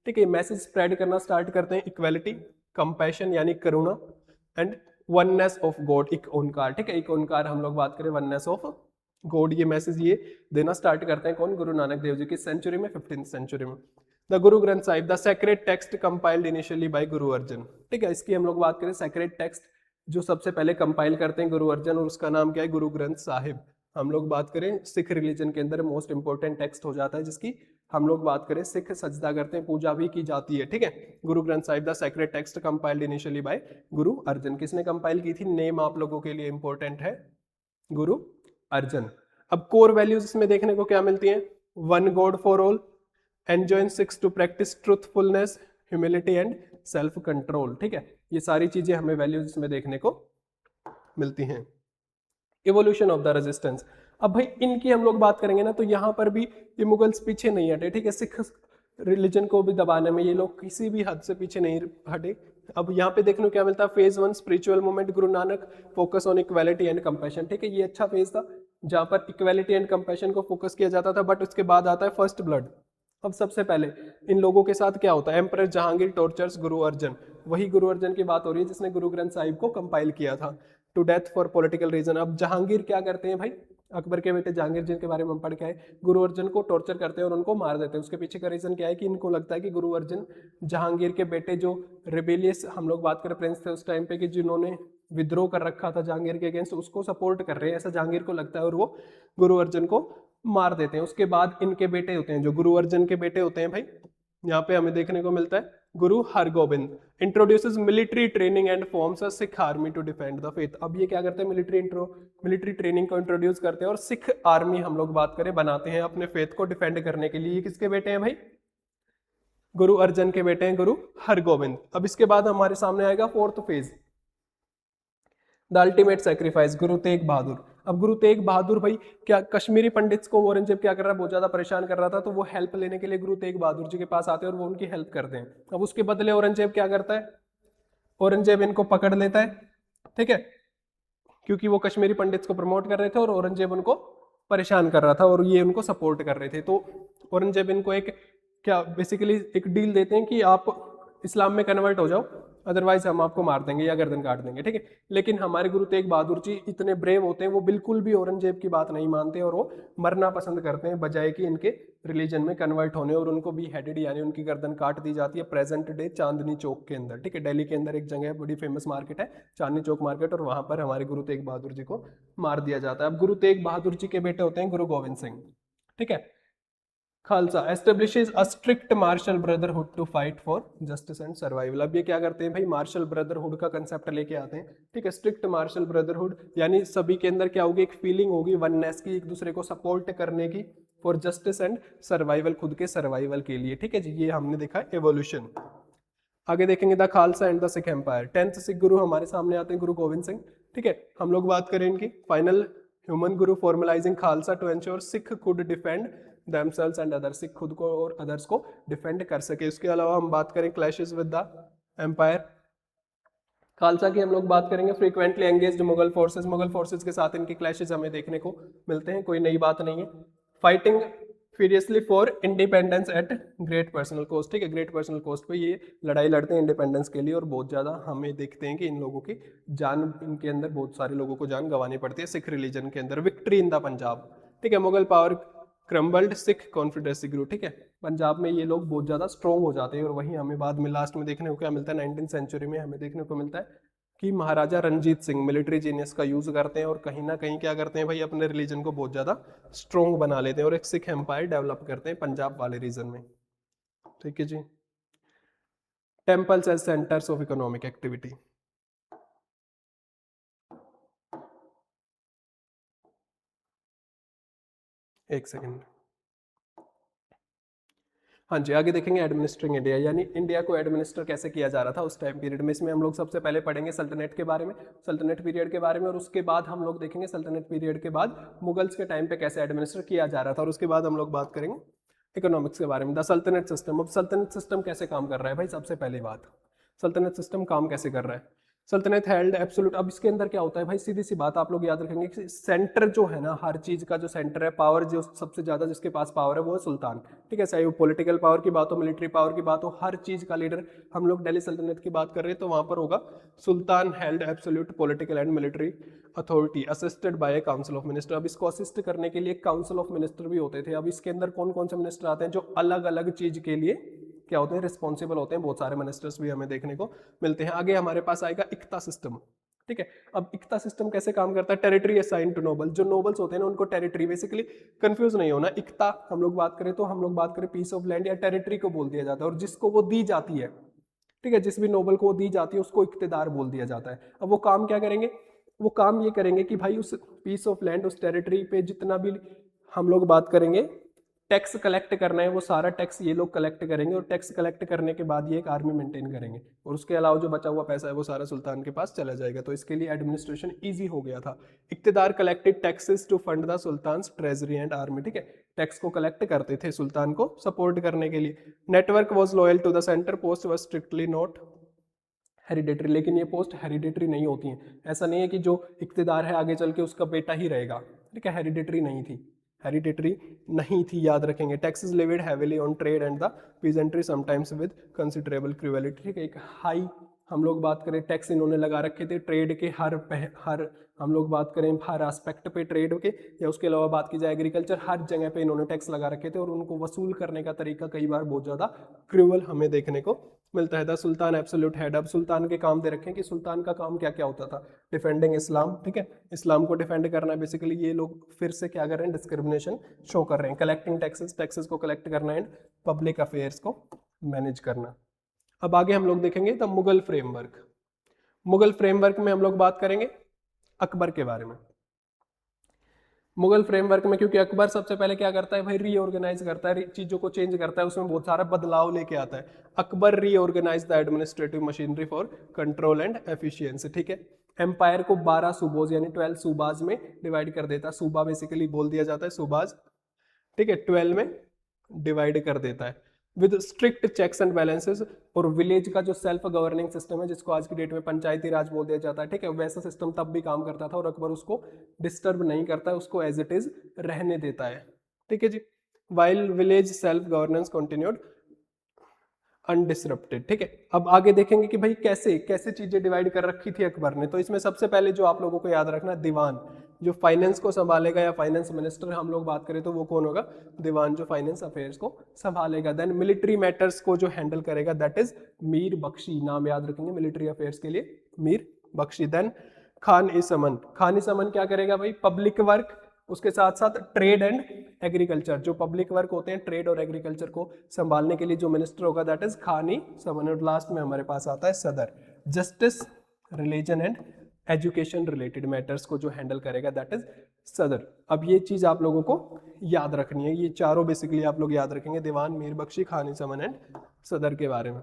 ठीक है, मैसेज स्प्रेड करना स्टार्ट करते हैं, इक्वेलिटी, कंपैशन यानी करुणा, एंड वननेस ऑफ गॉड, एक ओंकार। ठीक है, एक ओंकार हम लोग बात करें, वननेस ऑफ गॉड, ये मैसेज ये देना स्टार्ट करते हैं कौन, गुरु नानक देव जी। किस सेंचुरी में, 15th सेंचुरी में। The Guru Granth Sahib, the sacred text compiled initially by Guru Arjan. ठीक है, इसकी हम लोग बात करें, सेक्रेड टेक्स्ट जो सबसे पहले कंपाइल करते हैं गुरु अर्जन, और उसका नाम क्या है, गुरु ग्रंथ साहिब। हम लोग बात करें सिख रिलीजन के अंदर मोस्ट इंपॉर्टेंट टेक्स्ट हो जाता है, जिसकी हम लोग बात करें सिख सजदा करते हैं, पूजा भी की जाती है। ठीक है, Guru Granth Sahib the sacred text compiled initially by Guru Arjan. किसने कंपाइल की थी, नेम आप लोगों के लिए इंपॉर्टेंट है, गुरु अर्जन। अब कोर वैल्यूज इसमें देखने को क्या मिलती हैं, one god for all, enjoined Sikhs to practise truthfulness, humility and self control. ठीक है, ये सारी चीजें हमें वैल्यूज इसमें देखने को मिलती हैं। इवोल्यूशन ऑफ द रेजिस्टेंस, अब भाई इनकी हम लोग बात करेंगे ना तो यहाँ पर भी ये मुगल्स पीछे नहीं हटे। ठीक है, सिख रिलीजन को भी दबाने में ये लोग किसी भी हद से पीछे नहीं हटे। अब यहाँ पे देखने को क्या मिलता है, phase 1 spiritual movement, Guru Nanak focus on equality and compassion. ठीक है, ये अच्छा फेज था जहाँ पर इक्वालिटी एंड कंपैशन को फोकस किया जाता था। बट उसके बाद आता है फर्स्ट ब्लड। अब सबसे पहले इन लोगों के साथ क्या होता है, एम्परर जहांगीर टॉर्चर्स गुरु अर्जन, वही गुरु अर्जन की बात हो रही है जिसने गुरु ग्रंथ साहिब को कंपाइल किया था, to death for political reason. अब जहांगीर क्या करते हैं भाई, अकबर के बेटे जहांगीर जिनके बारे में हम पढ़ के आए, गुरु अर्जन को टॉर्चर करते हैं और उनको मार देते हैं। उसके पीछे का रीजन क्या है कि इनको लगता है कि गुरु अर्जन जहांगीर के बेटे जो रिबेलियस हम लोग बात करें प्रिंस थे उस टाइम पे, कि जिन्होंने विद्रोह कर रखा था जहांगीर के अगेंस्ट, उसको सपोर्ट कर रहे हैं, ऐसा जहांगीर को लगता है और वो गुरु अर्जन को मार देते हैं। उसके बाद इनके बेटे होते हैं, जो गुरु अर्जन के बेटे होते हैं भाई, यहाँ पे हमें देखने को मिलता है Guru Hargobind introduces military training and forms a Sikh army to defend the faith. अब ये क्या करते हैं, मिलिट्री ट्रेनिंग को इंट्रोड्यूस करते हैं और सिख आर्मी हम लोग बात करें बनाते हैं अपने फेथ को डिफेंड करने के लिए। ये किसके बेटे हैं भाई, गुरु अर्जन के बेटे हैं, गुरु हरगोबिंद। अब इसके बाद हमारे सामने आएगा fourth phase, the ultimate sacrifice, Guru Tegh Bahadur. अब गुरु तेग बहादुर भाई क्या, कश्मीरी पंडित्स को औरंगजेब क्या कर रहा है, बहुत ज्यादा परेशान कर रहा था, तो वो हेल्प लेने के लिए गुरु तेग बहादुर जी के पास आते हैं और वो उनकी हेल्प करते हैं। अब उसके बदले औरंगजेब क्या करता है, औरंगजेब इनको पकड़ लेता है। ठीक है, क्योंकि वो कश्मीरी पंडित्स को प्रमोट कर रहे थे और औरंगजेब उनको परेशान कर रहा था और ये उनको सपोर्ट कर रहे थे। तो औरंगजेब इनको एक क्या बेसिकली एक डील देते हैं कि आप इस्लाम में कन्वर्ट हो जाओ, अदरवाइज हम आपको मार देंगे या गर्दन काट देंगे। ठीक है, लेकिन हमारे गुरु तेग बहादुर जी इतने ब्रेव होते हैं, वो बिल्कुल भी औरंगजेब की बात नहीं मानते और वो मरना पसंद करते हैं बजाय कि इनके रिलीजन में कन्वर्ट होने, और उनको भी हेडेड यानी उनकी गर्दन काट दी जाती है प्रेजेंट डे चांदनी चौक के अंदर। ठीक है, दिल्ली के अंदर एक जगह है, बड़ी फेमस मार्केट है चांदनी चौक मार्केट, और वहां पर हमारे गुरु तेग बहादुर जी को मार दिया जाता है। अब गुरु तेग बहादुर जी के बेटे होते हैं गुरु गोविंद सिंह। ठीक है, Khalsa establishes a strict martial brotherhood to fight for justice and survival. अब ये क्या करते हैं भाई, मार्शल ब्रदरहुड का कंसेप्ट लेके आते हैं। ठीक है, स्ट्रिक्ट मार्शल ब्रदरहुड यानी सभी के अंदर क्या होगी, एक फीलिंग होगी वननेस की, एक दूसरे को सपोर्ट करने की, फॉर जस्टिस एंड सर्वाइवल, खुद के सर्वाइवल के लिए। ठीक है जी, ये हमने देखा एवोल्यूशन। आगे देखेंगे the Khalsa and the Sikh empire. 10th Sikh Guru हमारे सामने आते हैं गुरु गोविंद सिंह। ठीक है, हम लोग बात करें इनकी final human guru formalising Khalsa to ensure Sikh could defend themselves and others, Sikh खुद को और अदर्स को डिफेंड कर सके। इसके अलावा हम बात करें clashes with the empire. Khalsa की हम लोग बात करेंगे फ्रीक्वेंटली एंगेज्ड मुगल फोर्सेस के साथ इनके क्लैशेस हमें देखने को मिलते हैं, कोई नई बात नहीं है। Fighting fiercely for independence at great personal cost, ठीक है, ग्रेट पर्सनल कॉस्ट पे ये लड़ाई लड़ते हैं इंडिपेंडेंस के लिए, और बहुत ज़्यादा हमें देखते हैं कि इन लोगों की जान, इनके अंदर बहुत सारे लोगों को जान गंवानी पड़ती है सिख रिलीजन के अंदर। विक्ट्री इन द पंजाब, ठीक है, मुगल पावर क्रम्बल्ड, सिख कॉन्फिडेंसी ग्रू, ठीक है, पंजाब में ये लोग बहुत ज़्यादा स्ट्रॉन्ग हो जाते हैं। और वहीं हमें बाद में लास्ट में देखने को क्या मिलता है, 19th सेंचुरी में हमें देखने को मिलता है कि महाराजा रंजीत सिंह मिलिट्री जीनियस का यूज करते हैं और कहीं ना कहीं क्या करते हैं भाई, अपने रिलीजन को बहुत ज्यादा स्ट्रॉन्ग बना लेते हैं और एक सिख एम्पायर डेवलप करते हैं पंजाब वाले रीजन में, ठीक है जी। Temples as centres of economic activity, एक सेकेंड, हाँ जी, आगे देखेंगे एडमिनिस्ट्रिंग इंडिया, यानी इंडिया को एडमिनिस्टर कैसे किया जा रहा था उस टाइम पीरियड में। इसमें हम लोग सबसे पहले पढ़ेंगे सल्तनत के बारे में, सल्तनत पीरियड के बारे में, और उसके बाद हम लोग देखेंगे सल्तनत पीरियड के बाद मुगल्स के टाइम पे कैसे एडमिनिस्टर किया जा रहा था, और उसके बाद हम लोग बात करेंगे इकोनॉमिक्स के बारे में। द सल्तनत सिस्टम, अब सल्तनत सिस्टम कैसे काम कर रहा है भाई, सबसे पहली बात सल्तनत सिस्टम काम कैसे कर रहा है। सल्तनत हेल्ड एब्सोल्यूट, अब इसके अंदर क्या होता है भाई, सीधी सी बात आप लोग याद रखेंगे कि सेंटर जो है ना, हर चीज का जो सेंटर है, पावर जो सबसे ज्यादा जिसके पास पावर है वो है सुल्तान, ठीक है, चाहे वो पॉलिटिकल पावर की बात हो, मिलिट्री पावर की बात हो, हर चीज का लीडर, हम लोग दिल्ली सल्तनत की बात कर रहे हैं तो वहां पर होगा sultan held absolute political and military authority assisted by council of minister. अब इसको असिस्ट करने के लिए काउंसिल ऑफ मिनिस्टर भी होते थे। अब इसके अंदर कौन कौन से मिनिस्टर आते हैं जो अलग अलग चीज के लिए क्या होते हैं, रिस्पॉन्सिबल होते हैं, बहुत सारे मिनिस्टर्स भी हमें देखने को मिलते हैं। आगे हमारे पास आएगा इक्ता सिस्टम, ठीक है। अब इक्ता सिस्टम कैसे काम करता है, टेरिटरी असाइन टू नोबल, जो नोबल्स होते हैं ना उनको टेरिटरी, बेसिकली कंफ्यूज नहीं होना, इक्ता हम लोग बात करें तो हम लोग बात करें पीस ऑफ लैंड या टेरिटरी को बोल दिया जाता है, और जिसको वो दी जाती है, ठीक है, जिस भी नोबल को वो दी जाती है उसको इक्तेदार बोल दिया जाता है। अब वो काम क्या करेंगे, वो काम ये करेंगे कि भाई उस पीस ऑफ लैंड, उस टेरिटरी पे जितना भी हम लोग बात करेंगे टैक्स कलेक्ट करना है, वो सारा टैक्स ये लोग कलेक्ट करेंगे, और टैक्स कलेक्ट करने के बाद ये एक आर्मी मेंटेन करेंगे, और उसके अलावा जो बचा हुआ पैसा है वो सारा सुल्तान के पास चला जाएगा। तो इसके लिए एडमिनिस्ट्रेशन इजी हो गया था। Iqtadar collected taxes to fund the sultan treasury and army, ठीक है, टैक्स को कलेक्ट करते थे सुल्तान को सपोर्ट करने के लिए। Network was loyal to the centre, post was strictly not hereditary, लेकिन ये पोस्ट हेरिडेटरी नहीं होती हैं। ऐसा नहीं है कि जो इक्तेदार है आगे चल के उसका बेटा ही रहेगा, ठीक है, हेरिडेटरी नहीं थी, हेरिडेटरी नहीं थी, याद रखेंगे। Taxes levied heavily on trade and the peasantry sometimes with considerable cruelty, ठीक है, एक हाई हम लोग बात करें टैक्स इन्होंने लगा रखे थे ट्रेड के हर हम लोग बात करें हर एस्पेक्ट पे ट्रेड के, या उसके अलावा बात की जाए एग्रीकल्चर, हर जगह पे इन्होंने टैक्स लगा रखे थे, और उनको वसूल करने का तरीका कई बार बहुत ज़्यादा क्रूअल हमें देखने को मिलता है। द सुल्तान एब्सोल्यूट हेड, अब सुल्तान के काम दे रखे हैं कि सुल्तान का काम क्या क्या होता था, डिफेंडिंग इस्लाम, ठीक है, इस्लाम को डिफेंड करना। बेसिकली ये लोग फिर से क्या कर रहे हैं, डिस्क्रिमिनेशन शो कर रहे हैं। कलेक्टिंग टैक्सेस, टैक्सेस को कलेक्ट करना एंड पब्लिक अफेयर्स को मैनेज करना। अब आगे हम लोग देखेंगे the Mughal framework. Mughal framework में हम लोग बात करेंगे अकबर के बारे में। मुगल फ्रेमवर्क में क्योंकि अकबर सबसे पहले क्या करता है भाई, रीऑर्गेनाइज करता है, चीजों को चेंज करता है, उसमें बहुत सारा बदलाव लेके आता है। Akbar reorganize the administrative machinery for control and efficiency, ठीक है। एम्पायर को 12 सूबोज यानी 12 सूबाज में डिवाइड कर देता है। सूबा बेसिकली बोल दिया जाता है सूबाज, ठीक है, 12 में डिवाइड कर देता है with strict checks and balances. और विलेज का जो सेल्फ गवर्निंग सिस्टम है जिसको आज की डेट में पंचायती राज बोल दिया जाता है, ठीक है, वैसा सिस्टम तब भी काम करता था, और अकबर उसको डिस्टर्ब नहीं करता है, उसको एज इट इज रहने देता है, ठीक है जी। While village self governance continued undisrupted, ठीक है। अब आगे देखेंगे कि भाई कैसे कैसे चीजें डिवाइड कर रखी थी अकबर ने। तो इसमें सबसे पहले जो आप लोगों को याद रखना, दीवान जो फाइनेंस को संभालेगा, या फाइनेंस मिनिस्टर हम लोग बात करें तो वो कौन होगा, दीवान जो फाइनेंस अफेयर्स को संभालेगा। देन मिलिट्री मैटर्स को जो हैंडल करेगा दैट इज मीर बख्शी, नाम याद रखेंगे मिलिट्री अफेयर्स के लिए, मीर बख्शी। देन खान ई समन, खान ई समन क्या करेगा भाई, पब्लिक वर्क, उसके साथ साथ ट्रेड एंड एग्रीकल्चर, जो पब्लिक वर्क होते हैं ट्रेड और एग्रीकल्चर को संभालने के लिए जो मिनिस्टर होगा दैट इज खान ई समन। और लास्ट में हमारे पास आता है सदर, justice, religion and education related matters को जो हैंडल करेगा दैट इज सदर। अब ये चीज आप लोगों को याद रखनी है, ये चारों बेसिकली आप लोग याद रखेंगे, दीवान, मीर बख्शी, खान ई समन एंड सदर के बारे में।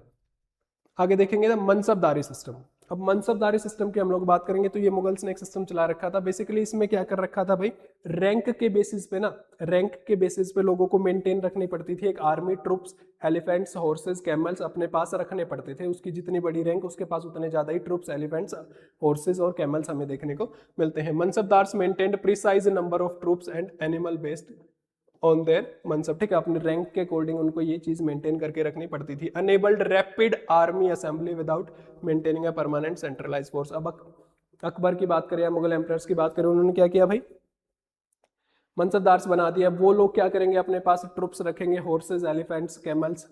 आगे देखेंगे ना मनसबदारी सिस्टम। अब मनसबदारी सिस्टम की हम लोग बात करेंगे तो ये मुगल्स ने एक सिस्टम चला रखा था। बेसिकली इसमें क्या कर रखा था भाई, रैंक के बेसिस पे ना, रैंक के बेसिस पे लोगों को मेंटेन रखनी पड़ती थी। एक army troops, elephants, horses, camels अपने पास रखने पड़ते थे। उसकी जितनी बड़ी रैंक उसके पास उतने ज्यादा ही ट्रुप्स, एलिफेंट्स, हॉर्सेस और कैमल्स हमें देखने को मिलते हैं। Mansabdars maintained precise number of troops and animal based on their mansab, ठीक है, अपने रैंक के अकॉर्डिंग उनको ये चीज मेंटेन करके रखनी पड़ती थी। Enabled rapid army assembly without maintaining a permanent centralize force. अब अकबर की बात करें या मुगल एम्परर्स की बात करें, उन्होंने क्या किया भाई, मनसबदार्स बना दिया। वो लोग क्या करेंगे, अपने पास ट्रुप्स रखेंगे, हॉर्सेज, एलिफेंट्स, कैमल्स,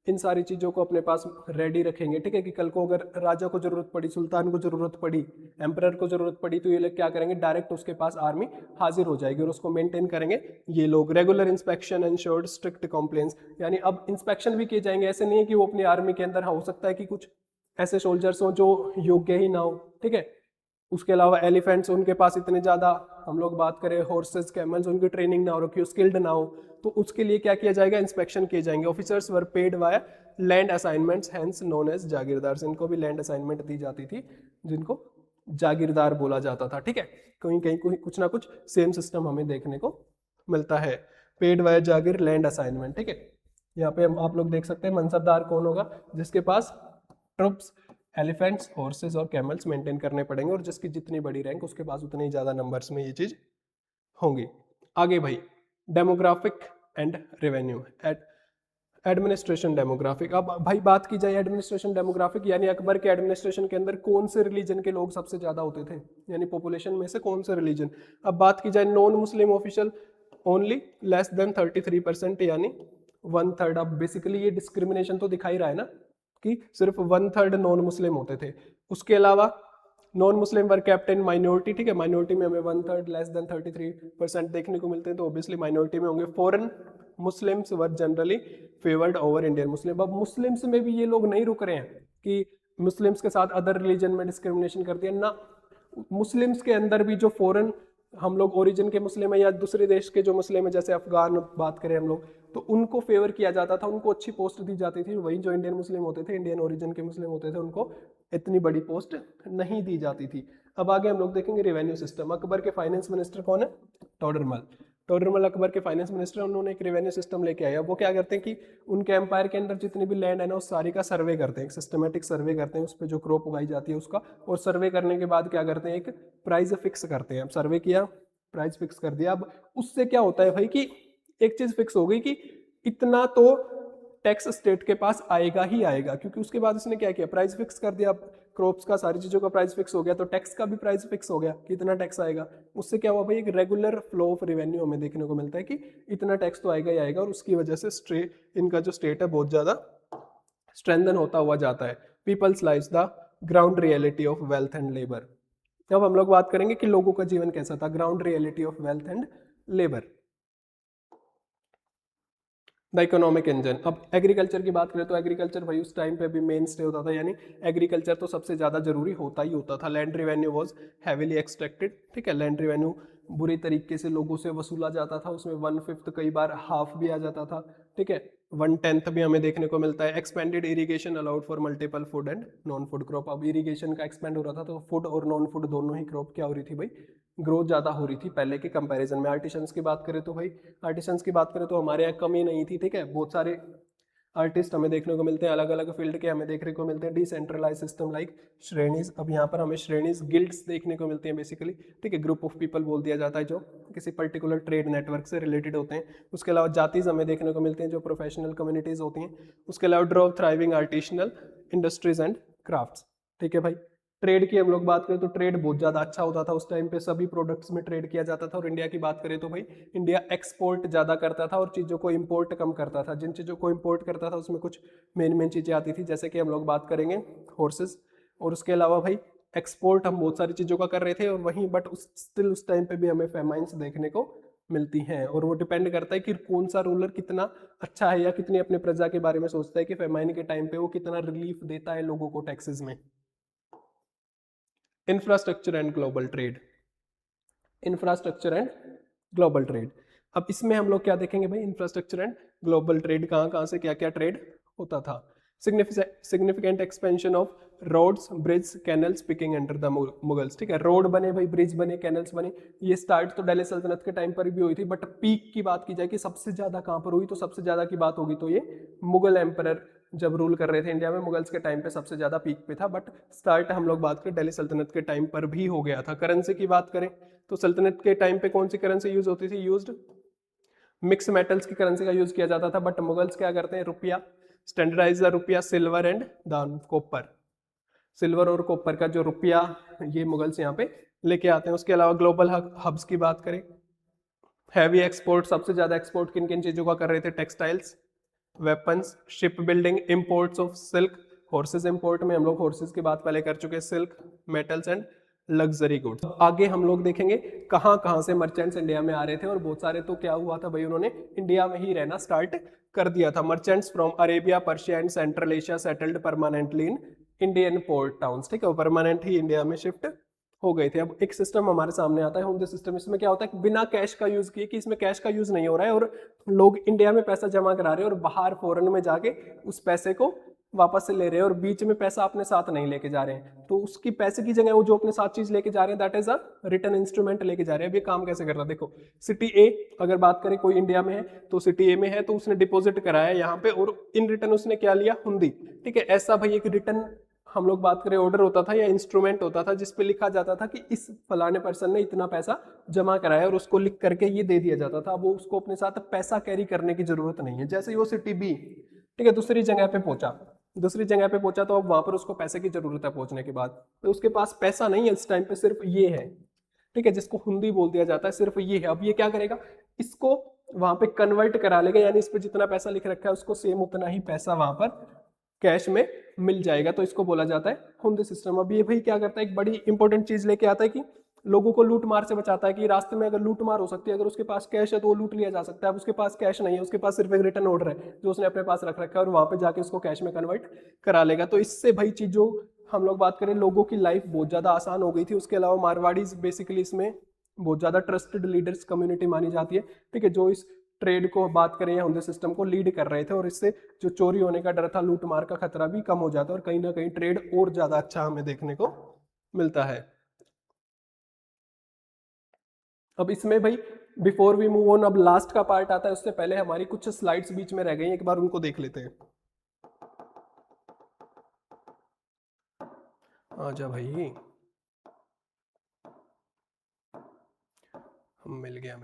इन सारी चीजों को अपने पास रेडी रखेंगे, ठीक है, कि कल को अगर राजा को जरूरत पड़ी, सुल्तान को जरूरत पड़ी, एम्परर को जरूरत पड़ी, तो ये लोग क्या करेंगे, डायरेक्ट उसके पास आर्मी हाजिर हो जाएगी और उसको मेंटेन करेंगे ये लोग। Regular inspection ensured strict complaints, यानी अब इंस्पेक्शन भी किए जाएंगे। ऐसे नहीं है कि वो अपनी आर्मी के अंदर, हो सकता है कि कुछ ऐसे सोल्जर्स हो जो योग्य ही ना हो, ठीक है। उसके अलावा एलिफेंट्स उनके पास इतने ज्यादा, हम लोग बात करें हॉर्सेस, कैमल्स, उनकी ट्रेनिंग ना हो रखी हो, स्किल्ड ना हो, तो उसके लिए क्या किया जाएगा, इंस्पेक्शन किए जाएंगे। Officers were paid via land assignments hence known as jagirdar, इनको भी लैंड असाइनमेंट दी जाती थी, जिनको जागीरदार बोला जाता था, ठीक है। कहीं कहीं कुछ ना कुछ सेम सिस्टम हमें देखने को मिलता है। पेड वाया जागीर लैंड असाइनमेंट, ठीक है। यहाँ पे आप लोग देख सकते हैं मनसबदार कौन होगा, जिसके पास ट्रुप्स, एलिफेंट्स, हॉर्सेस और कैमल्स मेंटेन करने पड़ेंगे, और जिसकी जितनी बड़ी रैंक उसके पास उतने ही ज्यादा नंबर्स में ये चीज होंगी। आगे भाई, demographic and revenue, administration demographic. अब भाई बात की जाए एडमिनिस्ट्रेशन डेमोग्राफिक, यानी अकबर के एडमिनिस्ट्रेशन के अंदर कौन से रिलीजन के लोग सबसे ज्यादा होते थे, यानी पॉपुलेशन में से कौन से रिलीजन। अब बात की जाए non Muslim official only less than 33%, यानी 1/3। अब बेसिकली ये डिस्क्रिमिनेशन तो दिखा ही रहा है ना, कि सिर्फ 1/3 नॉन मुस्लिम होते थे। उसके अलावा non Muslim were kept in minority, ठीक है, माइनॉरिटी में हमें 1/3 लेस देन 33% देखने को मिलते हैं, तो ऑब्वियसली माइनॉरिटी में होंगे। फॉरेन मुस्लिम्स वर generally favoured over Indian Muslim. अब मुस्लिम्स में भी ये लोग नहीं रुक रहे हैं कि मुस्लिम्स के साथ अदर रिलीजन में डिस्क्रिमिनेशन कर दिया ना, मुस्लिम्स के अंदर भी जो फॉरेन हम लोग ओरिजिन के मुस्लिम है या दूसरे देश के जो मुस्लिम है, जैसे अफगान बात करें हम लोग, तो उनको फेवर किया जाता था, उनको अच्छी पोस्ट दी जाती थी। वही जो इंडियन मुस्लिम होते थे, इंडियन ओरिजिन के मुस्लिम होते थे, उनको इतनी बड़ी पोस्ट नहीं दी जाती थी। अब आगे हम लोग देखेंगे रेवेन्यू सिस्टम। अकबर के फाइनेंस मिनिस्टर कौन है, टोडरमल। टोडरमल अकबर के फाइनेंस मिनिस्टर, उन्होंने एक रेवेन्यू सिस्टम लेके आया। वो क्या करते हैं कि उनके एम्पायर के अंदर जितनी भी लैंड है ना, उस सारी का सर्वे करते हैं, सिस्टमेटिक सर्वे करते हैं, उस पर जो क्रॉप उगाई जाती है उसका, और सर्वे करने के बाद क्या करते हैं, एक प्राइस फिक्स करते हैं। अब सर्वे किया, प्राइस फिक्स कर दिया। अब उससे क्या होता है भाई, कि एक चीज फिक्स हो गई कि इतना तो टैक्स स्टेट के पास आएगा ही आएगा, क्योंकि उसके बाद उसने क्या किया, प्राइस फिक्स कर दिया। क्रॉप्स का, सारी चीजों का प्राइस फिक्स हो गया, तो टैक्स का भी प्राइस फिक्स हो गया, कितना टैक्स आएगा। उससे क्या हुआ भाई, एक रेगुलर फ्लो ऑफ रेवेन्यू हमें देखने को मिलता है कि इतना टैक्स तो आएगा ही आएगा, और उसकी वजह से इनका जो स्टेट है बहुत ज्यादा स्ट्रेंथन होता हुआ जाता है। People's lives the ground reality of wealth and labour. अब हम लोग बात करेंगे कि लोगों का जीवन कैसा था, ground reality of wealth and labour. The economic engine. अब एग्रीकल्चर की बात करें तो एग्रीकल्चर भाई उस टाइम पे भी मेन स्टे होता था, यानी एग्रीकल्चर तो सबसे ज्यादा जरूरी होता ही होता था। Land revenue was heavily extracted, ठीक है, लैंड रिवेन्यू बुरी तरीके से लोगों से वसूला जाता था, उसमें 1/5 कई बार हाफ भी आ जाता था, ठीक है, 1/10 भी हमें देखने को मिलता है। Expanded irrigation allowed for multiple food and non food crop. अब इरिगेशन का एक्सपेंड हो रहा था, तो फूड और नॉन फूड दोनों ही क्रॉप क्या हो रही थी भाई, ग्रोथ ज़्यादा हो रही थी पहले के कंपैरिजन में। आर्टिशंस की बात करें तो भाई, आर्टिशंस की बात करें तो हमारे यहाँ कमी नहीं थी, ठीक है, बहुत सारे आर्टिस्ट हमें देखने को मिलते हैं, अलग अलग फील्ड के हमें देखने को मिलते हैं। Decentralise system like श्रेणीज। अब यहाँ पर हमें श्रेणीज, गिल्ड्स देखने को मिलती हैं बेसिकली, ठीक है, ग्रुप ऑफ पीपल बोल दिया जाता है जो किसी पर्टिकुलर ट्रेड नेटवर्क से रिलेटेड होते हैं। उसके अलावा जातीज हमें देखने को मिलती हैं जो प्रोफेशनल कम्युनिटीज होती हैं। उसके अलावा draw thriving artisanal industries and crafts, ठीक है भाई। ट्रेड की हम लोग बात करें तो ट्रेड बहुत ज़्यादा अच्छा होता था उस टाइम पे, सभी प्रोडक्ट्स में ट्रेड किया जाता था। और इंडिया की बात करें तो भाई इंडिया एक्सपोर्ट ज़्यादा करता था और चीज़ों को इंपोर्ट कम करता था। जिन चीज़ों को इंपोर्ट करता था उसमें कुछ मेन चीज़ें आती थी, जैसे कि हम लोग बात करेंगे हॉर्सेस, और उसके अलावा भाई एक्सपोर्ट हम बहुत सारी चीज़ों का कर रहे थे। और वहीं बट स्टिल उस टाइम पे भी हमें फेमाइंस देखने को मिलती हैं, और वो डिपेंड करता है कि कौन सा रूलर कितना अच्छा है या कितनी अपने प्रजा के बारे में सोचता है, कि फेमाइन के टाइम पे वो कितना रिलीफ देता है लोगों को टैक्सेस में। Infrastructure and global trade. Infrastructure and global trade. अब इसमें हम लोग क्या देखेंगे भाई, इंफ्रास्ट्रक्चर एंड ग्लोबल ट्रेड, कहाँ कहाँ से क्या क्या ट्रेड होता था। Significant expansion of roads, bridge, canals peaking under the Mughals, ठीक है, रोड बने भाई, ब्रिज बने, कैनल्स बने। ये स्टार्ट तो दिल्ली सल्तनत के टाइम पर भी हुई थी, बट पीक की बात की जाए कि सबसे ज्यादा कहाँ पर हुई, तो सबसे ज्यादा की बात होगी तो ये मुगल एम्परर जब रूल कर रहे थे इंडिया में, मुगल्स के टाइम पे सबसे ज्यादा पीक पे था। बट स्टार्ट हम लोग बात करें दिल्ली सल्तनत के टाइम पर भी हो गया था। करेंसी की बात करें तो सल्तनत के टाइम पे कौन सी करेंसी यूज होती थी, यूज्ड मिक्स मेटल्स की करेंसी का यूज किया जाता था, बट मुगल्स क्या करते हैं, रुपया, स्टैंडर्डाइज द रुपया, silver and the copper, silver और कॉपर का जो रुपया, ये मुगल्स यहाँ पे लेके आते हैं। उसके अलावा ग्लोबल हब्स की बात करें, हैवी एक्सपोर्ट, सबसे ज्यादा एक्सपोर्ट किन किन चीजों का कर रहे थे, textiles, weapons, ship building, imports of silk, horse's import में हम लोग हॉर्सेज की बात पहले कर चुके हैं, silk, metals and luxury goods. आगे हम लोग देखेंगे कहाँ कहाँ से मर्चेंट्स इंडिया में आ रहे थे, और बहुत सारे तो क्या हुआ था भाई, उन्होंने इंडिया में ही रहना स्टार्ट कर दिया था। Merchants from Arabia, Persia and central Asia settled permanently in Indian port towns, ठीक है, वो परमानेंट ही इंडिया में शिफ्ट हो गए थे। अब एक सिस्टम हमारे सामने आता है, होम सिस्टम। इसमें क्या होता है, बिना कैश का यूज किए, कि इसमें कैश का यूज नहीं हो रहा है और लोग इंडिया में पैसा जमा करा रहे हैं और बाहर फॉरेन में जाके उस पैसे को वापस से ले रहे हैं, और बीच में पैसा अपने साथ नहीं लेके जा रहे हैं। तो उसकी पैसे की जगह वो जो अपने साथ चीज लेके जा रहे हैं, that is a return instrument लेके जा रहे हैं। अब ये काम कैसे कर रहा है, देखो, सिटी ए अगर बात करें, कोई इंडिया में है तो सिटी ए में है, तो उसने डिपॉजिट कराया यहाँ पे, और इन रिटर्न उसने क्या लिया, हुंडी, ठीक है। ऐसा भाई एक रिटर्न, हम लोग बात करें, ऑर्डर होता था या इंस्ट्रूमेंट होता था, जिसपे लिखा जाता था कि इस फलाने पर्सन ने इतना पैसा जमा कराया, और उसको लिख करके ये दे दिया जाता था। अब वो उसको अपने साथ पैसा कैरी करने की जरूरत नहीं है। जैसे ही वो सिटी बी, ठीक है, दूसरी जगह पे पहुंचा, तो अब वहां पर उसको पैसे की जरूरत है पहुंचने के बाद, तो उसके पास पैसा नहीं है इस टाइम पे, सिर्फ ये है, ठीक है, जिसको हुंडी बोल दिया जाता है, सिर्फ ये है। अब ये क्या करेगा, इसको वहां पे कन्वर्ट करा लेगा, यानी इस पे जितना पैसा लिख रखा है उसको सेम उतना ही पैसा वहां पर कैश में मिल जाएगा, तो इसको बोला जाता है हुंडी सिस्टम। अब ये भाई क्या करता है, एक बड़ी इंपॉर्टेंट चीज लेके आता है कि लोगों को लूट मार से बचाता है, कि रास्ते में अगर लूट मार हो सकती है, अगर उसके पास कैश है तो वो लूट लिया जा सकता है। अब उसके पास कैश नहीं है, उसके पास सिर्फ एक रिटर्न ऑर्डर है जो उसने अपने पास रख रखा है, और वहां पे जाके उसको कैश में कन्वर्ट करा लेगा। तो इससे भाई चीजों, हम लोग बात करें, लोगों की लाइफ बहुत ज्यादा आसान हो गई थी। उसके अलावा मारवाड़ीज बेसिकली इसमें बहुत ज्यादा ट्रस्टेड लीडर्स कम्युनिटी मानी जाती है, ठीक है, जो इस ट्रेड को बात करें या हुंडी सिस्टम को लीड कर रहे थे, और इससे जो चोरी होने का डर था, लूट मार का खतरा भी कम हो जाता है, और कहीं ना कहीं ट्रेड और ज्यादा अच्छा हमें देखने को मिलता है। अब इसमें भाई बिफोर वी मूव ऑन, अब लास्ट का पार्ट आता है, उससे पहले हमारी कुछ स्लाइड्स बीच में रह गई, एक बार उनको देख लेते हैं। आजा भाई, मिल गया।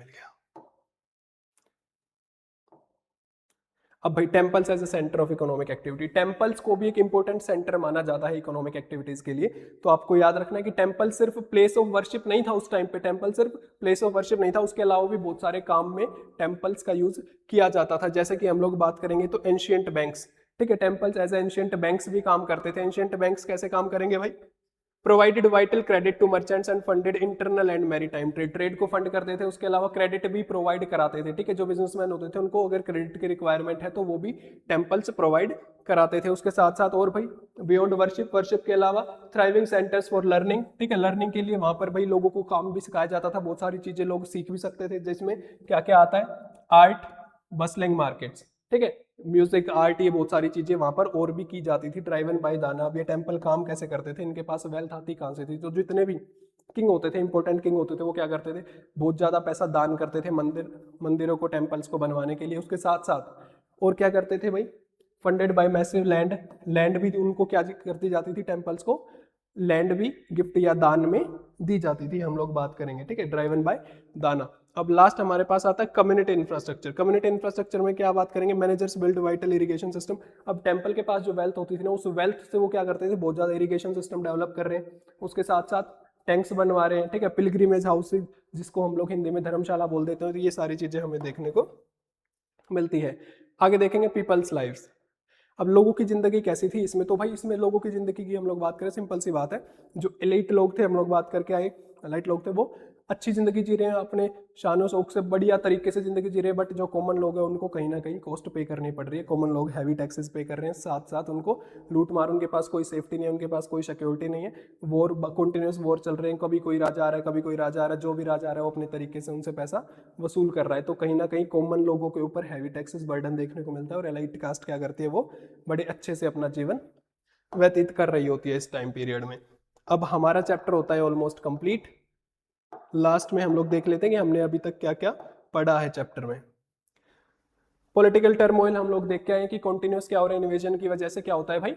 अब भाई temples as a centre of economic activity, temples को भी एक इंपॉर्टेंट सेंटर माना जाता है इकोनॉमिक एक्टिविटीज के लिए। तो आपको याद रखना है कि टेम्पल सिर्फ प्लेस ऑफ वर्शिप नहीं था उस टाइम पे, टेम्पल सिर्फ प्लेस ऑफ वर्शिप नहीं था, उसके अलावा भी बहुत सारे काम में टेम्पल्स का यूज किया जाता था। जैसे कि हम लोग बात करेंगे तो एंशियंट बैंक्स, ठीक है, टेम्पल्स एज एंशियंट बैंक्स भी काम करते थे। एंशियंट बैंक्स कैसे काम करेंगे भाई, provided vital credit to merchants and funded internal and maritime trade, trade को फंड करते थे, उसके अलावा क्रेडिट भी प्रोवाइड कराते थे, ठीक है। जो बिजनेसमैन होते थे उनको अगर क्रेडिट की रिक्वायरमेंट है तो वो भी टेम्पल्स प्रोवाइड कराते थे। उसके साथ साथ और भाई बियॉन्ड वर्शिप, वर्शिप के अलावा थ्राइविंग सेंटर्स फॉर लर्निंग, ठीक है, लर्निंग के लिए वहां पर भाई लोगों को काम भी सिखाया जाता था, बहुत सारी चीजें लोग सीख भी सकते थे, जिसमें क्या क्या आता है, आर्ट, बसलिंग मार्केट्स, ठीक है, म्यूजिक, आर्ट, ये बहुत सारी चीजें वहां पर और भी की जाती थी। ड्राइवन बाय दाना। अब ये टेम्पल काम कैसे करते थे, इनके पास वेल्थ आती कहाँ से थी, तो जितने भी किंग होते थे, इंपॉर्टेंट किंग होते थे, वो क्या करते थे, बहुत ज्यादा पैसा दान करते थे मंदिरों को, टेम्पल्स को बनवाने के लिए। उसके साथ साथ और क्या करते थे भाई, funded by massive land, land भी उनको क्या करती जाती थी, टेम्पल्स को लैंड भी गिफ्ट या दान में दी जाती थी, हम लोग बात करेंगे, ठीक है, ड्राइवन बाय दाना। अब लास्ट हमारे पास आता है कम्युनिटी इंफ्रास्ट्रक्चर। कम्युनिटी इंफ्रास्ट्रक्चर में क्या बात करेंगे, managers build vital irrigation system. अब टेम्पल के पास जो वेल्थ होती थी ना, उस वेल्थ से वो क्या करते थे, बहुत ज्यादा इरिगेशन सिस्टम डेवलप कर रहे हैं, उसके साथ साथ टैंक्स बनवा रहे हैं, ठीक है, पिलग्रिमेज हाउसेज, जिसको हम लोग हिंदी में धर्मशाला बोल देते हैं। तो ये सारी चीजें हमें देखने को मिलती है। आगे देखेंगे पीपल्स लाइव्स। अब लोगों की जिंदगी कैसी थी इसमें, तो भाई इसमें लोगों की जिंदगी की हम लोग बात करें, सिंपल सी बात है, जो एलिट लोग थे, हम लोग बात करके आए, एलिट लोग थे, वो अच्छी जिंदगी जी रहे हैं, अपने शानो शौक से बढ़िया तरीके से जिंदगी जी रहे हैं। बट जो कॉमन लोग हैं उनको कहीं ना कहीं कॉस्ट पे करनी पड़ रही है। कॉमन लोग हैवी टैक्सेस पे कर रहे हैं, साथ साथ उनको लूट मार, उनके पास कोई सेफ्टी नहीं है, उनके पास कोई सिक्योरिटी नहीं है, वॉर, कंटिन्यूस वॉर चल रहे हैं, कभी कोई राजा आ रहा है, कभी कोई राजा आ रहा है, जो भी राजा आ रहा है वो अपने तरीके से उनसे पैसा वसूल कर रहा है। तो कहीं ना कहीं कॉमन लोगों के ऊपर हैवी टैक्सेस बर्डन देखने को मिलता है, और एलाइट कास्ट क्या करती है, वो बड़े अच्छे से अपना जीवन व्यतीत कर रही होती है इस टाइम पीरियड में। अब हमारा चैप्टर होता है ऑलमोस्ट कंप्लीट। लास्ट में हम लोग देख लेते हैं कि हमने अभी तक क्या क्या पढ़ा है चैप्टर में। पॉलिटिकल टर्मोइल हम लोग देख के आए कि कॉन्टिन्यूस क्या हो रहा है, इन्वेजन की वजह से क्या होता है भाई,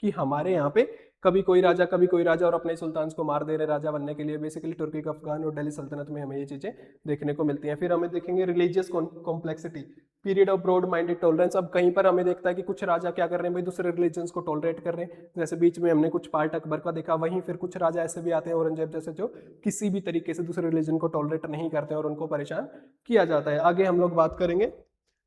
कि हमारे यहाँ पे कभी कोई राजा और अपने सुल्तान को मार दे रहे राजा बनने के लिए। बेसिकली तुर्की का अफगान और दिल्ली सल्तनत में हमें ये चीजें देखने को मिलती हैं। फिर हमें देखेंगे religious complexity, period of broad minded tolerance. अब कहीं पर हमें देखता है कि कुछ राजा क्या कर रहे हैं भाई, दूसरे रिलीजन्स को टॉलरेट कर रहे हैं। जैसे बीच में हमने कुछ पार्ट अकबर का देखा, वहीं फिर कुछ राजा ऐसे भी आते हैं औरंगजेब जैसे, जो किसी भी तरीके से दूसरे रिलीजन को टॉलरेट नहीं करते और उनको परेशान किया जाता है। आगे हम लोग बात करेंगे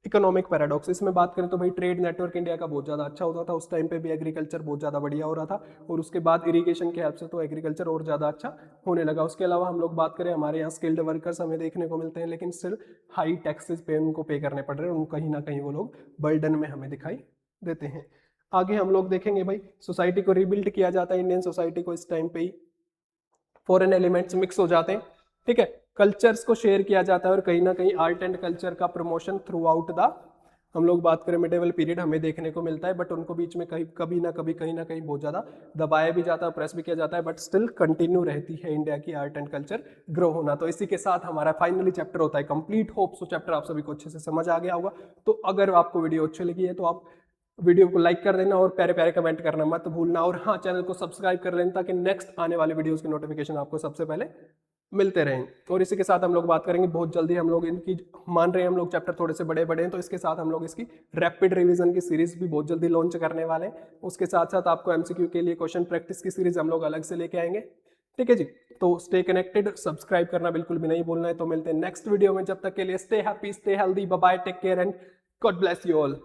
इकोनॉमिक पैराडॉक्स। इसमें बात करें तो भाई ट्रेड नेटवर्क इंडिया का बहुत ज़्यादा अच्छा होता था, उस टाइम पे भी एग्रीकल्चर बहुत ज़्यादा बढ़िया हो रहा था, और उसके बाद इरिगेशन के हेल्प से तो एग्रीकल्चर और ज़्यादा अच्छा होने लगा। उसके अलावा हम लोग बात करें, हमारे यहाँ स्किल्ड वर्कर्स हमें देखने को मिलते हैं, लेकिन स्टिल हाई टैक्सेस पे उनको पे करने पड़ रहे हैं, उनको कहीं ना कहीं वो लोग बर्डन में हमें दिखाई देते हैं। आगे हम लोग देखेंगे भाई सोसाइटी को रिबिल्ड किया जाता है, इंडियन सोसाइटी को इस टाइम पे ही फॉरेन एलिमेंट्स मिक्स हो जाते हैं, ठीक है। कल्चर्स को शेयर किया जाता है और कहीं ना कहीं आर्ट एंड कल्चर का प्रमोशन थ्रू आउट द, हम लोग बात करें मिडेवल पीरियड, हमें देखने को मिलता है, बट उनको बीच में कभी ना कभी कहीं ना कहीं बहुत ज़्यादा दबाया भी जाता है, प्रेस भी किया जाता है, बट स्टिल कंटिन्यू रहती है इंडिया की आर्ट एंड कल्चर ग्रो होना। तो इसी के साथ हमारा फाइनली चैप्टर होता है कंप्लीट। होप सो चैप्टर आप सभी को अच्छे से समझ आ गया होगा। तो अगर आपको वीडियो अच्छी लगी है तो आप वीडियो को लाइक कर देना और प्यारे प्यारे कमेंट करना मत भूलना, और हाँ, चैनल को सब्सक्राइब कर लेना ताकि नेक्स्ट आने वाले वीडियोस की नोटिफिकेशन आपको सबसे पहले मिलते रहें। और इसी के साथ हम लोग बात करेंगे बहुत जल्दी, हम लोग इनकी मान रहे हैं, हम लोग चैप्टर थोड़े से बड़े बड़े हैं, तो इसके साथ हम लोग इसकी रैपिड रिवीजन की सीरीज भी बहुत जल्दी लॉन्च करने वाले हैं। उसके साथ साथ आपको एमसीक्यू के लिए क्वेश्चन प्रैक्टिस की सीरीज हम लोग अलग से लेके आएंगे, ठीक है जी। तो स्टे कनेक्टेड, सब्सक्राइब करना बिल्कुल भी नहीं भूलना है। तो मिलते हैं नेक्स्ट वीडियो में, जब तक के लिए stay happy, stay healthy, bye bye, take care and God bless you all.